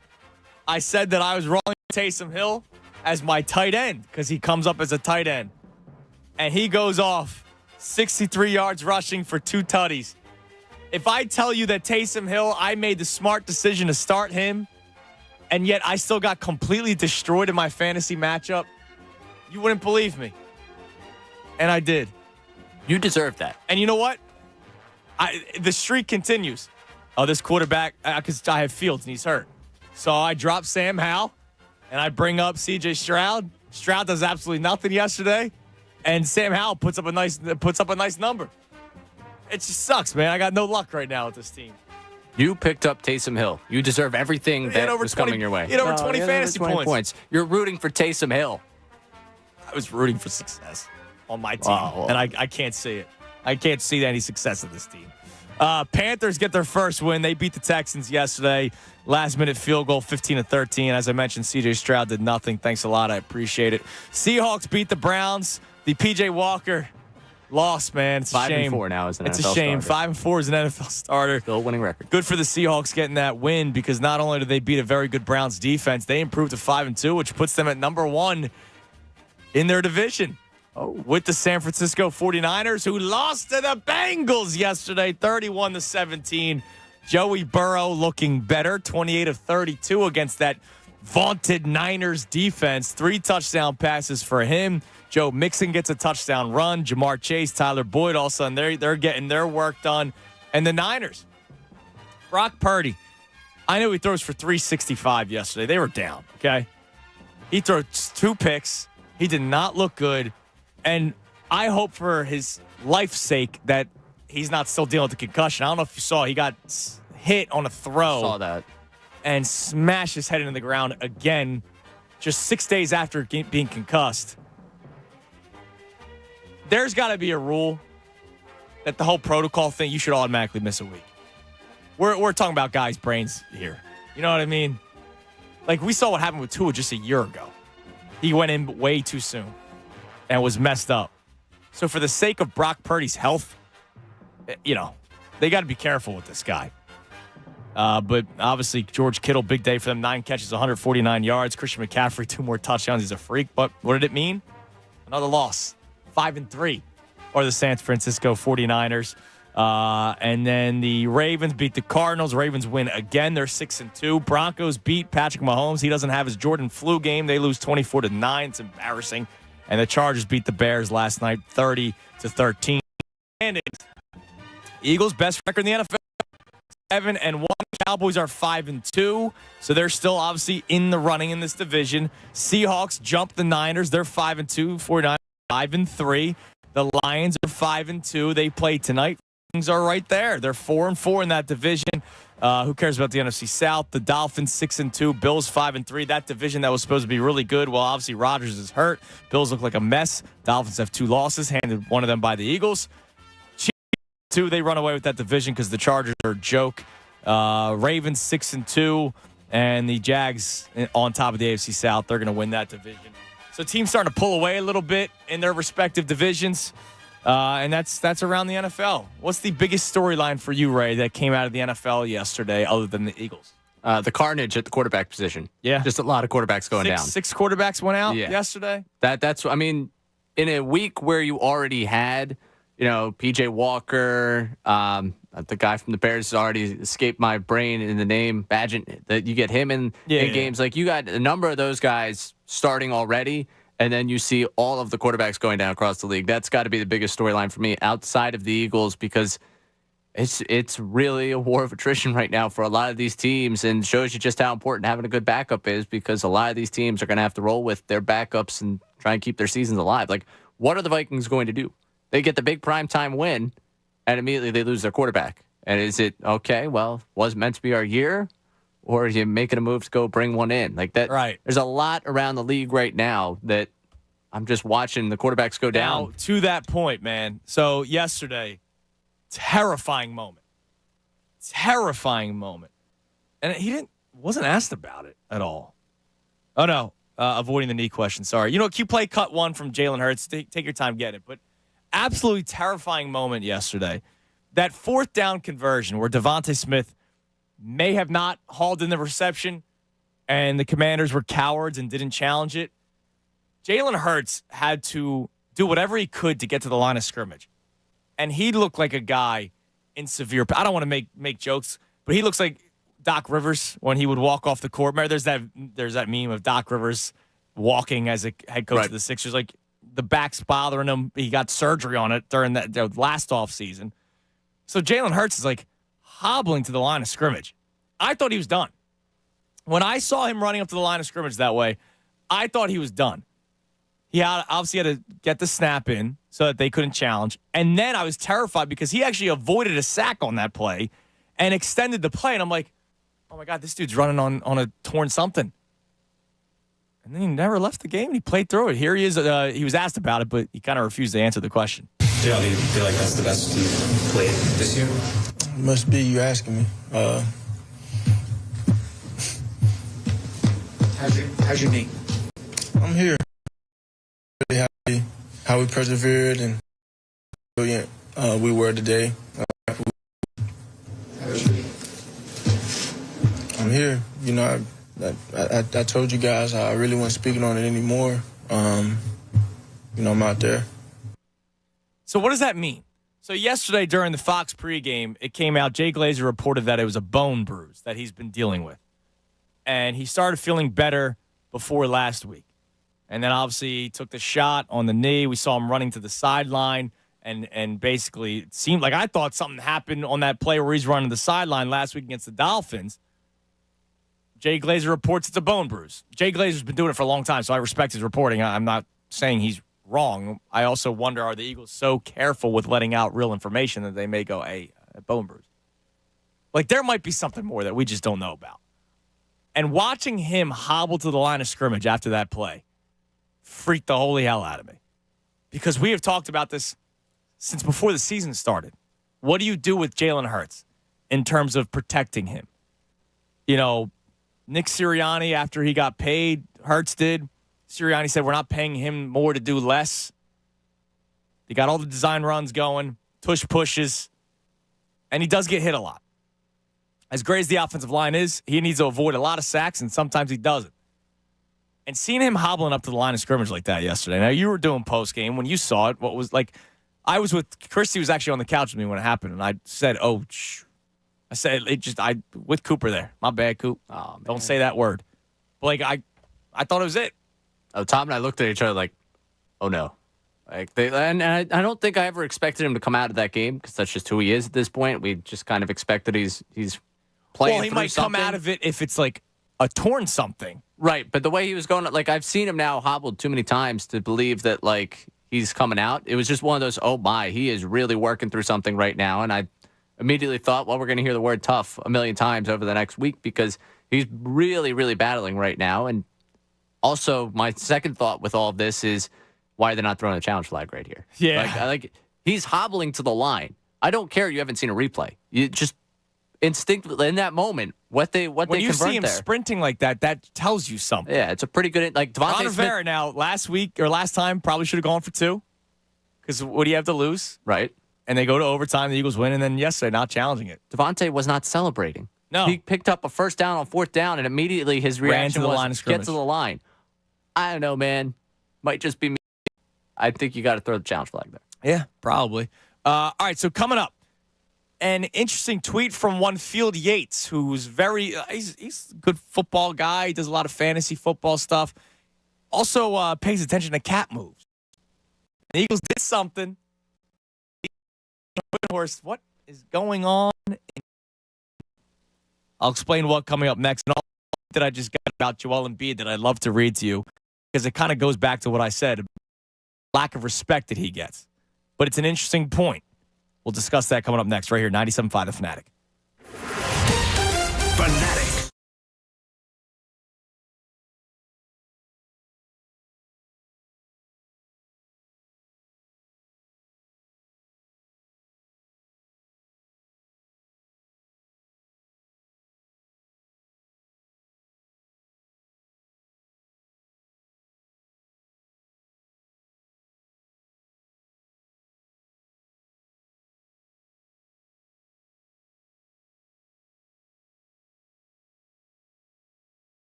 Speaker 9: I said that I was rolling Taysom Hill as my tight end because he comes up as a tight end. And he goes off 63 yards rushing for 2 tutties. If I tell you that Taysom Hill, I made the smart decision to start him, and yet I still got completely destroyed in my fantasy matchup, you wouldn't believe me. And I did.
Speaker 4: You deserve that.
Speaker 9: And you know what? The streak continues. Oh, this quarterback, because I have Fields and he's hurt. So I drop Sam Howell, and I bring up C.J. Stroud. Stroud does absolutely nothing yesterday, and Sam Howell puts up a nice number. It just sucks, man. I got no luck right now with this team.
Speaker 4: You picked up Taysom Hill. You deserve everything that was coming your way.
Speaker 9: You had over 20 fantasy points.
Speaker 4: You're rooting for Taysom Hill.
Speaker 9: I was rooting for success on my team, and I can't see it. I can't see any success of this team. Panthers get their first win. They beat the Texans yesterday. Last-minute field goal, 15-13. As I mentioned, C.J. Stroud did nothing. Thanks a lot. I appreciate it. Seahawks beat the Browns. The P.J. Walker lost, man. It's a shame.
Speaker 4: 5-4 now as an NFL
Speaker 9: starter. It's a shame. 5-4 as an NFL starter.
Speaker 4: Still a winning record.
Speaker 9: Good for the Seahawks getting that win because not only did they beat a very good Browns defense, they improved to 5-2, which puts them at number 1 in their division. With the San Francisco 49ers, who lost to the Bengals yesterday, 31-17. Joey Burrow looking better, 28 of 32 against that vaunted Niners defense. 3 touchdown passes for him. Joe Mixon gets a touchdown run. Jamar Chase, Tyler Boyd, all of a sudden they're getting their work done. And the Niners, Brock Purdy, I know he throws for 365 yesterday. They were down, okay? He throws 2 picks. He did not look good. And I hope for his life's sake that he's not still dealing with the concussion. I don't know if you saw, he got hit on a throw.
Speaker 4: Saw that.
Speaker 9: And smashed his head into the ground again just 6 days after being concussed. There's got to be a rule that the whole protocol thing, you should automatically miss a week. We're talking about guys' brains here. You know what I mean? Like, we saw what happened with Tua just a year ago. He went in way too soon and was messed up. So for the sake of Brock Purdy's health, they got to be careful with this guy. But obviously, George Kittle, big day for them. 9 catches, 149 yards. Christian McCaffrey, 2 more touchdowns. He's a freak. But what did it mean? Another loss. 5-3 or the San Francisco 49ers. And then the Ravens beat the Cardinals. Ravens win again. They're 6-2. Broncos beat Patrick Mahomes. He doesn't have his Jordan flu game. They lose 24-9. It's embarrassing. And the Chargers beat the Bears last night, 30-13. standings. Eagles best record in the NFL, 7-1. Cowboys are 5-2, so they're still obviously in the running in this division. Seahawks jumped the Niners. They're 5-2. 49 5-3. The Lions are 5-2. They play tonight. Things are right there. They're 4-4 in that division. Who cares about the NFC South? The Dolphins 6-2. Bills 5-3. That division that was supposed to be really good. Well, obviously Rodgers is hurt. Bills look like a mess. Dolphins have 2 losses, handed one of them by the Eagles. Chiefs 2. They run away with that division because the Chargers are a joke. Ravens 6-2, and the Jags on top of the AFC South. They're going to win that division. So teams starting to pull away a little bit in their respective divisions. And that's around the NFL. What's the biggest storyline for you, Ray, that came out of the NFL yesterday other than the Eagles?
Speaker 4: The carnage at the quarterback position.
Speaker 9: Yeah.
Speaker 4: Just a lot of quarterbacks going down.
Speaker 9: 6 quarterbacks went out yesterday?
Speaker 4: That's I mean, in a week where you already had, P.J. Walker, the guy from the Bears has already escaped my brain in the name, Badgett, that you get him in games. Like, you got a number of those guys starting already, and then you see all of the quarterbacks going down across the league. That's got to be the biggest storyline for me outside of the Eagles, because it's really a war of attrition right now for a lot of these teams, and shows you just how important having a good backup is, because a lot of these teams are going to have to roll with their backups and try and keep their seasons alive. Like, what are the Vikings going to do? They get the big primetime win, and immediately they lose their quarterback. And is it, okay, well, was it meant to be our year? Or are you making a move to go bring one in? Like that.
Speaker 9: Right.
Speaker 4: There's a lot around the league right now that I'm just watching the quarterbacks go down.
Speaker 9: Now, to that point, man. So yesterday, terrifying moment. And he wasn't asked about it at all. Oh, no. Avoiding the knee question. Sorry. Q play cut one from Jalen Hurts. Take your time getting it. But absolutely terrifying moment yesterday. That 4th down conversion where Devontae Smith may have not hauled in the reception and the Commanders were cowards and didn't challenge it. Jalen Hurts had to do whatever he could to get to the line of scrimmage. And he looked like a guy in severe pain. I don't want to make jokes, but he looks like Doc Rivers when he would walk off the court. Remember, there's that meme of Doc Rivers walking as a head coach of the Sixers. Like, the back's bothering him. He got surgery on it during the last offseason. So Jalen Hurts is like hobbling to the line of scrimmage. I thought he was done. When I saw him running up to the line of scrimmage that way, I thought he was done. He obviously had to get the snap in so that they couldn't challenge. And then I was terrified because he actually avoided a sack on that play and extended the play. And I'm like, oh, my God, this dude's running on a torn something. And then he never left the game, and he played through it. Here he is. He was asked about it, but he kind of refused to answer the question.
Speaker 5: Yeah, do you feel like that's the best you've played this year?
Speaker 12: Must be you asking me.
Speaker 5: How's your knee?
Speaker 12: I'm here. Really happy how we persevered and brilliant we were today. I'm here. I told you guys I really wasn't speaking on it anymore. I'm out there.
Speaker 9: So what does that mean? So yesterday during the Fox pregame, it came out, Jay Glazer reported that it was a bone bruise that he's been dealing with. And he started feeling better before last week. And then obviously he took the shot on the knee. We saw him running to the sideline. And basically it seemed like I thought something happened on that play where he's running the sideline last week against the Dolphins. Jay Glazer reports it's a bone bruise. Jay Glazer's been doing it for a long time, so I respect his reporting. I'm not saying he's wrong. I also wonder, are the Eagles so careful with letting out real information that they may go, hey, a bone bruise? Like, there might be something more that we just don't know about. And watching him hobble to the line of scrimmage after that play freaked the holy hell out of me. Because we have talked about this since before the season started. What do you do with Jalen Hurts in terms of protecting him? Nick Sirianni, after he got paid, Hurts did. Sirianni said, we're not paying him more to do less. They got all the design runs going, tush pushes, and he does get hit a lot. As great as the offensive line is, he needs to avoid a lot of sacks, and sometimes he doesn't. And seeing him hobbling up to the line of scrimmage like that yesterday. Now, you were doing post-game. When you saw it, what was like, I was with, Christy was actually on the couch with me when it happened, and I said, I said, with Cooper there. My bad, Coop. Oh, don't say that word. But, I thought it was it.
Speaker 4: Oh, Tom and I looked at each other like, oh, no. I don't think I ever expected him to come out of that game because that's just who he is at this point. We just kind of expected he's playing.
Speaker 9: Well, he
Speaker 4: through
Speaker 9: might
Speaker 4: something.
Speaker 9: come out of it if it's like a torn something.
Speaker 4: Right, but the way he was going, like I've seen him now hobbled too many times to believe that like he's coming out. It was just one of those, oh my, he is really working through something right now. And I immediately thought, well, we're going to hear the word tough a million times over the next week because he's really, really battling right now. And also, my second thought with all of this is, why are they not throwing a challenge flag right here?
Speaker 9: Yeah.
Speaker 4: Like he's hobbling to the line. I don't care you haven't seen a replay. You just instinctively in that moment, when
Speaker 9: you see him sprinting like that, that tells you something.
Speaker 4: Yeah, it's a pretty good like
Speaker 9: Ron
Speaker 4: Devontae
Speaker 9: Rivera
Speaker 4: Smith.
Speaker 9: now last time probably should have gone for 2 because what do you have to lose?
Speaker 4: Right.
Speaker 9: And they go to overtime, the Eagles win, and then yesterday not challenging it.
Speaker 4: Devontae was not celebrating.
Speaker 9: No.
Speaker 4: He picked up a first down on 4th down, and immediately his reaction
Speaker 9: the
Speaker 4: was
Speaker 9: line of
Speaker 4: get
Speaker 9: scrimmage.
Speaker 4: to the line. I don't know, man. Might just be me. I think you got to throw the challenge flag there.
Speaker 9: Yeah, probably. All right, so coming up, an interesting tweet from one Field Yates, who's he's a good football guy. He does a lot of fantasy football stuff. Also pays attention to cat moves. The Eagles did something. Horse, what is going on? I'll explain what coming up next. And all that I just got about Joel Embiid that I'd love to read to you because it kind of goes back to what I said, lack of respect that he gets. But it's an interesting point. We'll discuss that coming up next right here, 97.5 The Fanatic.
Speaker 8: Fanatic.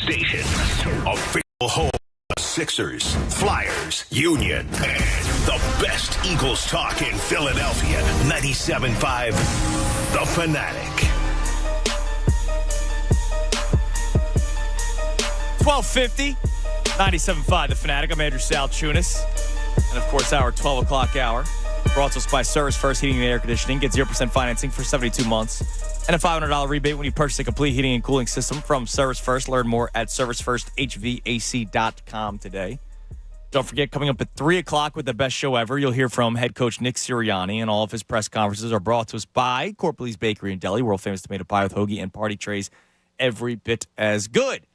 Speaker 8: Station. Official home of the Sixers, Flyers, Union, and the best Eagles talk in Philadelphia. 97.5, The Fanatic.
Speaker 9: 12:50, 97.5, The Fanatic. I'm Andrew Salchunas. And, of course, our 12 o'clock hour brought to us by Service First Heating and Air Conditioning. Get 0% financing for 72 months and a $500 rebate when you purchase a complete heating and cooling system from Service First. Learn more at servicefirsthvac.com today. Don't forget, coming up at 3 o'clock with the best show ever, you'll hear from head coach Nick Sirianni, and all of his press conferences are brought to us by Corpley's Bakery and Deli, world-famous tomato pie with hoagie and party trays, every bit as good.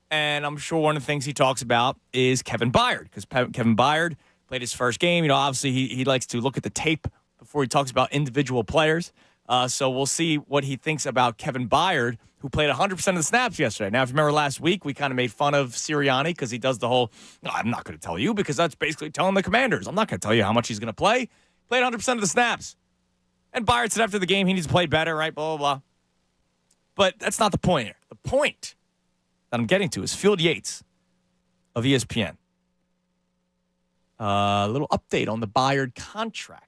Speaker 9: And I'm sure one of the things he talks about is Kevin Byard, because Kevin Byard played his first game. You know, obviously he likes to look at the tape before he talks about individual players. So we'll see what he thinks about Kevin Byard, who played 100% of the snaps yesterday. Now, if you remember last week, we kind of made fun of Sirianni because he does the whole, no, I'm not going to tell you because that's basically telling the Commanders. I'm not going to tell you how much he's going to play. Played 100% of the snaps. And Byard said after the game he needs to play better, right, blah, blah, blah. But that's not the point here. The point that I'm getting to is Field Yates of ESPN. A little update on the Byard contract.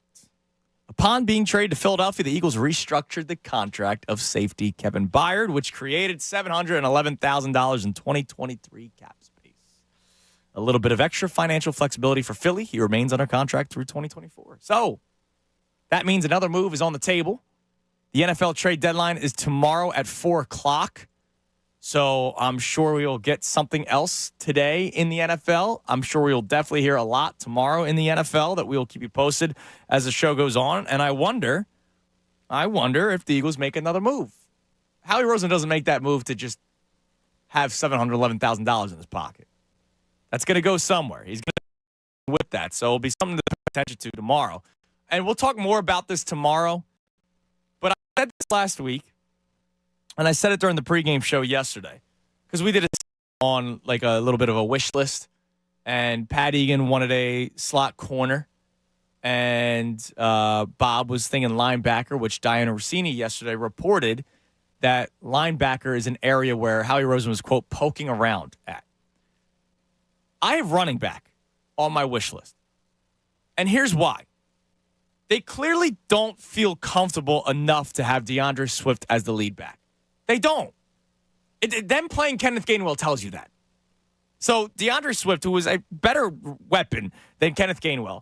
Speaker 9: Upon being traded to Philadelphia, the Eagles restructured the contract of safety Kevin Byard, which created $711,000 in 2023 cap space. A little bit of extra financial flexibility for Philly. He remains under contract through 2024. So that means another move is on the table. The NFL trade deadline is tomorrow at 4 o'clock. So I'm sure we will get something else today in the NFL. I'm sure we will definitely hear a lot tomorrow in the NFL that we will keep you posted as the show goes on. And I wonder if the Eagles make another move. Howie Roseman doesn't make that move to just have $711,000 in his pocket. That's going to go somewhere. He's going to with that. So it'll be something to pay attention to tomorrow. And we'll talk more about this tomorrow. But I said this last week. And I said it during the pregame show yesterday because we did it on like a little bit of a wish list. And Pat Egan wanted a slot corner. And Bob was thinking linebacker, which Diana Rossini yesterday reported that linebacker is an area where Howie Roseman was, quote, poking around at. I have running back on my wish list. And here's why. They clearly don't feel comfortable enough to have DeAndre Swift as the lead back. They don't. Them playing Kenneth Gainwell tells you that. So DeAndre Swift, who was a better weapon than Kenneth Gainwell,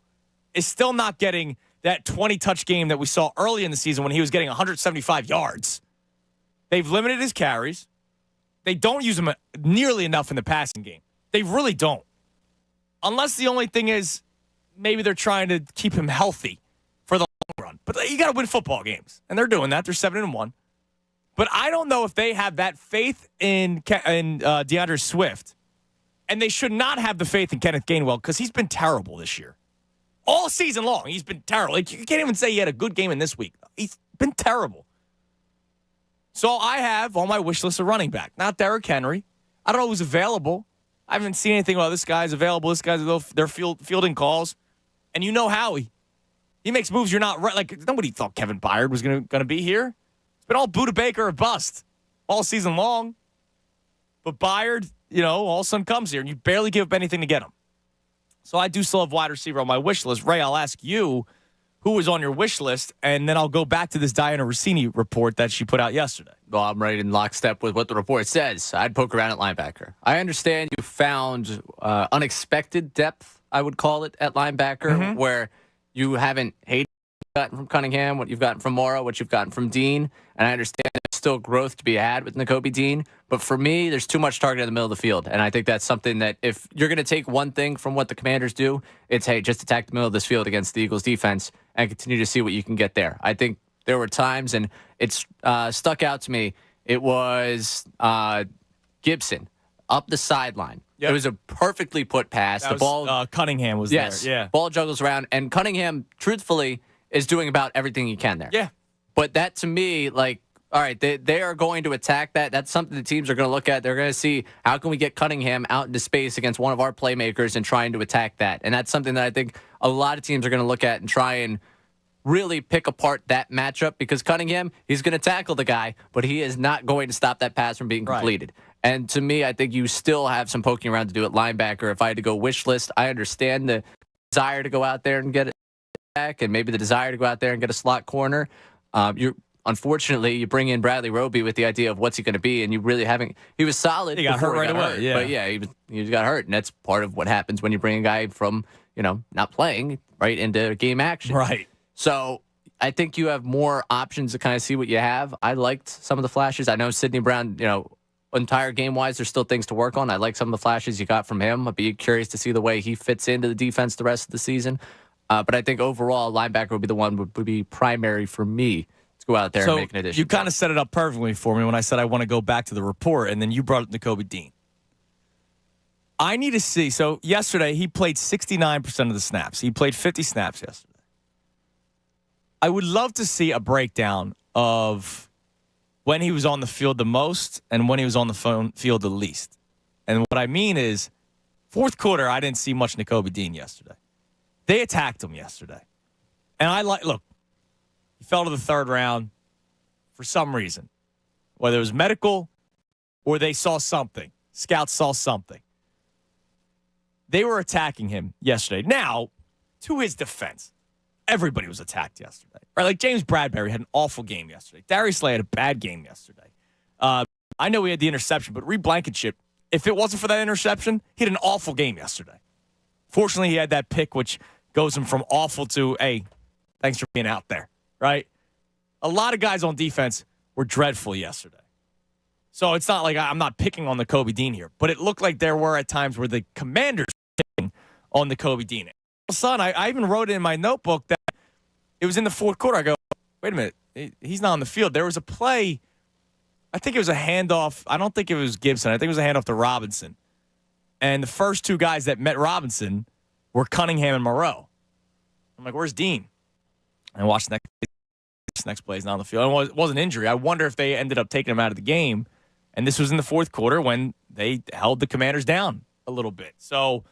Speaker 9: is still not getting that 20-touch game that we saw early in the season when he was getting 175 yards. They've limited his carries. They don't use him nearly enough in the passing game. They really don't. Unless the only thing is maybe they're trying to keep him healthy for the long run. But you got to win football games, and they're doing that. They're 7-1. But I don't know if they have that faith in DeAndre Swift, and they should not have the faith in Kenneth Gainwell because he's been terrible this year. All season long, he's been terrible. Like, you can't even say he had a good game in this week. He's been terrible. So I have on my wish list a running back, not Derrick Henry. I don't know who's available. I haven't seen anything about this guy's available. This guy's they're fielding calls, and you know Howie. He makes moves you're not right. Like, nobody thought Kevin Byard was going to be here. Been all Buda Baker or bust all season long. But Byard, all of a sudden comes here, and you barely give up anything to get him. So I do still have wide receiver on my wish list. Ray, I'll ask you who was on your wish list, and then I'll go back to this Diana Rossini report that she put out yesterday.
Speaker 4: Well, I'm right in lockstep with what the report says. I'd poke around at linebacker. I understand you found unexpected depth, I would call it, at linebacker, where you haven't hated gotten from Cunningham, what you've gotten from Morrow, what you've gotten from Dean. And I understand there's still growth to be had with Nakobe Dean. But for me, there's too much target in the middle of the field. And I think that's something that if you're going to take one thing from what the Commanders do, it's, hey, just attack the middle of this field against the Eagles defense and continue to see what you can get there. I think there were times, and it's stuck out to me, it was Gibson up the sideline. Yep. It was a perfectly put pass.
Speaker 9: The ball, Cunningham was there. Yeah.
Speaker 4: Ball juggles around. And Cunningham, truthfully, is doing about everything he can there.
Speaker 9: Yeah.
Speaker 4: But that, to me, like, all right, they are going to attack that. That's something the teams are going to look at. They're going to see, how can we get Cunningham out into space against one of our playmakers and trying to attack that. And that's something that I think a lot of teams are going to look at and try and really pick apart that matchup, because Cunningham, he's going to tackle the guy, but he is not going to stop that pass from being completed. And to me, I think you still have some poking around to do at linebacker. If I had to go wish list, I understand the desire to go out there and get it back, and maybe the desire to go out there and get a slot corner. Unfortunately, you bring in Bradley Roby with the idea of what's he going to be, and you really haven't. He was solid.
Speaker 9: He got hurt right away. Yeah.
Speaker 4: But yeah, he got hurt, and that's part of what happens when you bring a guy from not playing right into game action.
Speaker 9: Right.
Speaker 4: So I think you have more options to kind of see what you have. I liked some of the flashes. I know Sidney Brown, entire game-wise, there's still things to work on. I like some of the flashes you got from him. I'd be curious to see the way he fits into the defense the rest of the season. But I think overall, linebacker would be the one would be primary for me to go out there and make an addition.
Speaker 9: You kind of set it up perfectly for me when I said I want to go back to the report, and then you brought up Nakobe Dean. I need to see. So yesterday, he played 69% of the snaps. He played 50 snaps yesterday. I would love to see a breakdown of when he was on the field the most and when he was on the field the least. And what I mean is, fourth quarter, I didn't see much Nakobe Dean yesterday. They attacked him yesterday. And look, he fell to the third round for some reason. Whether it was medical or they saw something. Scouts saw something. They were attacking him yesterday. Now, to his defense, everybody was attacked yesterday. Right? Like James Bradbury had an awful game yesterday. Darius Slay had a bad game yesterday. I know he had the interception, but Reed Blankenship, if it wasn't for that interception, he had an awful game yesterday. Fortunately, he had that pick, which goes him from awful to, hey, thanks for being out there, right? A lot of guys on defense were dreadful yesterday. So it's not like I'm not picking on the Nakobe Dean here, but it looked like there were at times where the Commanders were picking on the Nakobe Dean. All of a sudden, I even wrote it in my notebook that it was in the fourth quarter. I go, wait a minute, he's not on the field. There was a play, I think it was a handoff. I don't think it was Gibson. I think it was a handoff to Robinson. And the first two guys that met Robinson were Cunningham and Moreau. I'm like, where's Dean? And I watched the next play. He's not on the field. It wasn't injury. I wonder if they ended up taking him out of the game. And this was in the fourth quarter when they held the Commanders down a little bit. So,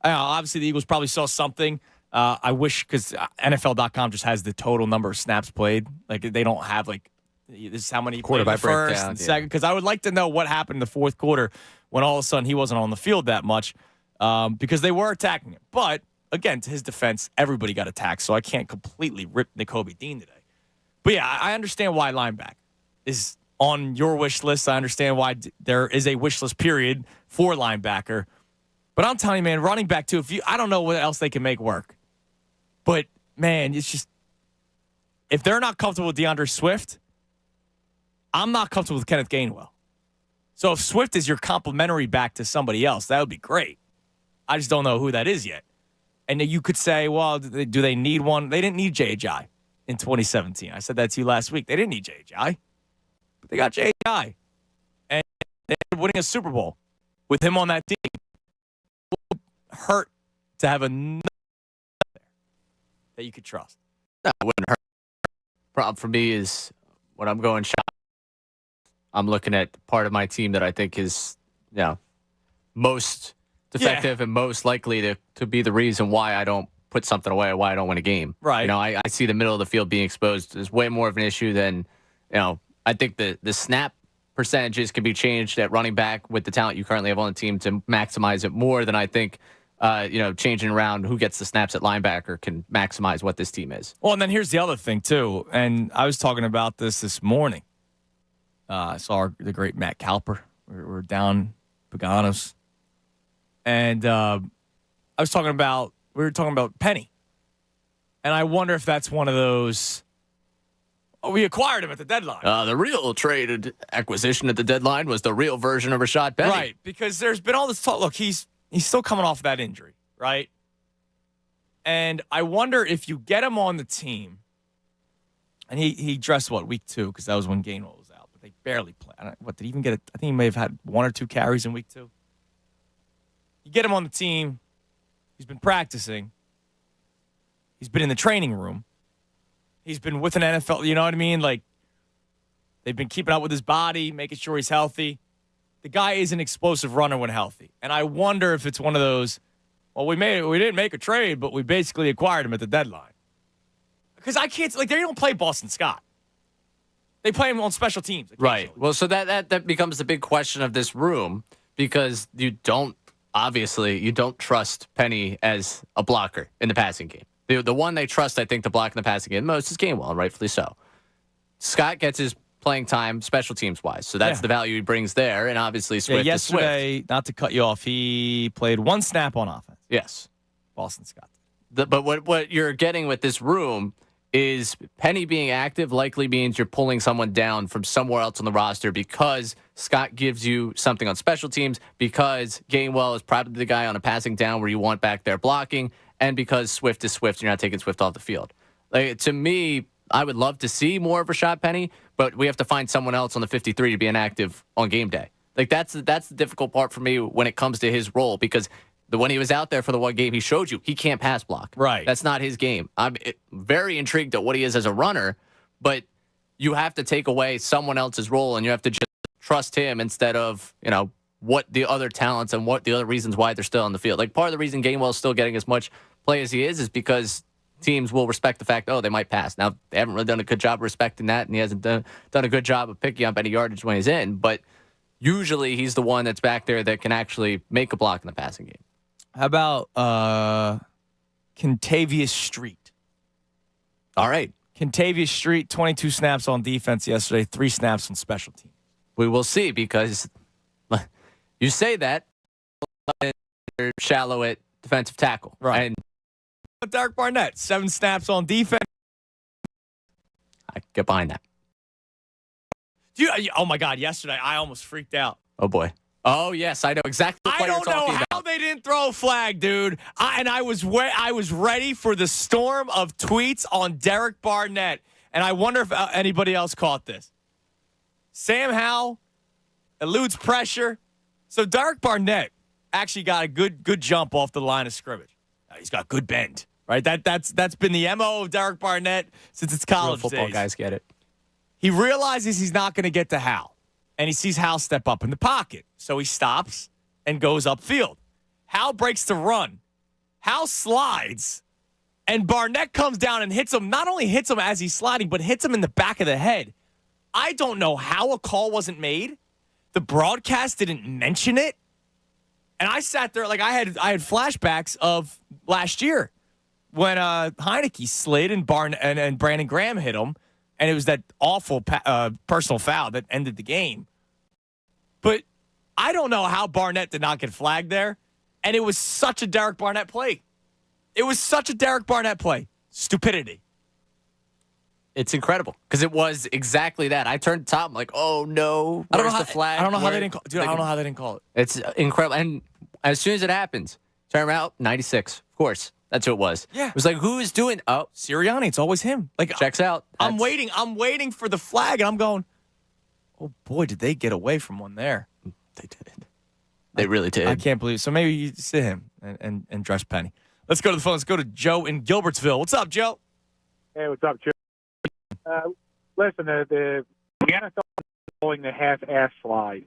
Speaker 9: obviously, the Eagles probably saw something. I wish, because NFL.com just has the total number of snaps played. Like, they don't have, like, this is how many
Speaker 4: quarter by
Speaker 9: first
Speaker 4: breakdown,
Speaker 9: and second. Because I would like to know what happened in the fourth quarter when all of a sudden he wasn't on the field that much, because they were attacking him. But, again, to his defense, everybody got attacked, so I can't completely rip Nakobe Dean today. But, yeah, I understand why linebacker is on your wish list. I understand why there is a wish list period for linebacker. But I'm telling you, man, running back, too, I don't know what else they can make work. But, man, it's just, if they're not comfortable with DeAndre Swift, I'm not comfortable with Kenneth Gainwell. So if Swift is your complimentary back to somebody else, that would be great. I just don't know who that is yet. And you could say, well, do they need one? They didn't need J.J. in 2017. I said that to you last week. They didn't need J.J. But they got J.J. And they're winning a Super Bowl with him on that team. It would hurt to have another there that you could trust.
Speaker 4: No, it wouldn't hurt. Problem for me is when I'm going shop, I'm looking at part of my team that I think is, most defective and most likely to be the reason why I don't put something away or why I don't win a game.
Speaker 9: Right.
Speaker 4: I see the middle of the field being exposed is way more of an issue than, I think the snap percentages can be changed at running back with the talent you currently have on the team to maximize it more than I think, changing around who gets the snaps at linebacker can maximize what this team is.
Speaker 9: Well, and then here's the other thing, too. And I was talking about this morning. I saw the great Matt Calper. We're down Paganos. And we were talking about Penny. And I wonder if that's one of those, we acquired him at the deadline.
Speaker 4: The real traded acquisition at the deadline was the real version of Rashad Penny.
Speaker 9: Right, because there's been all this talk. Look, he's still coming off that injury, right? And I wonder if you get him on the team, and he dressed, week 2, because that was when Gainwell was out. But they barely played. Did he even get I think he may have had 1 or 2 carries in week 2. You get him on the team. He's been practicing. He's been in the training room. He's been with an NFL, you know what I mean? Like, they've been keeping up with his body, making sure he's healthy. The guy is an explosive runner when healthy. And I wonder if it's one of those, well, we didn't make a trade, but we basically acquired him at the deadline. Because I can't, they don't play Boston Scott. They play him on special teams.
Speaker 4: Right. Well, so that becomes the big question of this room because you don't trust Penny as a blocker in the passing game. The one they trust, I think, to block in the passing game most is Gainwell, and rightfully so. Scott gets his playing time special teams wise, so that's the value he brings there, and obviously Swift
Speaker 9: yesterday,
Speaker 4: is Swift.
Speaker 9: Not to cut you off, he played one snap on offense.
Speaker 4: Yes.
Speaker 9: Boston Scott.
Speaker 4: But what you're getting with this room is Penny being active likely means you're pulling someone down from somewhere else on the roster because Scott gives you something on special teams, because Gainwell is probably the guy on a passing down where you want back there blocking, and because Swift is Swift and you're not taking Swift off the field. Like, to me, I would love to see more of Rashad Penny, but we have to find someone else on the 53 to be inactive on game day. Like, that's the difficult part for me when it comes to his role, because when he was out there for the one game, he showed you he can't pass block.
Speaker 9: Right.
Speaker 4: That's not his game. I'm very intrigued at what he is as a runner, but you have to take away someone else's role and you have to just trust him instead of, what the other talents and what the other reasons why they're still on the field. Like, part of the reason Gainwell is still getting as much play as he is because teams will respect the fact, they might pass. Now, they haven't really done a good job respecting that, and he hasn't done a good job of picking up any yardage when he's in, but usually he's the one that's back there that can actually make a block in the passing game.
Speaker 9: How about Kentavious Street?
Speaker 4: All right.
Speaker 9: Kentavious Street, 22 snaps on defense yesterday, 3 snaps on special teams.
Speaker 4: We will see, because you say that, you're shallow at defensive tackle.
Speaker 9: Right. And Derek Barnett, 7 snaps on defense.
Speaker 4: I get behind that.
Speaker 9: Oh, my God, yesterday I almost freaked out.
Speaker 4: Oh, boy. Oh, yes, I know exactly what you're talking about.
Speaker 9: I don't know how they didn't throw a flag, dude. I was ready for the storm of tweets on Derek Barnett, and I wonder if anybody else caught this. Sam Howell eludes pressure. So Derek Barnett actually got a good jump off the line of scrimmage. He's got good bend, right? That's been the MO of Derek Barnett since it's college
Speaker 4: Real football
Speaker 9: days.
Speaker 4: guys get it.
Speaker 9: He realizes he's not going to get to Howell, and he sees Howell step up in the pocket. So he stops and goes upfield. Howell breaks the run. Howell slides, and Barnett comes down and hits him. Not only hits him as he's sliding, but hits him in the back of the head. I don't know how a call wasn't made. The broadcast didn't mention it. And I sat there like I had flashbacks of last year when Heineke slid and Brandon Graham hit him, and it was that awful personal foul that ended the game. But I don't know how Barnett did not get flagged there, and it was such a Derek Barnett play. It was such a Derek Barnett play. Stupidity.
Speaker 4: It's incredible because it was exactly that. I turned top. I'm like, oh no, where's the flag?
Speaker 9: I don't know how they didn't call it. Dude, I don't know how they didn't call it.
Speaker 4: It's incredible. And as soon as it happens, turn around, 96. Of course. That's who it was.
Speaker 9: Yeah.
Speaker 4: It was like, who is doing? Oh,
Speaker 9: Sirianni. It's always him. Like,
Speaker 4: checks out.
Speaker 9: I'm waiting for the flag, and I'm going, oh boy, did they get away from one there.
Speaker 4: They did. They really did.
Speaker 9: I can't believe it. So maybe you sit him and dress Penny. Let's go to the phone. Let's go to Joe in Gilbertsville. What's up, Joe?
Speaker 6: Hey, what's up, Joe? Listen, the NFL is calling the half-ass slide.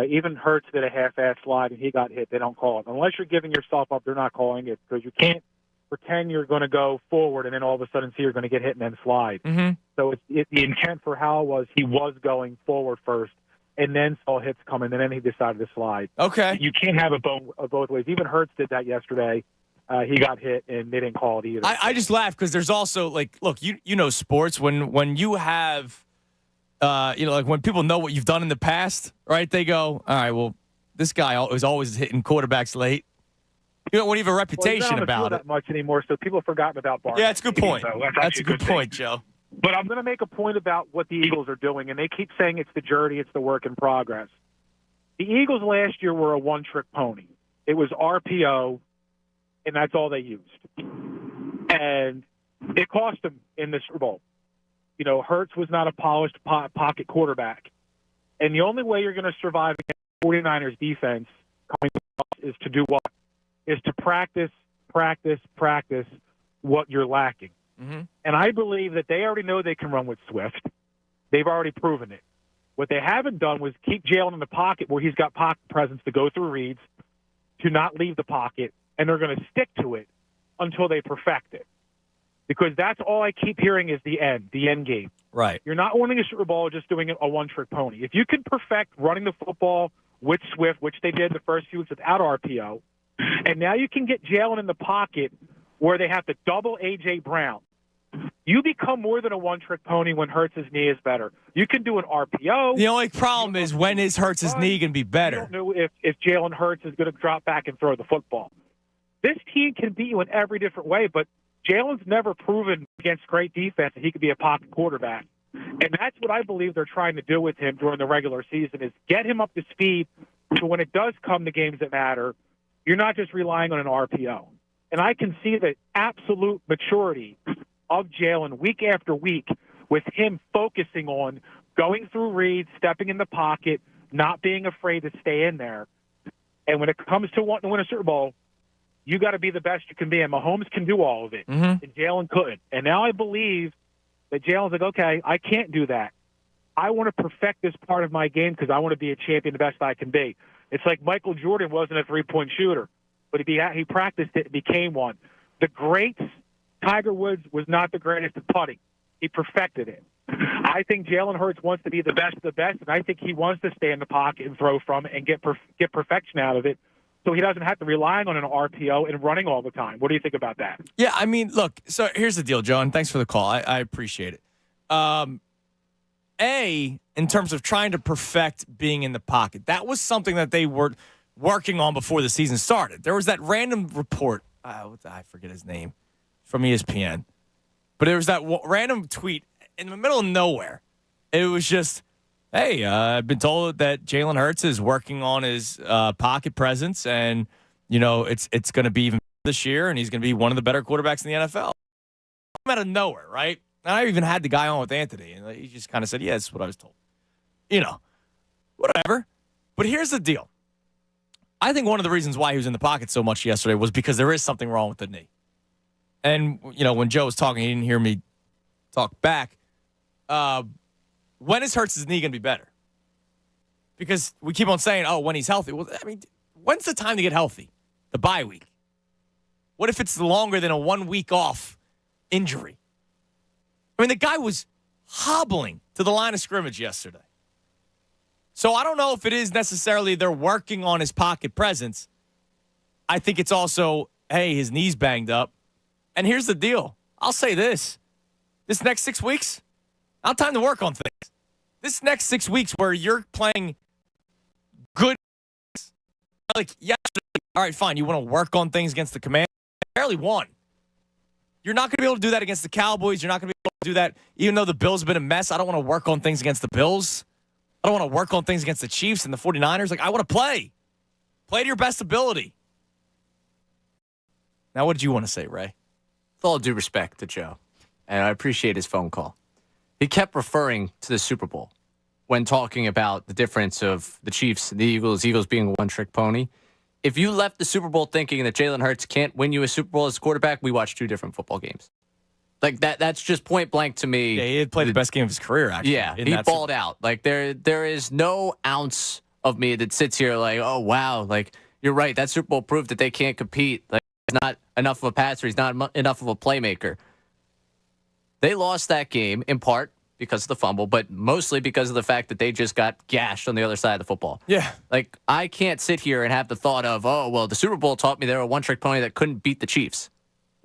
Speaker 6: Even Hurts did a half-ass slide, and he got hit. They don't call it. Unless you're giving yourself up, they're not calling it because you can't pretend you're going to go forward and then all of a sudden see you're going to get hit and then slide.
Speaker 9: Mm-hmm.
Speaker 6: So the intent for Howell was he was going forward first and then saw hits coming, and then he decided to slide.
Speaker 9: Okay.
Speaker 6: You can't have it both ways. Even Hurts did that yesterday. He got hit, and they didn't call it either.
Speaker 9: I just laugh because there's also, like, look, you know sports. When you have, like when people know what you've done in the past, right? They go, all right, well, this guy is always hitting quarterbacks late. You don't want to have a reputation about it.
Speaker 6: That much anymore, so people have forgotten about Barnett.
Speaker 9: Yeah, that's a good point.
Speaker 6: So
Speaker 9: that's a good point, Joe.
Speaker 6: But I'm going to make a point about what the Eagles are doing, and they keep saying it's the journey, it's the work in progress. The Eagles last year were a one-trick pony. It was RPO, and that's all they used. And it cost them in the Super Bowl. You know, Hurts was not a polished pocket quarterback. And the only way you're going to survive against the 49ers defense coming is to do what? Is to practice what you're lacking.
Speaker 9: Mm-hmm.
Speaker 6: And I believe that they already know they can run with Swift. They've already proven it. What they haven't done was keep Jalen in the pocket where he's got pocket presence to go through reads, to not leave the pocket, and they're going to stick to it until they perfect it. Because that's all I keep hearing is the end game.
Speaker 9: Right.
Speaker 6: You're not winning a Super Bowl just doing a one-trick pony. If you can perfect running the football with Swift, which they did the first few weeks without RPO, and now you can get Jalen in the pocket where they have to double A.J. Brown, you become more than a one-trick pony when Hurts' knee is better. You can do an RPO.
Speaker 9: The only problem is when is Hurts' knee going to be better?
Speaker 6: You don't know if Jalen Hurts is going to drop back and throw the football. This team can beat you in every different way, but Jalen's never proven against great defense that he could be a pocket quarterback. And that's what I believe they're trying to do with him during the regular season is get him up to speed so when it does come to games that matter, you're not just relying on an RPO. And I can see the absolute maturity of Jalen week after week with him focusing on going through reads, stepping in the pocket, not being afraid to stay in there. And when it comes to wanting to win a Super Bowl, you got to be the best you can be. And Mahomes can do all of it, and Jalen couldn't. And now I believe that Jalen's like, okay, I can't do that. I want to perfect this part of my game because I want to be a champion the best I can be. It's like Michael Jordan wasn't a three-point shooter, but he practiced it and became one. The greats, Tiger Woods was not the greatest at putting. He perfected it. I think Jalen Hurts wants to be the best of the best, and I think he wants to stay in the pocket and throw from it and get perfection out of it so he doesn't have to rely on an RPO and running all the time. What do you think about that?
Speaker 9: Yeah, I mean, look, so here's the deal, Joe, and thanks for the call. I appreciate it. In terms of trying to perfect being in the pocket, that was something that they were working on before the season started. There was that random report, I forget his name, from ESPN, but there was that random tweet in the middle of nowhere. It was just, hey, I've been told that Jalen Hurts is working on his pocket presence, and it's going to be even this year, and he's going to be one of the better quarterbacks in the NFL. Out of nowhere, right? And I even had the guy on with Anthony, and he just kind of said, yeah, that's what I was told. Whatever. But here's the deal. I think one of the reasons why he was in the pocket so much yesterday was because there is something wrong with the knee. And, when Joe was talking, he didn't hear me talk back. When is Hurts' knee going to be better? Because we keep on saying, when he's healthy. Well, I mean, when's the time to get healthy? The bye week. What if it's longer than a 1 week off injury? I mean, the guy was hobbling to the line of scrimmage yesterday. So I don't know if it is necessarily they're working on his pocket presence. I think it's also, hey, his knee's banged up. And here's the deal. I'll say this. This next 6 weeks, not time to work on things. This next 6 weeks where you're playing good, like yesterday, all right, fine, you want to work on things against the Commanders? Barely won. You're not going to be able to do that against the Cowboys. You're not going to be able to do that, even though the Bills have been a mess. I don't want to work on things against the Bills. I don't want to work on things against the Chiefs and the 49ers. Like, I want to play. Play to your best ability. Now, what did you want to say, Ray?
Speaker 4: With all due respect to Joe, and I appreciate his phone call, he kept referring to the Super Bowl when talking about the difference of the Chiefs and the Eagles being a one-trick pony. If you left the Super Bowl thinking that Jalen Hurts can't win you a Super Bowl as a quarterback, we watched two different football games. Like, that's just point blank to me.
Speaker 9: Yeah, he had played the best game of his career, actually.
Speaker 4: Yeah, he balled out. Like, there is no ounce of me that sits here like, oh, wow, like, you're right. That Super Bowl proved that they can't compete. Like, he's not enough of a passer. He's not enough of a playmaker. They lost that game in part because of the fumble, but mostly because of the fact that they just got gashed on the other side of the football.
Speaker 9: Yeah.
Speaker 4: Like, I can't sit here and have the thought of, oh, well, the Super Bowl taught me they were a one-trick pony that couldn't beat the Chiefs.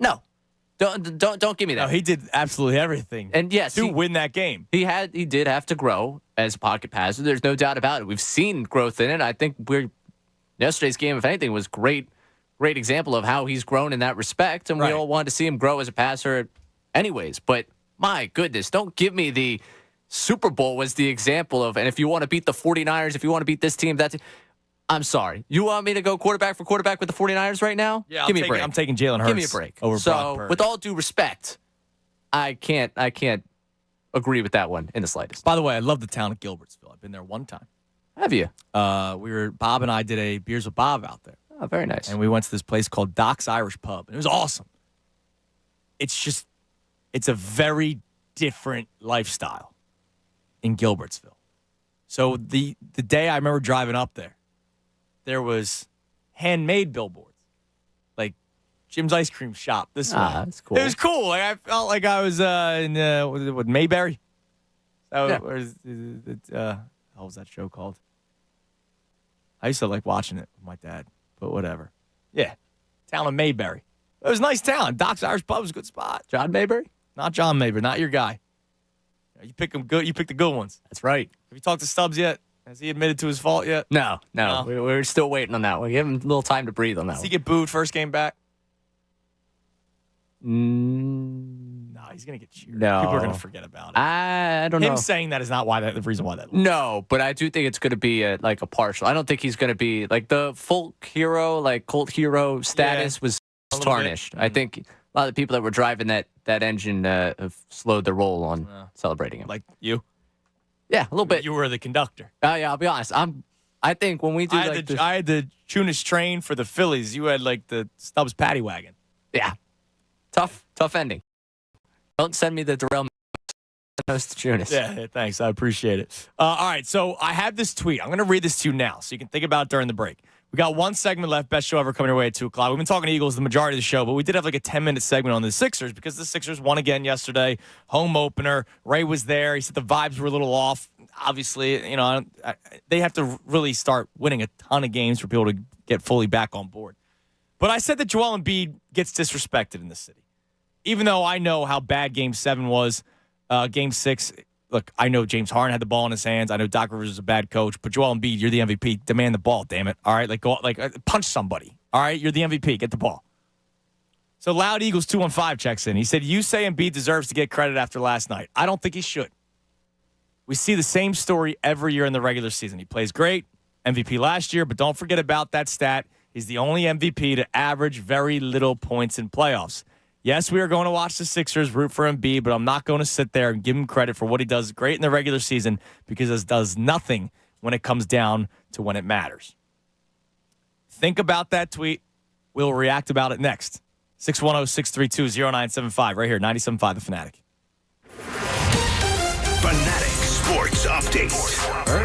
Speaker 4: No. Don't give me that.
Speaker 9: No, he did absolutely everything.
Speaker 4: And yes,
Speaker 9: to win that game.
Speaker 4: He did have to grow as a pocket passer. There's no doubt about it. We've seen growth in it. I think yesterday's game, if anything, was great example of how he's grown in that respect. And we all wanted to see him grow as a passer anyways. But my goodness, don't give me the Super Bowl was the example of, and if you want to beat the 49ers, if you want to beat this team, I'm sorry. You want me to go quarterback for quarterback with the 49ers right now?
Speaker 9: Yeah,
Speaker 4: give me a break.
Speaker 9: I'm taking Jalen Hurts.
Speaker 4: Give me a break.
Speaker 9: Over Brock
Speaker 4: So,
Speaker 9: Purdy.
Speaker 4: with all due respect, I can't agree with that one in the slightest.
Speaker 9: By the way, I love the town of Gilbertsville. I've been there one time.
Speaker 4: Have you?
Speaker 9: Bob and I did a Beers with Bob out there.
Speaker 4: Oh, very nice.
Speaker 9: And we went to this place called Doc's Irish Pub. And it was awesome. It's a very different lifestyle in Gilbertsville. So the day I remember driving up there was handmade billboards, like Jim's Ice Cream Shop. This one,
Speaker 4: that's cool.
Speaker 9: It was cool. Like, I felt like I was in Mayberry. What was that show called? I used to like watching it with my dad, but whatever. Yeah, town of Mayberry. It was a nice town. Doc's Irish Pub was a good spot.
Speaker 4: John Mayberry?
Speaker 9: Not John Mayberry, not your guy. You pick them good. You pick the good ones.
Speaker 4: That's right.
Speaker 9: Have you talked to Stubbs yet? Has he admitted to his fault yet?
Speaker 4: No. We're still waiting on that one. Give him a little time to breathe on that
Speaker 9: Does
Speaker 4: one.
Speaker 9: he get booed first game back?
Speaker 4: No,
Speaker 9: he's going to get cheered.
Speaker 4: No.
Speaker 9: People are going to forget about it.
Speaker 4: I don't know.
Speaker 9: Him saying that is not the reason why that.
Speaker 4: No, but I do think it's going to be a partial. I don't think he's going to be like the folk hero, like cult hero status was tarnished. I think a lot of the people that were driving that engine have slowed their roll on celebrating him.
Speaker 9: Like you?
Speaker 4: Yeah, a little bit.
Speaker 9: You were the conductor.
Speaker 4: Yeah, I'll be honest. I think when we do
Speaker 9: I had the Tunis train for the Phillies. You had like the Stubbs paddy wagon.
Speaker 4: Yeah. Tough ending. Don't send me the derailment.
Speaker 9: Yeah, thanks. I appreciate it. All right, so I have this tweet. I'm going to read this to you now so you can think about it during the break. We got one segment left, best show ever, coming your way at 2 o'clock. We've been talking Eagles the majority of the show, but we did have like a 10-minute segment on the Sixers because the Sixers won again yesterday. Home opener. Ray was there. He said the vibes were a little off. Obviously, they have to really start winning a ton of games for people to get fully back on board. But I said that Joel Embiid gets disrespected in this city. Even though I know how bad Game 7 was, Game 6, look, I know James Harden had the ball in his hands. I know Doc Rivers is a bad coach. But Joel Embiid, you're the MVP. Demand the ball, damn it. All right, punch somebody. All right, you're the MVP. Get the ball. So Loud Eagles 215 checks in. He said, you say Embiid deserves to get credit after last night. I don't think he should. We see the same story every year in the regular season. He plays great, MVP last year, but don't forget about that stat. He's the only MVP to average very little points in playoffs. Yes, we are going to watch the Sixers, root for Embiid, but I'm not going to sit there and give him credit for what he does great in the regular season because it does nothing when it comes down to when it matters. Think about that tweet. We'll react about it next. 610-632-0975 right here, 97.5 The Fanatic.
Speaker 8: Fanatic Sports Update.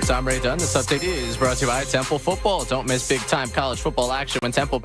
Speaker 4: I'm Ray Dunn. This update is brought to you by Temple Football. Don't miss big-time college football action when Temple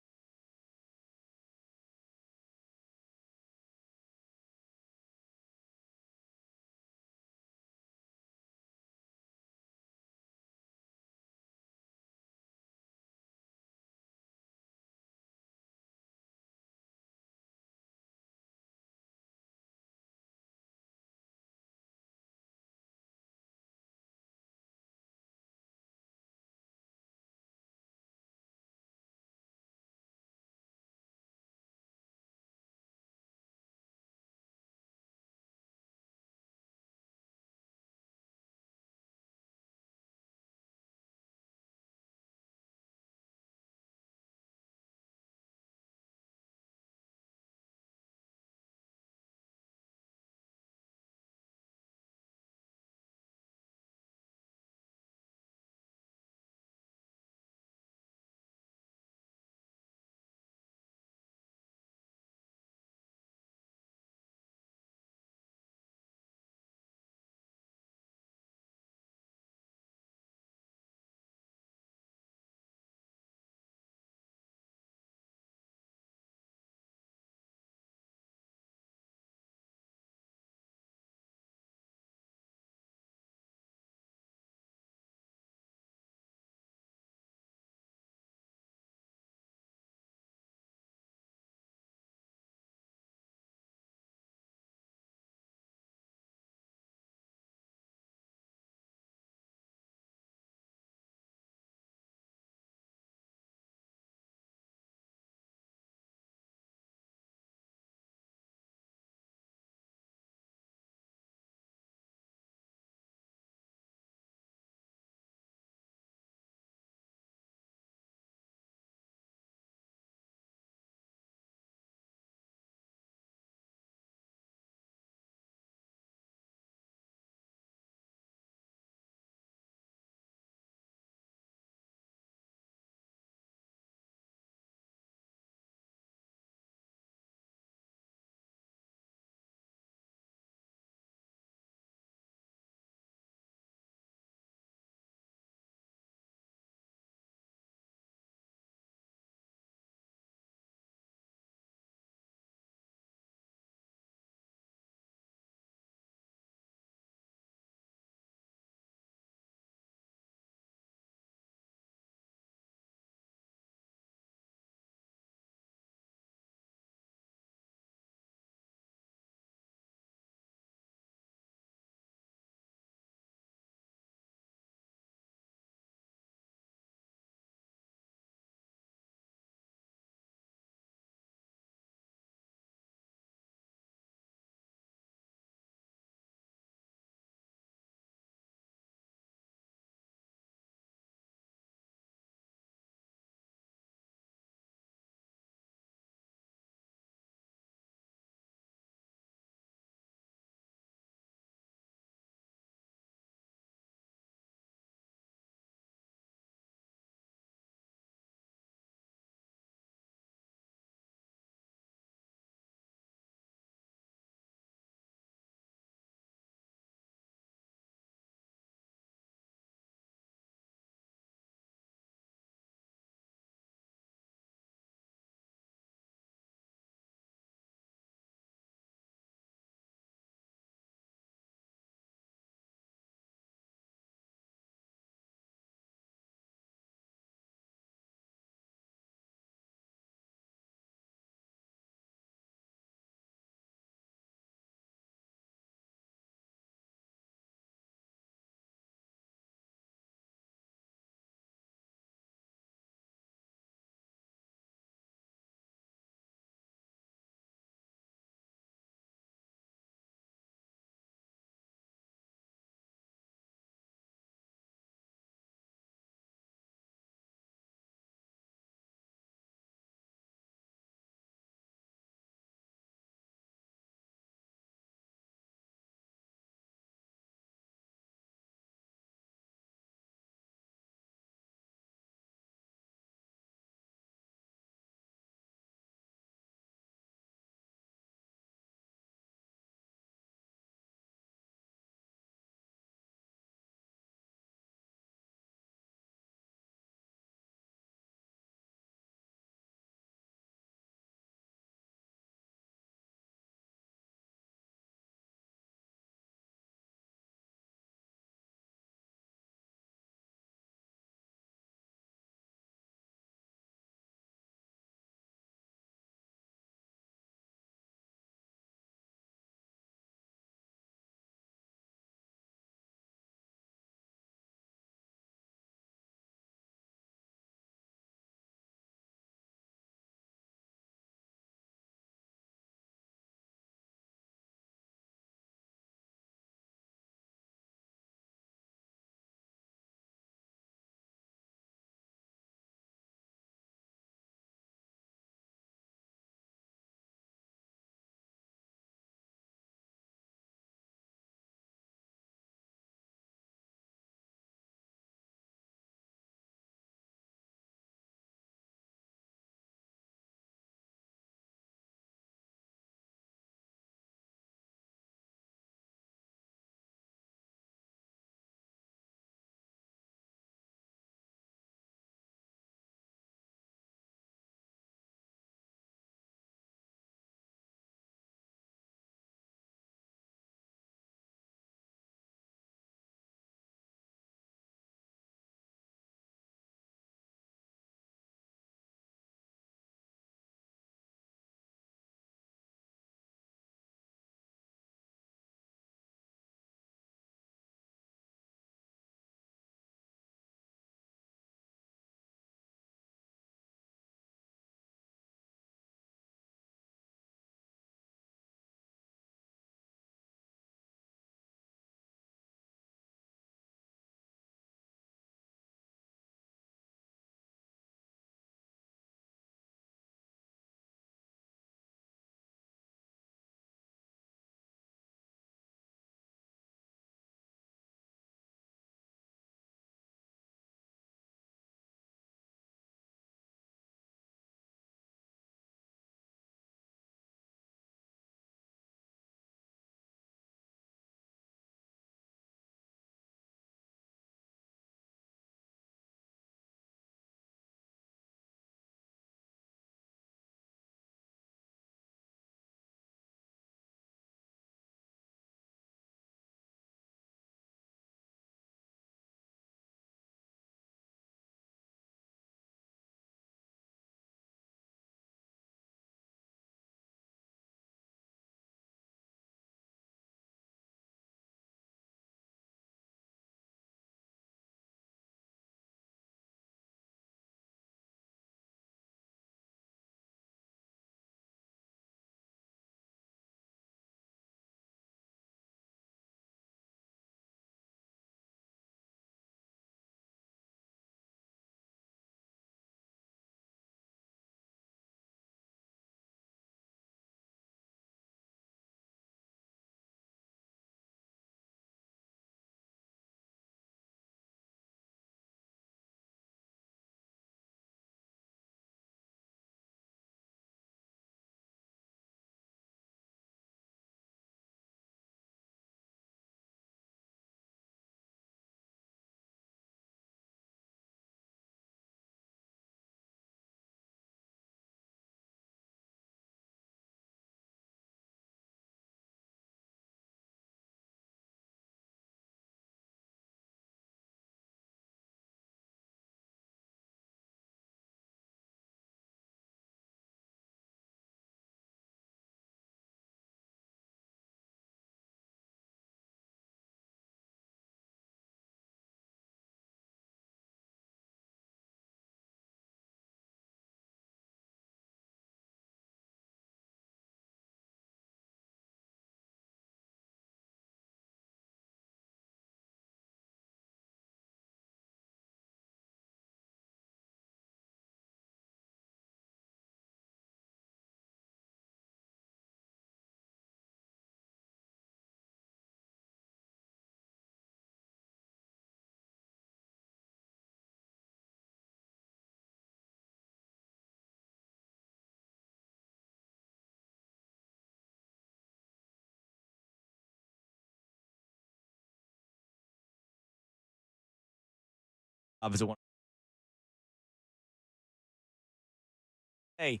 Speaker 9: Hey,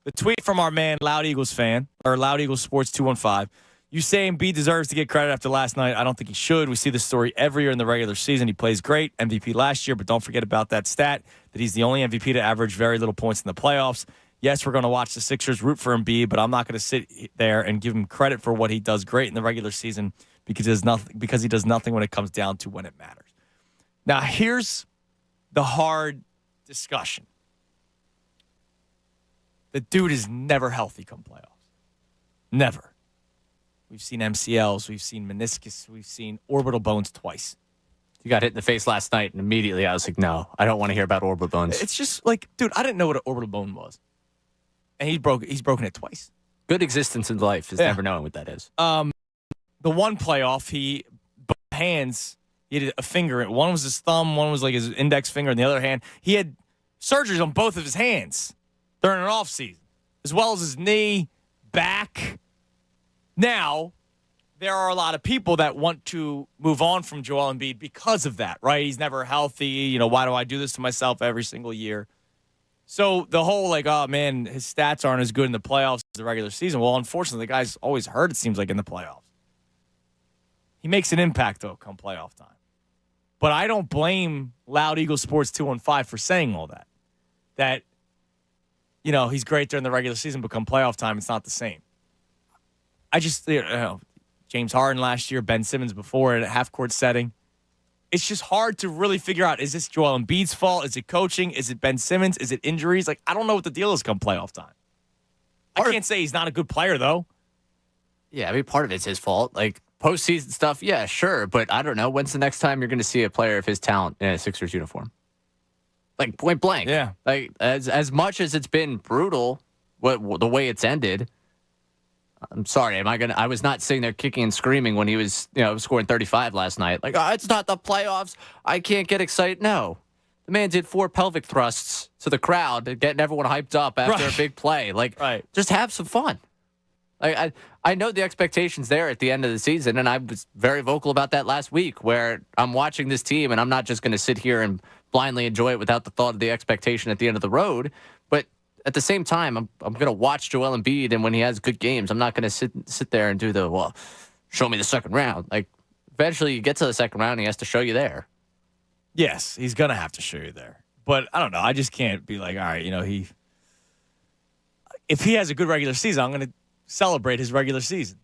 Speaker 9: the tweet from our man, Loud Eagles fan, or Loud Eagles Sports 215. You say Embiid deserves to get credit after last night. I don't think he should. We see this story every year in the regular season. He plays great, MVP last year, but don't forget about that stat, that he's the only MVP to average very little points in the playoffs. Yes, we're going to watch the Sixers root for Embiid, but I'm not going to sit there and give him credit for what he does great in the regular season because he does nothing when it comes down to when it matters. Now, here's the hard discussion. The dude is never healthy come playoffs. Never. We've seen MCLs, we've seen meniscus, we've seen orbital bones twice.
Speaker 4: You got hit in the face last night, and immediately I was like, no, I don't want to hear about orbital bones.
Speaker 9: It's just like, dude, I didn't know what an orbital bone was. And he's broken it twice.
Speaker 4: Good existence in life is never knowing what that is.
Speaker 9: The one playoff, both hands, he had a finger. One was his thumb, one was like his index finger, and the other hand. He had surgeries on both of his hands during an off season, as well as his knee, back. Now, there are a lot of people that want to move on from Joel Embiid because of that, right? He's never healthy. You know, why do I do this to myself every single year? So the whole like, oh, man, his stats aren't as good in the playoffs as the regular season. Well, unfortunately, the guy's always hurt, it seems like, in the playoffs. He makes an impact, though, come playoff time. But I don't blame Loud Eagles Sports 215 for saying all that. That, you know, he's great during the regular season, but come playoff time, it's not the same. I just, James Harden last year, Ben Simmons before in a half-court setting. It's just hard to really figure out, is this Joel Embiid's fault? Is it coaching? Is it Ben Simmons? Is it injuries? Like, I don't know what the deal is come playoff time. I can't say he's not a good player, though.
Speaker 4: Yeah, I mean, part of it's his fault. Like, postseason stuff, yeah, sure. But I don't know. When's the next time you're going to see a player of his talent in a Sixers uniform? Like, point blank.
Speaker 9: Yeah.
Speaker 4: Like, as much as it's been brutal, the way it's ended, I'm sorry. I was not sitting there kicking and screaming when he was, scoring 35 last night. Like, oh, it's not the playoffs. I can't get excited. No. The man did 4 pelvic thrusts to the crowd, getting everyone hyped up after a big play. Like, just have some fun. Like, I know the expectations there at the end of the season, and I was very vocal about that last week, where I'm watching this team, and I'm not just going to sit here and blindly enjoy it without the thought of the expectation at the end of the road. But at the same time, I'm going to watch Joel Embiid, and when he has good games, I'm not going to sit there and do show me the second round. Like, eventually you get to the second round, and he has to show you there.
Speaker 9: Yes, he's going to have to show you there. But I don't know. I just can't be like, all right, if he has a good regular season, I'm going to celebrate his regular season.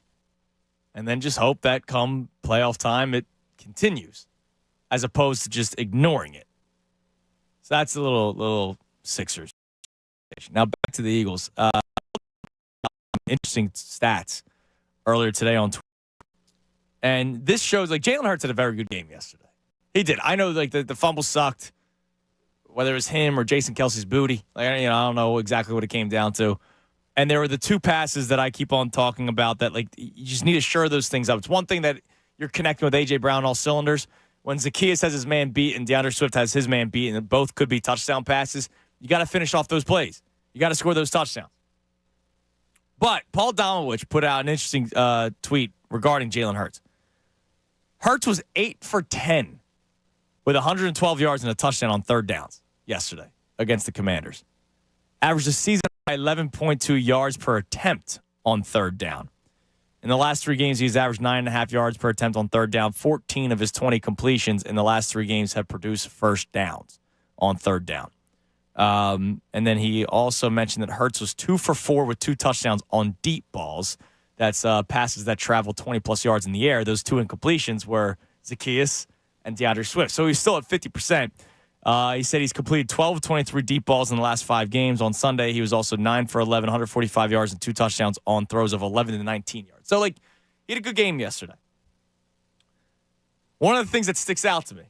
Speaker 9: And then just hope that come playoff time, it continues, as opposed to just ignoring it. So that's a little Sixers. Now back to the Eagles. Interesting stats earlier today on Twitter. And this shows, like, Jalen Hurts had a very good game yesterday. He did. I know, like, the fumble sucked, whether it was him or Jason Kelsey's booty. Like, I don't know exactly what it came down to. And there were the 2 passes that I keep on talking about that, like, you just need to shore those things up. It's one thing that you're connecting with A.J. Brown all cylinders. When Zacchaeus has his man beat and DeAndre Swift has his man beat, and both could be touchdown passes, you got to finish off those plays. You got to score those touchdowns. But Paul Domowitch put out an interesting tweet regarding Jalen Hurts. Hurts was 8 for 10 with 112 yards and a touchdown on third downs yesterday against the Commanders. Averaged a season high 11.2 yards per attempt on third down. In the last 3 games, he's averaged 9.5 yards per attempt on third down. 14 of his 20 completions in the last 3 games have produced first downs on third down. And then he also mentioned that Hurts was 2 for 4 with 2 touchdowns on deep balls. That's passes that travel 20-plus yards in the air. Those 2 incompletions were Zacchaeus and DeAndre Swift. So he's still at 50%. He said he's completed 12 of 23 deep balls in the last 5 games. On Sunday, he was also 9 for 11, 145 yards and 2 touchdowns on throws of 11 to 19 yards. So, like, he had a good game yesterday. One of the things that sticks out to me,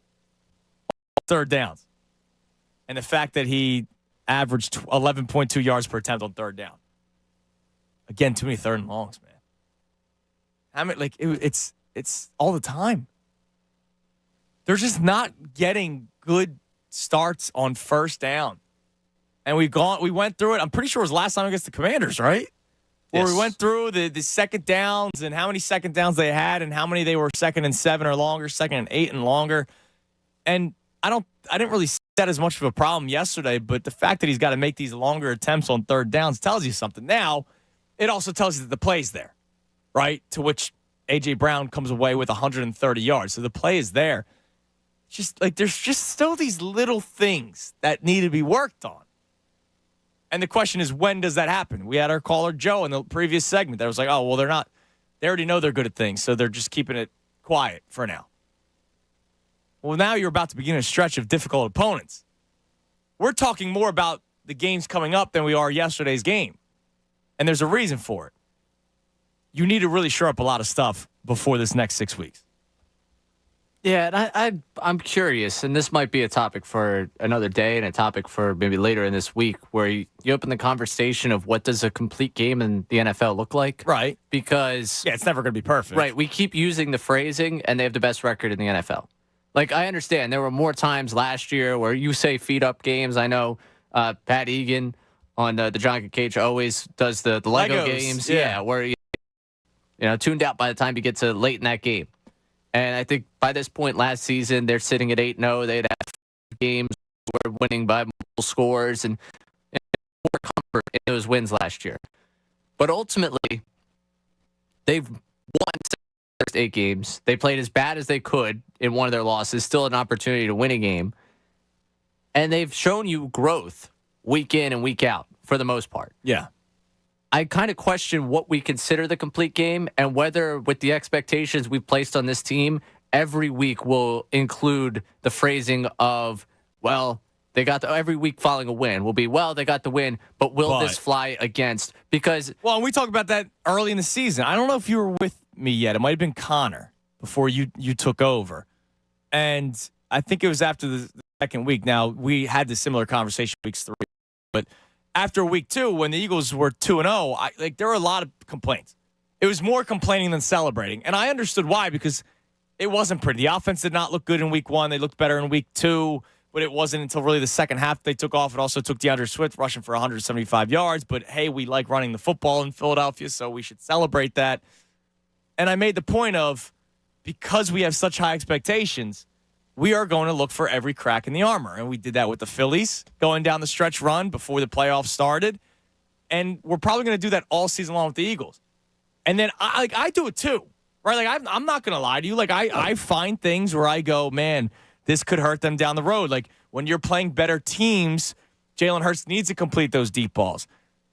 Speaker 9: third downs, and the fact that he averaged 11.2 yards per attempt on third down. Again, too many third and longs, man. I mean, like, it's all the time. They're just not getting good starts on first down. And we went through it. I'm pretty sure it was last time against the Commanders, right? Where we went through the second downs and how many second downs they had and how many they were 2nd and 7 or longer, 2nd and 8 and longer. And I didn't really see that as much of a problem yesterday, but the fact that he's got to make these longer attempts on third downs tells you something. Now, it also tells you that the play's there, right? To which A.J. Brown comes away with 130 yards. So the play is there. Just like there's just still these little things that need to be worked on. And the question is, when does that happen? We had our caller Joe in the previous segment that was like, oh, well, they already know they're good at things, so they're just keeping it quiet for now. Well, now you're about to begin a stretch of difficult opponents. We're talking more about the games coming up than we are yesterday's game. And there's a reason for it. You need to really shore up a lot of stuff before this next 6 weeks.
Speaker 4: Yeah, and I'm curious, and this might be a topic for another day and a topic for maybe later in this week, where you open the conversation of what does a complete game in the NFL look like?
Speaker 9: Right.
Speaker 4: Because...
Speaker 9: yeah, it's never going to be perfect.
Speaker 4: Right, we keep using the phrasing, and they have the best record in the NFL. Like, I understand there were more times last year where you say feed-up games. I know Pat Egan on the John Kincaid show always does the Lego games. Yeah, where you tuned out by the time you get to late in that game. And I think by this point last season, they're sitting at 8-0. They'd have games where winning by multiple scores and more comfort in those wins last year. But ultimately, they've won the first 8 games. They played as bad as they could in one of their losses, still an opportunity to win a game. And they've shown you growth week in and week out for the most part.
Speaker 9: Yeah.
Speaker 4: I kind of question what we consider the complete game and whether with the expectations we've placed on this team, every week will include the phrasing of, well, they got every week following a win will be, well, they got the win, but will this fly against? Because...
Speaker 9: well, and we talked about that early in the season. I don't know if you were with me yet. It might have been Connor before you took over. And I think it was after the second week. Now, we had this similar conversation weeks 3, but... after week 2, when the Eagles were 2-0, there were a lot of complaints. It was more complaining than celebrating. And I understood why, because it wasn't pretty. The offense did not look good in week 1. They looked better in week 2, but it wasn't until really the second half they took off. It also took DeAndre Swift rushing for 175 yards. But, hey, we like running the football in Philadelphia, so we should celebrate that. And I made the point of, because we have such high expectations, we are going to look for every crack in the armor. And we did that with the Phillies going down the stretch run before the playoffs started. And we're probably going to do that all season long with the Eagles. And then I do it too, right? Like, I'm not going to lie to you. Like, I find things where I go, man, this could hurt them down the road. Like, when you're playing better teams, Jalen Hurts needs to complete those deep balls.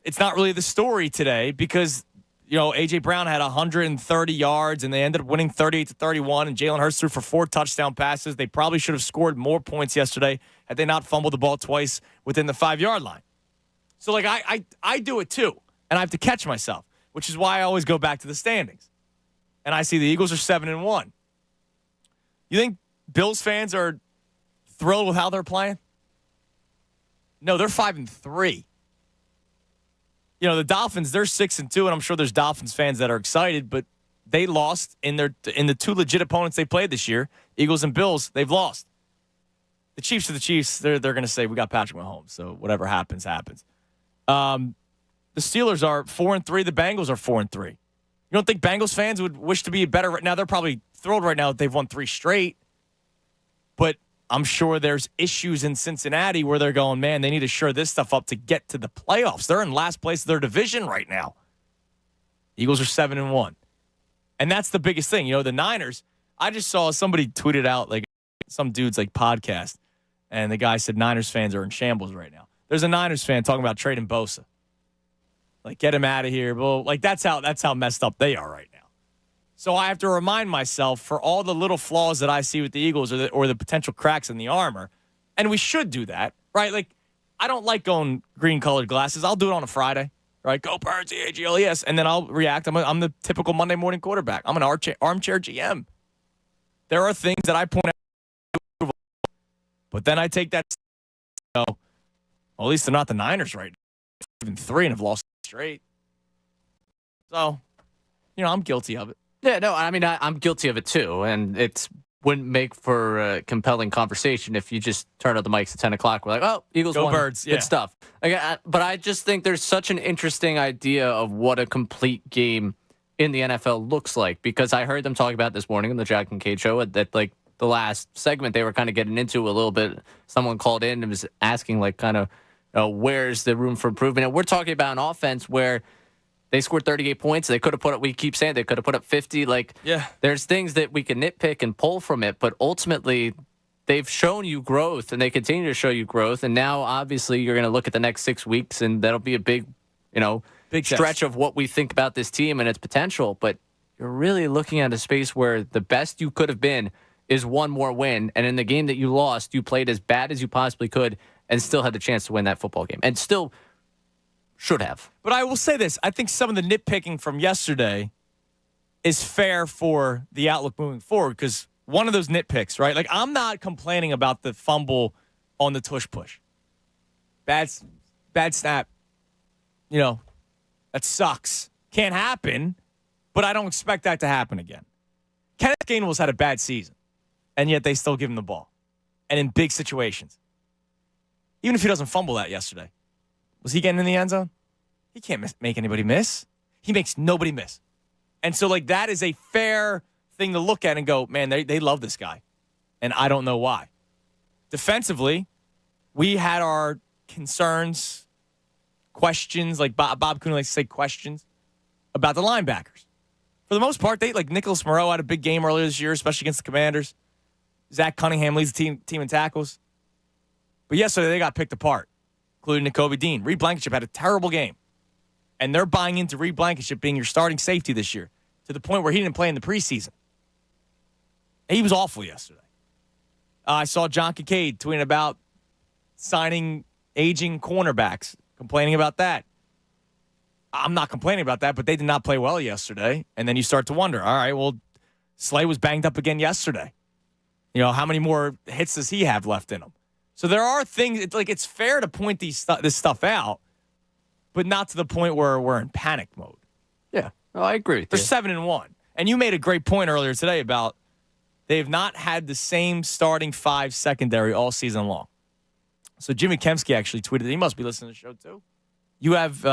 Speaker 9: It's not really the story today because, A.J. Brown had 130 yards, and they ended up winning 38-31, and Jalen Hurts threw for 4 touchdown passes. They probably should have scored more points yesterday had they not fumbled the ball twice within the 5-yard line. So, like, I do it too, and I have to catch myself, which is why I always go back to the standings. And I see the Eagles are 7-1. You think Bills fans are thrilled with how they're playing? No, they're 5-3. The Dolphins, they're 6-2, and I'm sure there's Dolphins fans that are excited, but they lost in the 2 legit opponents they played this year, Eagles and Bills. They've lost. The Chiefs are the Chiefs. They're going to say, we got Patrick Mahomes, so whatever happens, happens. The Steelers are 4-3. The Bengals are 4-3. You don't think Bengals fans would wish to be better right now? They're probably thrilled right now that they've won 3 straight, but I'm sure there's issues in Cincinnati where they're going, man, they need to shore this stuff up to get to the playoffs. They're in last place of their division right now. Eagles are 7-1. And that's the biggest thing. The Niners, I just saw somebody tweeted out, like, some dude's, like, podcast, and the guy said Niners fans are in shambles right now. There's a Niners fan talking about trading Bosa. Like, get him out of here. Well, like, that's how messed up they are right now. So I have to remind myself, for all the little flaws that I see with the Eagles or the potential cracks in the armor, and we should do that, right? Like, I don't like going green-colored glasses. I'll do it on a Friday, right? Go Birds, EAGLES, and then I'll react. I'm the typical Monday morning quarterback. I'm an armchair GM. There are things that I point out, but then I take that, well, at least they're not the Niners right now. Even 3 and have lost straight. So, I'm guilty of it.
Speaker 4: Yeah, no, I mean, I'm guilty of it too, and it wouldn't make for a compelling conversation if you just turn on the mics at 10 o'clock. We're like, oh, Eagles
Speaker 9: Go
Speaker 4: won.
Speaker 9: Birds. Yeah.
Speaker 4: Good stuff. But I just think there's such an interesting idea of what a complete game in the NFL looks like, because I heard them talking about this morning on the Jack and Kate show that, like, the last segment, they were kind of getting into a little bit. Someone called in and was asking, like, kind of, where's the room for improvement? And we're talking about an offense where they scored 38 points. They could have put up, we keep saying they could have put up 50. Like, there's things that we can nitpick and pull from it, but ultimately, they've shown you growth, and they continue to show you growth. And now, obviously, you're going to look at the next 6 weeks, and that'll be a big stretch of what we think about this team and its potential. But you're really looking at a space where the best you could have been is one more win. And in the game that you lost, you played as bad as you possibly could and still had the chance to win that football game. And still should have.
Speaker 9: But I will say this. I think some of the nitpicking from yesterday is fair for the outlook moving forward, because one of those nitpicks, right? Like, I'm not complaining about the fumble on the tush push. Bad snap. That sucks. Can't happen, but I don't expect that to happen again. Kenneth Gainwell's had a bad season, and yet they still give him the ball. And in big situations. Even if he doesn't fumble that yesterday. Was he getting in the end zone? He can't make anybody miss. He makes nobody miss. And so, like, that is a fair thing to look at and go, man, they love this guy. And I don't know why. Defensively, we had our concerns, questions, like Bob Cooney likes to say questions, about the linebackers. For the most part, Nicholas Moreau had a big game earlier this year, especially against the Commanders. Zach Cunningham leads the team in tackles. But yesterday, they got picked apart, including Nakobe Dean. Reed Blankenship had a terrible game. And they're buying into Reed Blankenship being your starting safety this year, to the point where he didn't play in the preseason. He was awful yesterday. I saw John Kincaid tweeting about signing aging cornerbacks, complaining about that. I'm not complaining about that, but they did not play well yesterday. And then you start to wonder, all right, well, Slay was banged up again yesterday. How many more hits does he have left in him? So there are things, it's fair to point this stuff out, but not to the point where we're in panic mode.
Speaker 4: Yeah, I agree with
Speaker 9: They're
Speaker 4: you.
Speaker 9: 7-1. And you made a great point earlier today about they've not had the same starting 5 secondary all season long. So Jimmy Kempski actually tweeted, he must be listening to the show too. You have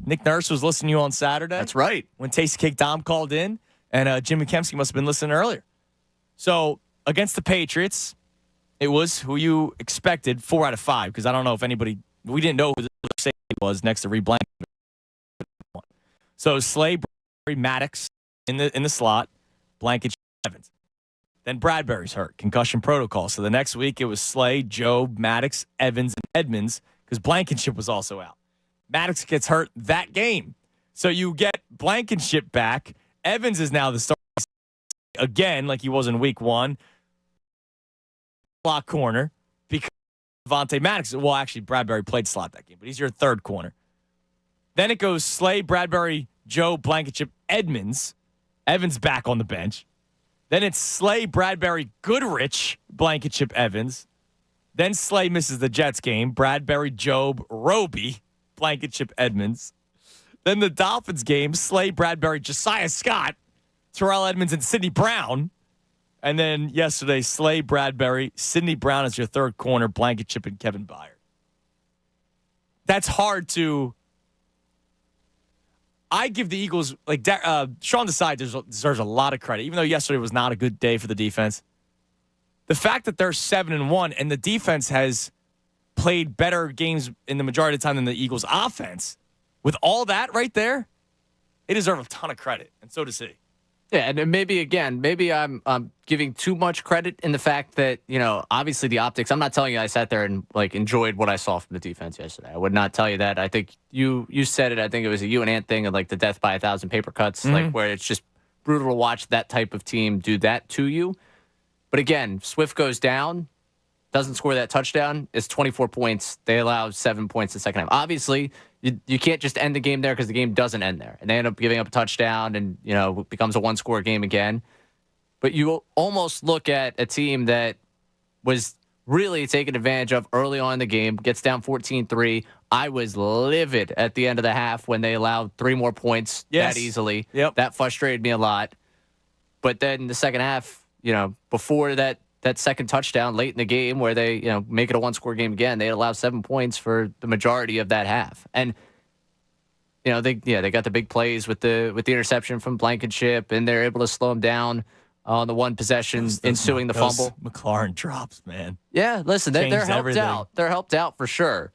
Speaker 9: Nick Nurse was listening to you on Saturday.
Speaker 4: That's right.
Speaker 9: When Tasty Cake Dom called in, and Jimmy Kempski must have been listening earlier. So against the Patriots, it was who you expected, 4 out of 5, because I don't know if we didn't know who the safety was next to Reed Blankenship. So Slay, Maddox in the slot, Blankenship, Evans. Then Bradbury's hurt, concussion protocol. So the next week it was Slay, Jobe, Maddox, Evans, and Edmonds, because Blankenship was also out. Maddox gets hurt that game. So you get Blankenship back. Evans is now the starter again, like he was in week 1. Slot corner, because Devontae Maddox. Well, actually, Bradbury played slot that game, but he's your third corner. Then it goes Slay, Bradbury, Joe, Blankenship, Edmonds. Evans back on the bench. Then it's Slay, Bradbury, Goodrich, Blankenship, Evans. Then Slay misses the Jets game. Bradbury, Jobe, Roby, Blankenship, Edmonds. Then the Dolphins game, Slay, Bradbury, Josiah Scott, Terrell Edmonds, and Sidney Brown. And then yesterday, Slay, Bradbury, Sidney Brown as your third corner, Blankenship, and Kevin Byard. That's hard to... I give the Eagles, Sean Desai deserves a lot of credit, even though yesterday was not a good day for the defense. The fact that they're 7-1 and the defense has played better games in the majority of the time than the Eagles' offense, with all that right there, they deserve a ton of credit, and so does he.
Speaker 4: Yeah, and maybe I'm giving too much credit in the fact that, obviously the optics, I'm not telling you I sat there and enjoyed what I saw from the defense yesterday. I would not tell you that. I think you said it. I think it was a you and Ant thing of the death by 1,000 paper cuts, where it's just brutal to watch that type of team do that to you. But again, Swift goes down, doesn't score that touchdown. It's 24 points. They allow 7 points in the second half. Obviously, you can't just end the game there, because the game doesn't end there. And they end up giving up a touchdown, and, it becomes a one-score game again. But you almost look at a team that was really taken advantage of early on in the game, gets down 14-3. I was livid at the end of the half when they allowed 3 more points that easily.
Speaker 9: Yep.
Speaker 4: That frustrated me a lot. But then the second half, before that second touchdown late in the game where they, make it a one-score game again, they allow 7 points for the majority of that half. And, they got the big plays with the interception from Blankenship, and they're able to slow them down. on the one possession ensuing the fumble.
Speaker 9: McLaurin drops, man.
Speaker 4: Yeah, listen, they're helped
Speaker 9: everything.
Speaker 4: out. They're helped out for sure.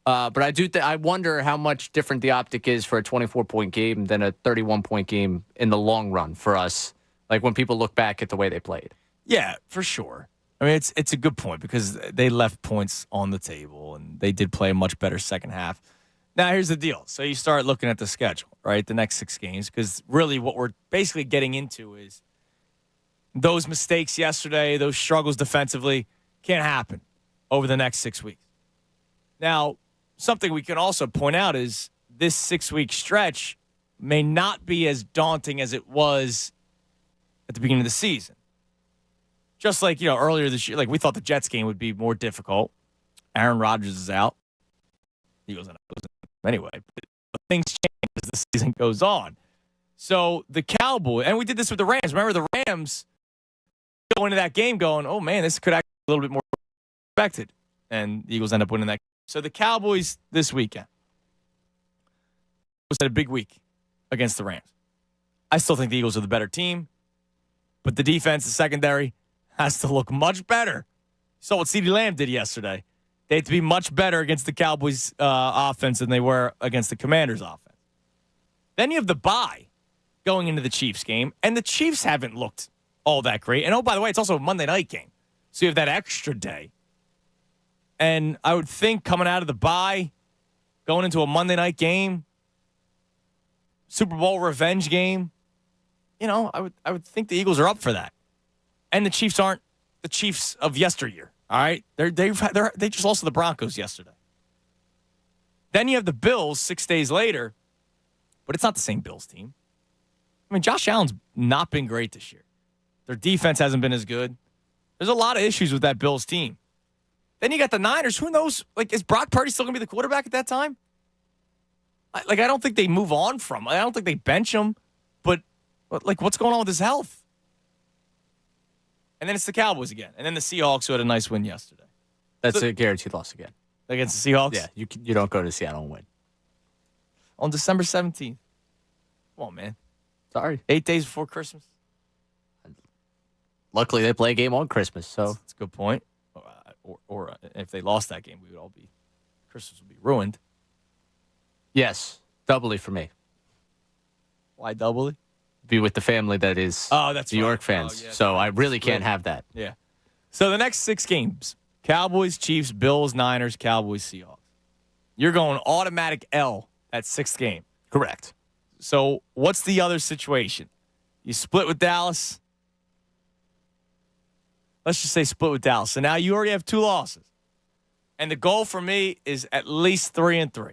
Speaker 4: But I wonder how much different the optic is for a 24-point game than a 31-point game in the long run for us. Like when people look back at the way they played.
Speaker 9: Yeah, for sure. I mean, it's a good point because they left points on the table and they did play a much better second half. Now, here's the deal. So you start looking at the schedule, right? The next 6 games, because really what we're basically getting into is those mistakes yesterday, those struggles defensively can't happen over the next 6 weeks. Now, something we can also point out is this 6-week stretch may not be as daunting as it was at the beginning of the season. Just like, earlier this year, like we thought the Jets game would be more difficult. Aaron Rodgers is out. Eagles end up losing anyway. But things change as the season goes on. So the Cowboys, and we did this with the Rams. Remember the Rams go into that game going, oh, man, this could actually be a little bit more expected. And the Eagles end up winning that game. So the Cowboys this weekend was had a big week against the Rams. I still think the Eagles are the better team, but the defense, the secondary, has to look much better. So what CeeDee Lamb did yesterday. They had to be much better against the Cowboys' offense than they were against the Commanders' offense. Then you have the bye going into the Chiefs game, and the Chiefs haven't looked all that great. And, oh, by the way, it's also a Monday night game. So you have that extra day. And I would think coming out of the bye, going into a Monday night game, Super Bowl revenge game, I would think the Eagles are up for that. And the Chiefs aren't the Chiefs of yesteryear. All right, they just lost to the Broncos yesterday. Then you have the Bills 6 days later, but it's not the same Bills team. I mean, Josh Allen's not been great this year. Their defense hasn't been as good. There's a lot of issues with that Bills team. Then you got the Niners. Who knows? Like, is Brock Purdy still going to be the quarterback at that time? I don't think they move on from him. I don't think they bench him. But what's going on with his health? And then it's the Cowboys again. And then the Seahawks, who had a nice win yesterday.
Speaker 4: That's a guaranteed loss again.
Speaker 9: Against the Seahawks?
Speaker 4: Yeah, you don't go to Seattle and win.
Speaker 9: On December 17th. Come on, man.
Speaker 4: Sorry.
Speaker 9: 8 days before Christmas.
Speaker 4: Luckily, they play a game on Christmas, so.
Speaker 9: That's a good point. Or if they lost that game, Christmas would be ruined.
Speaker 4: Yes, doubly for me.
Speaker 9: Why doubly?
Speaker 4: Be with the family that is
Speaker 9: that's
Speaker 4: New York fans.
Speaker 9: Oh, yeah.
Speaker 4: So I really can't have that.
Speaker 9: Yeah. So the next 6 games, Cowboys, Chiefs, Bills, Niners, Cowboys, Seahawks. You're going automatic L at 6th game.
Speaker 4: Correct.
Speaker 9: So what's the other situation? You split with Dallas. Let's just say split with Dallas. So now you already have 2 losses. And the goal for me is at least 3-3.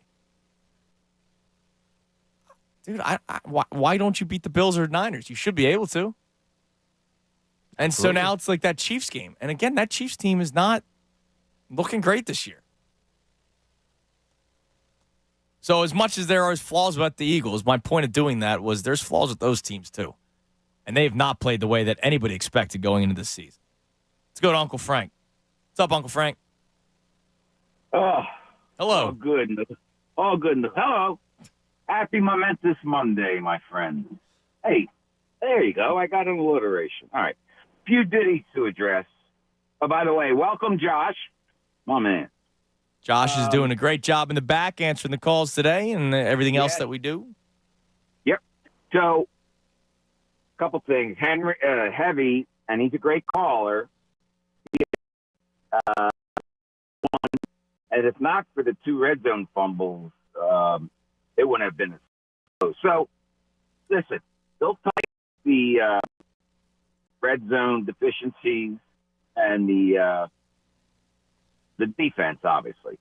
Speaker 9: Dude, why don't you beat the Bills or Niners? You should be able to. And
Speaker 4: Absolutely.
Speaker 9: so now it's like that Chiefs game. And again, that Chiefs team is not looking great this year. So as much as there are flaws about the Eagles, my point of doing that was there's flaws with those teams too. And they have not played the way that anybody expected going into this season. Let's go to Uncle Frank. What's up, Uncle Frank?
Speaker 7: Oh.
Speaker 9: Hello.
Speaker 7: All good. All good. Hello. Happy momentous Monday, my friend. Hey, there you go. I got an alliteration. All right. Few ditties to address. Oh, by the way, welcome, Josh. My man.
Speaker 9: Josh is doing a great job in the back, answering the calls today and everything else that we do.
Speaker 7: Yep. So, a couple things. Henry, Heavy, and he's a great caller. And if not for the 2 red zone fumbles, it wouldn't have been as close. So, listen, they'll take the red zone deficiencies and the defense, obviously.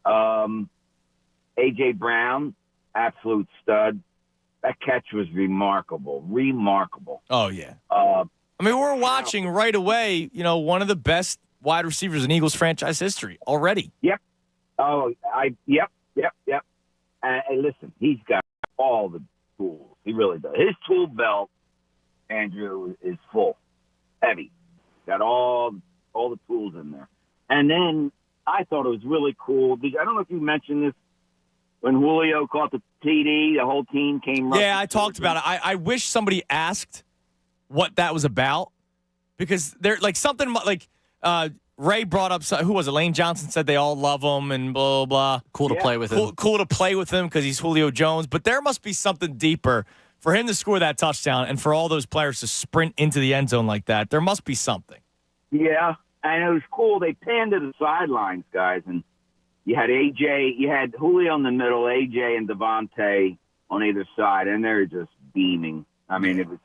Speaker 7: A.J. Brown, absolute stud. That catch was remarkable. Remarkable.
Speaker 9: Oh, yeah. I mean, we're watching right away, one of the best wide receivers in Eagles franchise history already.
Speaker 7: Yep. Oh, yep. And listen, he's got all the tools. He really does. His tool belt, Andrew, is full. Heavy. Got all the tools in there. And then I thought it was really cool. I don't know if you mentioned this. When Julio caught the TD, the whole team came running.
Speaker 9: Yeah, I talked about it. I wish somebody asked what that was about, because they're like something like Ray brought up. Who was it? Lane Johnson said they all love him and blah, blah, blah.
Speaker 4: Cool to play with him.
Speaker 9: Cool to play with him because he's Julio Jones. But there must be something deeper for him to score that touchdown and for all those players to sprint into the end zone like that. There must be something.
Speaker 7: Yeah, and it was cool. They panned to the sidelines, guys, and you had AJ, you had Julio in the middle, AJ and Devontae on either side, and they're just beaming. I mean, it was.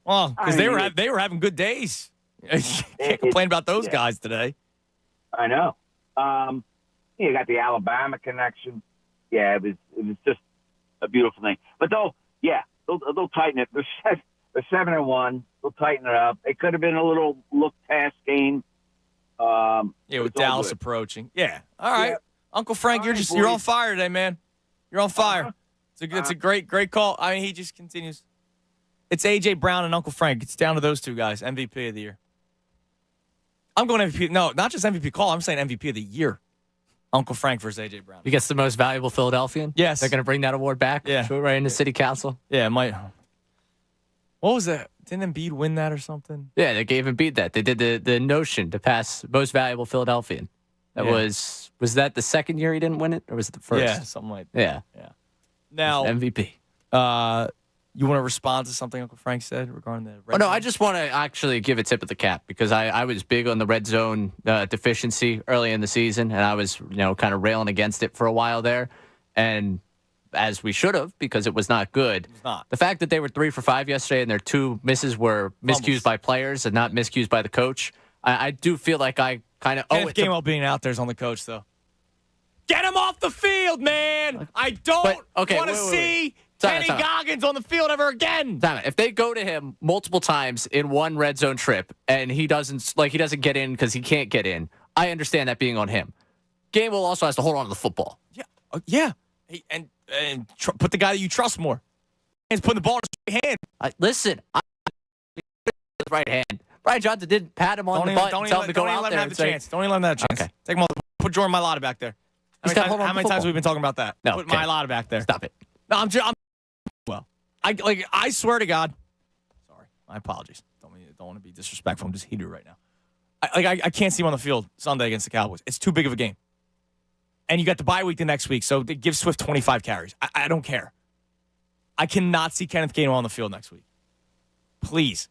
Speaker 9: Well, because they were having good days. You can't complain about those guys today.
Speaker 7: I know. You got the Alabama connection. Yeah, it was just a beautiful thing. But they'll tighten it. They're 7-1. They'll tighten it up. It could have been a little look past game.
Speaker 9: With Dallas approaching. Yeah. All right, yeah. Uncle Frank, you're on fire today, man. You're on fire. It's a great call. I mean, he just continues. It's A.J. Brown and Uncle Frank. It's down to those two guys. MVP of the year. I'm going MVP. No, not just MVP call. I'm saying MVP of the year. Uncle Frank versus A.J. Brown.
Speaker 4: He gets the most valuable Philadelphian?
Speaker 9: Yes.
Speaker 4: They're going to bring that award back?
Speaker 9: Yeah.
Speaker 4: Right into city council?
Speaker 9: Yeah, it might. What was that? Didn't Embiid win that or something?
Speaker 4: Yeah, they gave Embiid that. They did the notion to pass most valuable Philadelphian. That was that the second year he didn't win it? Or was it the first?
Speaker 9: Yeah, something like that.
Speaker 4: Yeah.
Speaker 9: Now,
Speaker 4: MVP.
Speaker 9: You want to respond to something Uncle Frank said regarding the red
Speaker 4: No,
Speaker 9: zone?
Speaker 4: I just want to actually give a tip of the cap because I was big on the red zone deficiency early in the season, and I was kind of railing against it for a while there, and as we should have because it was not good.
Speaker 9: It's not.
Speaker 4: The fact that they were 3 for 5 yesterday and their 2 misses were miscues by players and not miscues by the coach, I do feel like I kind of owe it to
Speaker 9: Gainwell being out there is on the coach, though. Get him off the field, man! I don't want to see Kenny Goggins on the field ever again.
Speaker 4: If they go to him multiple times in one red zone trip and he doesn't get in because he can't get in, I understand that being on him. Gainwell also has to hold on to the football.
Speaker 9: Yeah. And put the guy that you trust more. He's putting the ball in his right hand.
Speaker 4: Listen, his right hand. Brian Johnson didn't pat him on the butt and tell him to go out there.
Speaker 9: Don't even let him have the chance.
Speaker 4: Okay.
Speaker 9: Take him off. Put Jordan Mailata back there. How many times have we been talking about that?
Speaker 4: No,
Speaker 9: Put Mailata back there.
Speaker 4: Stop it.
Speaker 9: No, I swear to God. Sorry, my apologies. Don't want to be disrespectful. I'm just heated right now. I can't see him on the field Sunday against the Cowboys. It's too big of a game. And you got the bye week the next week, so give Swift 25 carries. I don't care. I cannot see Kenneth Gainwell on the field next week. Please.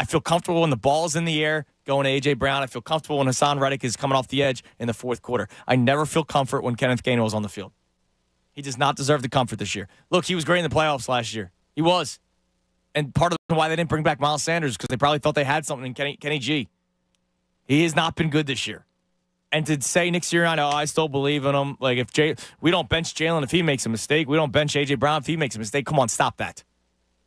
Speaker 9: I feel comfortable when the ball's in the air going to A.J. Brown. I feel comfortable when Hassan Reddick is coming off the edge in the fourth quarter. I never feel comfort when Kenneth Gainwell is on the field. He does not deserve the comfort this year. Look, he was great in the playoffs last year. He was. And part of the reason why they didn't bring back Miles Sanders is because they probably thought they had something in Kenny G. He has not been good this year. And to say Nick Sirianni, I still believe in him. Like, we don't bench Jalen if he makes a mistake. We don't bench A.J. Brown if he makes a mistake. Come on, stop that.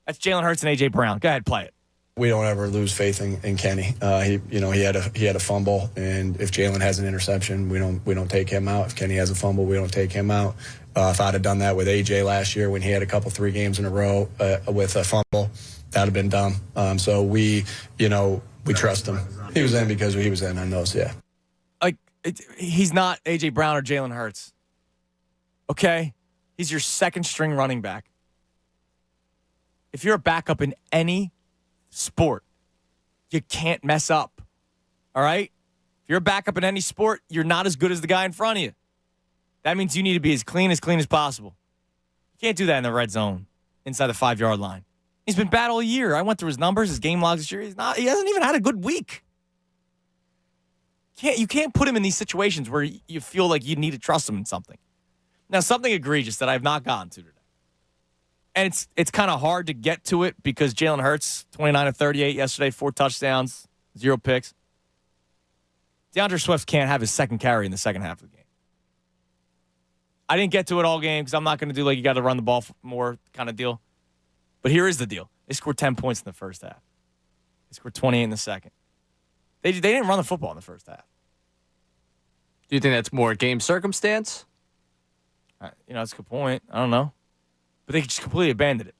Speaker 9: That's Jalen Hurts and A.J. Brown. Go ahead, play it.
Speaker 10: We don't ever lose faith in Kenny. He had a fumble, and if Jalen has an interception, we don't take him out. If Kenny has a fumble, we don't take him out. If I'd have done that with AJ last year when he had a couple 3 games in a row with a fumble, that'd have been dumb. So we trust him. He was in because he was in on those. Yeah.
Speaker 9: He's not A.J. Brown or Jalen Hurts. Okay? He's your second string running back. If you're a backup in any sport, you can't mess up. All right? If you're a backup in any sport, you're not as good as the guy in front of you. That means you need to be as clean as possible. You can't do that in the red zone inside the 5-yard line. He's been bad all year. I went through his numbers, his game logs this year. He hasn't even had a good week. You can't put him in these situations where you feel like you need to trust him in something. Now, something egregious that I have not gotten to today. And it's kind of hard to get to it because Jalen Hurts, 29 of 38 yesterday, 4 touchdowns, 0 picks. DeAndre Swift can't have his second carry in the second half of the game. I didn't get to it all game because I'm not going to do like you got to run the ball more kind of deal. But here is the deal. They scored 10 points in the first half. They scored 28 in the second. They didn't run the football in the first half.
Speaker 4: Do you think that's more game circumstance?
Speaker 9: That's a good point. I don't know. But they just completely abandoned it.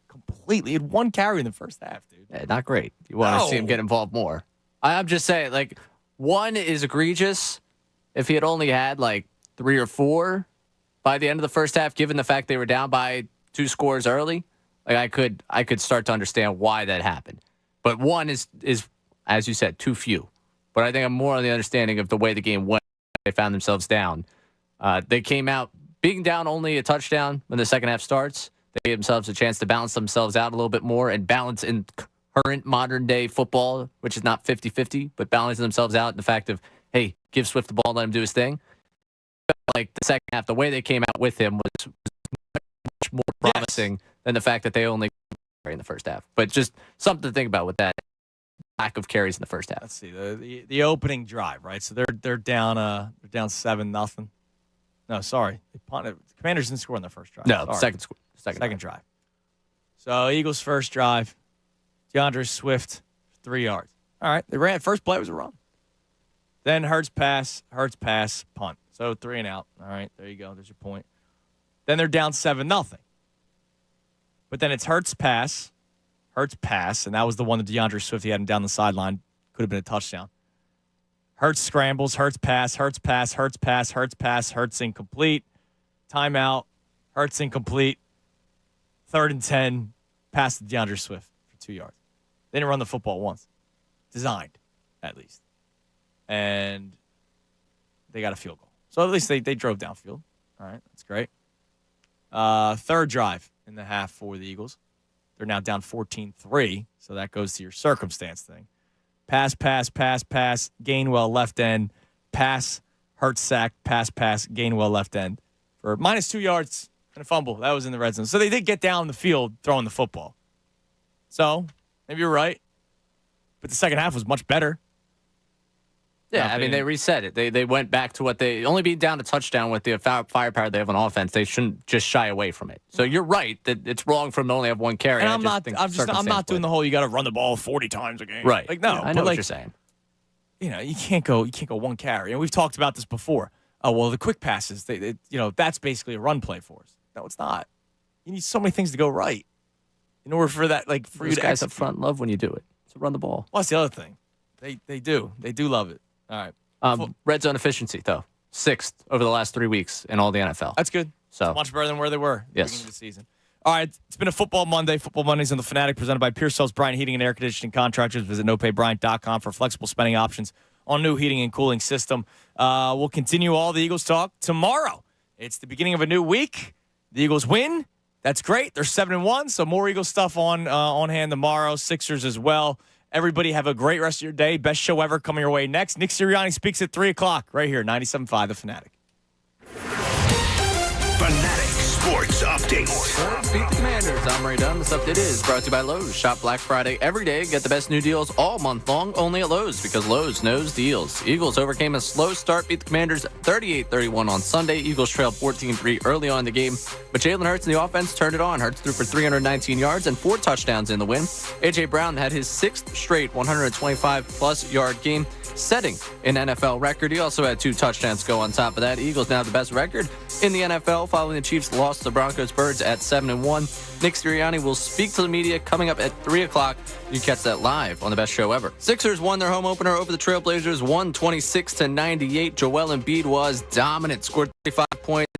Speaker 9: Completely. He had 1 carry in the first half, dude.
Speaker 4: Yeah, not great. You want to see him get involved more. I'm just saying, 1 is egregious. If he had only had 3 or 4 by the end of the first half, given the fact they were down by 2 scores early. Like I could start to understand why that happened. But one is as you said, too few. But I think I'm more on the understanding of the way the game went. They found themselves down. They came out being down only a touchdown when the second half starts. They gave themselves a chance to balance themselves out a little bit more and balance in current modern day football, which is not 50-50, but balancing themselves out in the fact of, hey, give Swift the ball, let him do his thing. Like the second half, the way they came out with him was much more promising than the fact that they only in the first half. But just something to think about with that lack of carries in the first half.
Speaker 9: Let's see the opening drive, right? So they're down 7-0. No, sorry, they punted. The Commanders didn't score in their first drive.
Speaker 4: No,
Speaker 9: sorry. Second drive. So Eagles first drive, DeAndre Swift 3 yards. All right, they ran. First play was a run. Then Hurts pass, punt. So 3 and out. All right, there you go. There's your point. Then they're down 7-0. But then it's Hurts pass, and that was the one that DeAndre Swift, he had him down the sideline. Could have been a touchdown. Hurts scrambles, Hurts pass, Hurts incomplete. Timeout, Hurts incomplete. 3rd and 10, pass to DeAndre Swift for 2 yards. They didn't run the football once. Designed, at least. And they got a field goal. So at least they drove downfield. All right, that's great. Third drive in the half for the Eagles. They're now down 14-3, so that goes to your circumstance thing. Pass, Gainwell left end. Pass, Hurts sack, pass, Gainwell left end. For -2 yards and a fumble. That was in the red zone. So they did get down the field throwing the football. So, maybe you're right. But the second half was much better.
Speaker 4: Yeah, I mean, they reset it. They went back to what they only being down a touchdown with the firepower they have on offense. They shouldn't just shy away from it. So you're right that it's wrong for them to only have one carry.
Speaker 9: And I'm not doing the whole you got to run the ball 40 times a game.
Speaker 4: Right.
Speaker 9: Like no,
Speaker 4: yeah, I know what you're saying.
Speaker 9: You know, you can't go one carry. And we've talked about this before. Oh well, the quick passes. That's basically a run play for us. No, it's not. You need so many things to go right in order for that. Like for
Speaker 4: Those
Speaker 9: you to
Speaker 4: guys up front love when you do it. So run the ball.
Speaker 9: Well, that's the other thing. They do love it. All right.
Speaker 4: Red zone efficiency, though, 6th over the last 3 weeks in all the NFL.
Speaker 9: That's good.
Speaker 4: So
Speaker 9: it's much better than where they were at the beginning of the season. All right, it's been a Football Monday. Football Mondays on the Fanatic, presented by Pearsall's Bryant Heating and Air Conditioning Contractors. Visit nopaybryant.com for flexible spending options on new heating and cooling system. We'll continue all the Eagles talk tomorrow. It's the beginning of a new week. The Eagles win. That's great. They're 7-1, so more Eagles stuff on hand tomorrow. Sixers as well. Everybody have a great rest of your day. Best show ever coming your way next. Nick Sirianni speaks at 3 o'clock right here, 97.5 The Fanatic.
Speaker 8: Fanatic Sports Update.
Speaker 4: Beat the Commanders. I'm Ray Dunn. This update is brought to you by Lowe's. Shop Black Friday every day. Get the best new deals all month long only at Lowe's because Lowe's knows deals. Eagles overcame a slow start. Beat the Commanders 38-31 on Sunday. Eagles trailed 14-3 early on in the game. But Jalen Hurts and the offense turned it on. Hurts threw for 319 yards and 4 touchdowns in the win. A.J. Brown had his 6th straight 125-plus yard game, setting an NFL record. He also had 2 touchdowns go on top of that. Eagles now have the best record in the NFL following the Chiefs' loss to the Broncos Birds at 7-1. Nick Sirianni will speak to the media coming up at 3 o'clock. You can catch that live on the best show ever. Sixers won their home opener over the Trailblazers, 126-98. Joel Embiid was dominant, scored 35 points.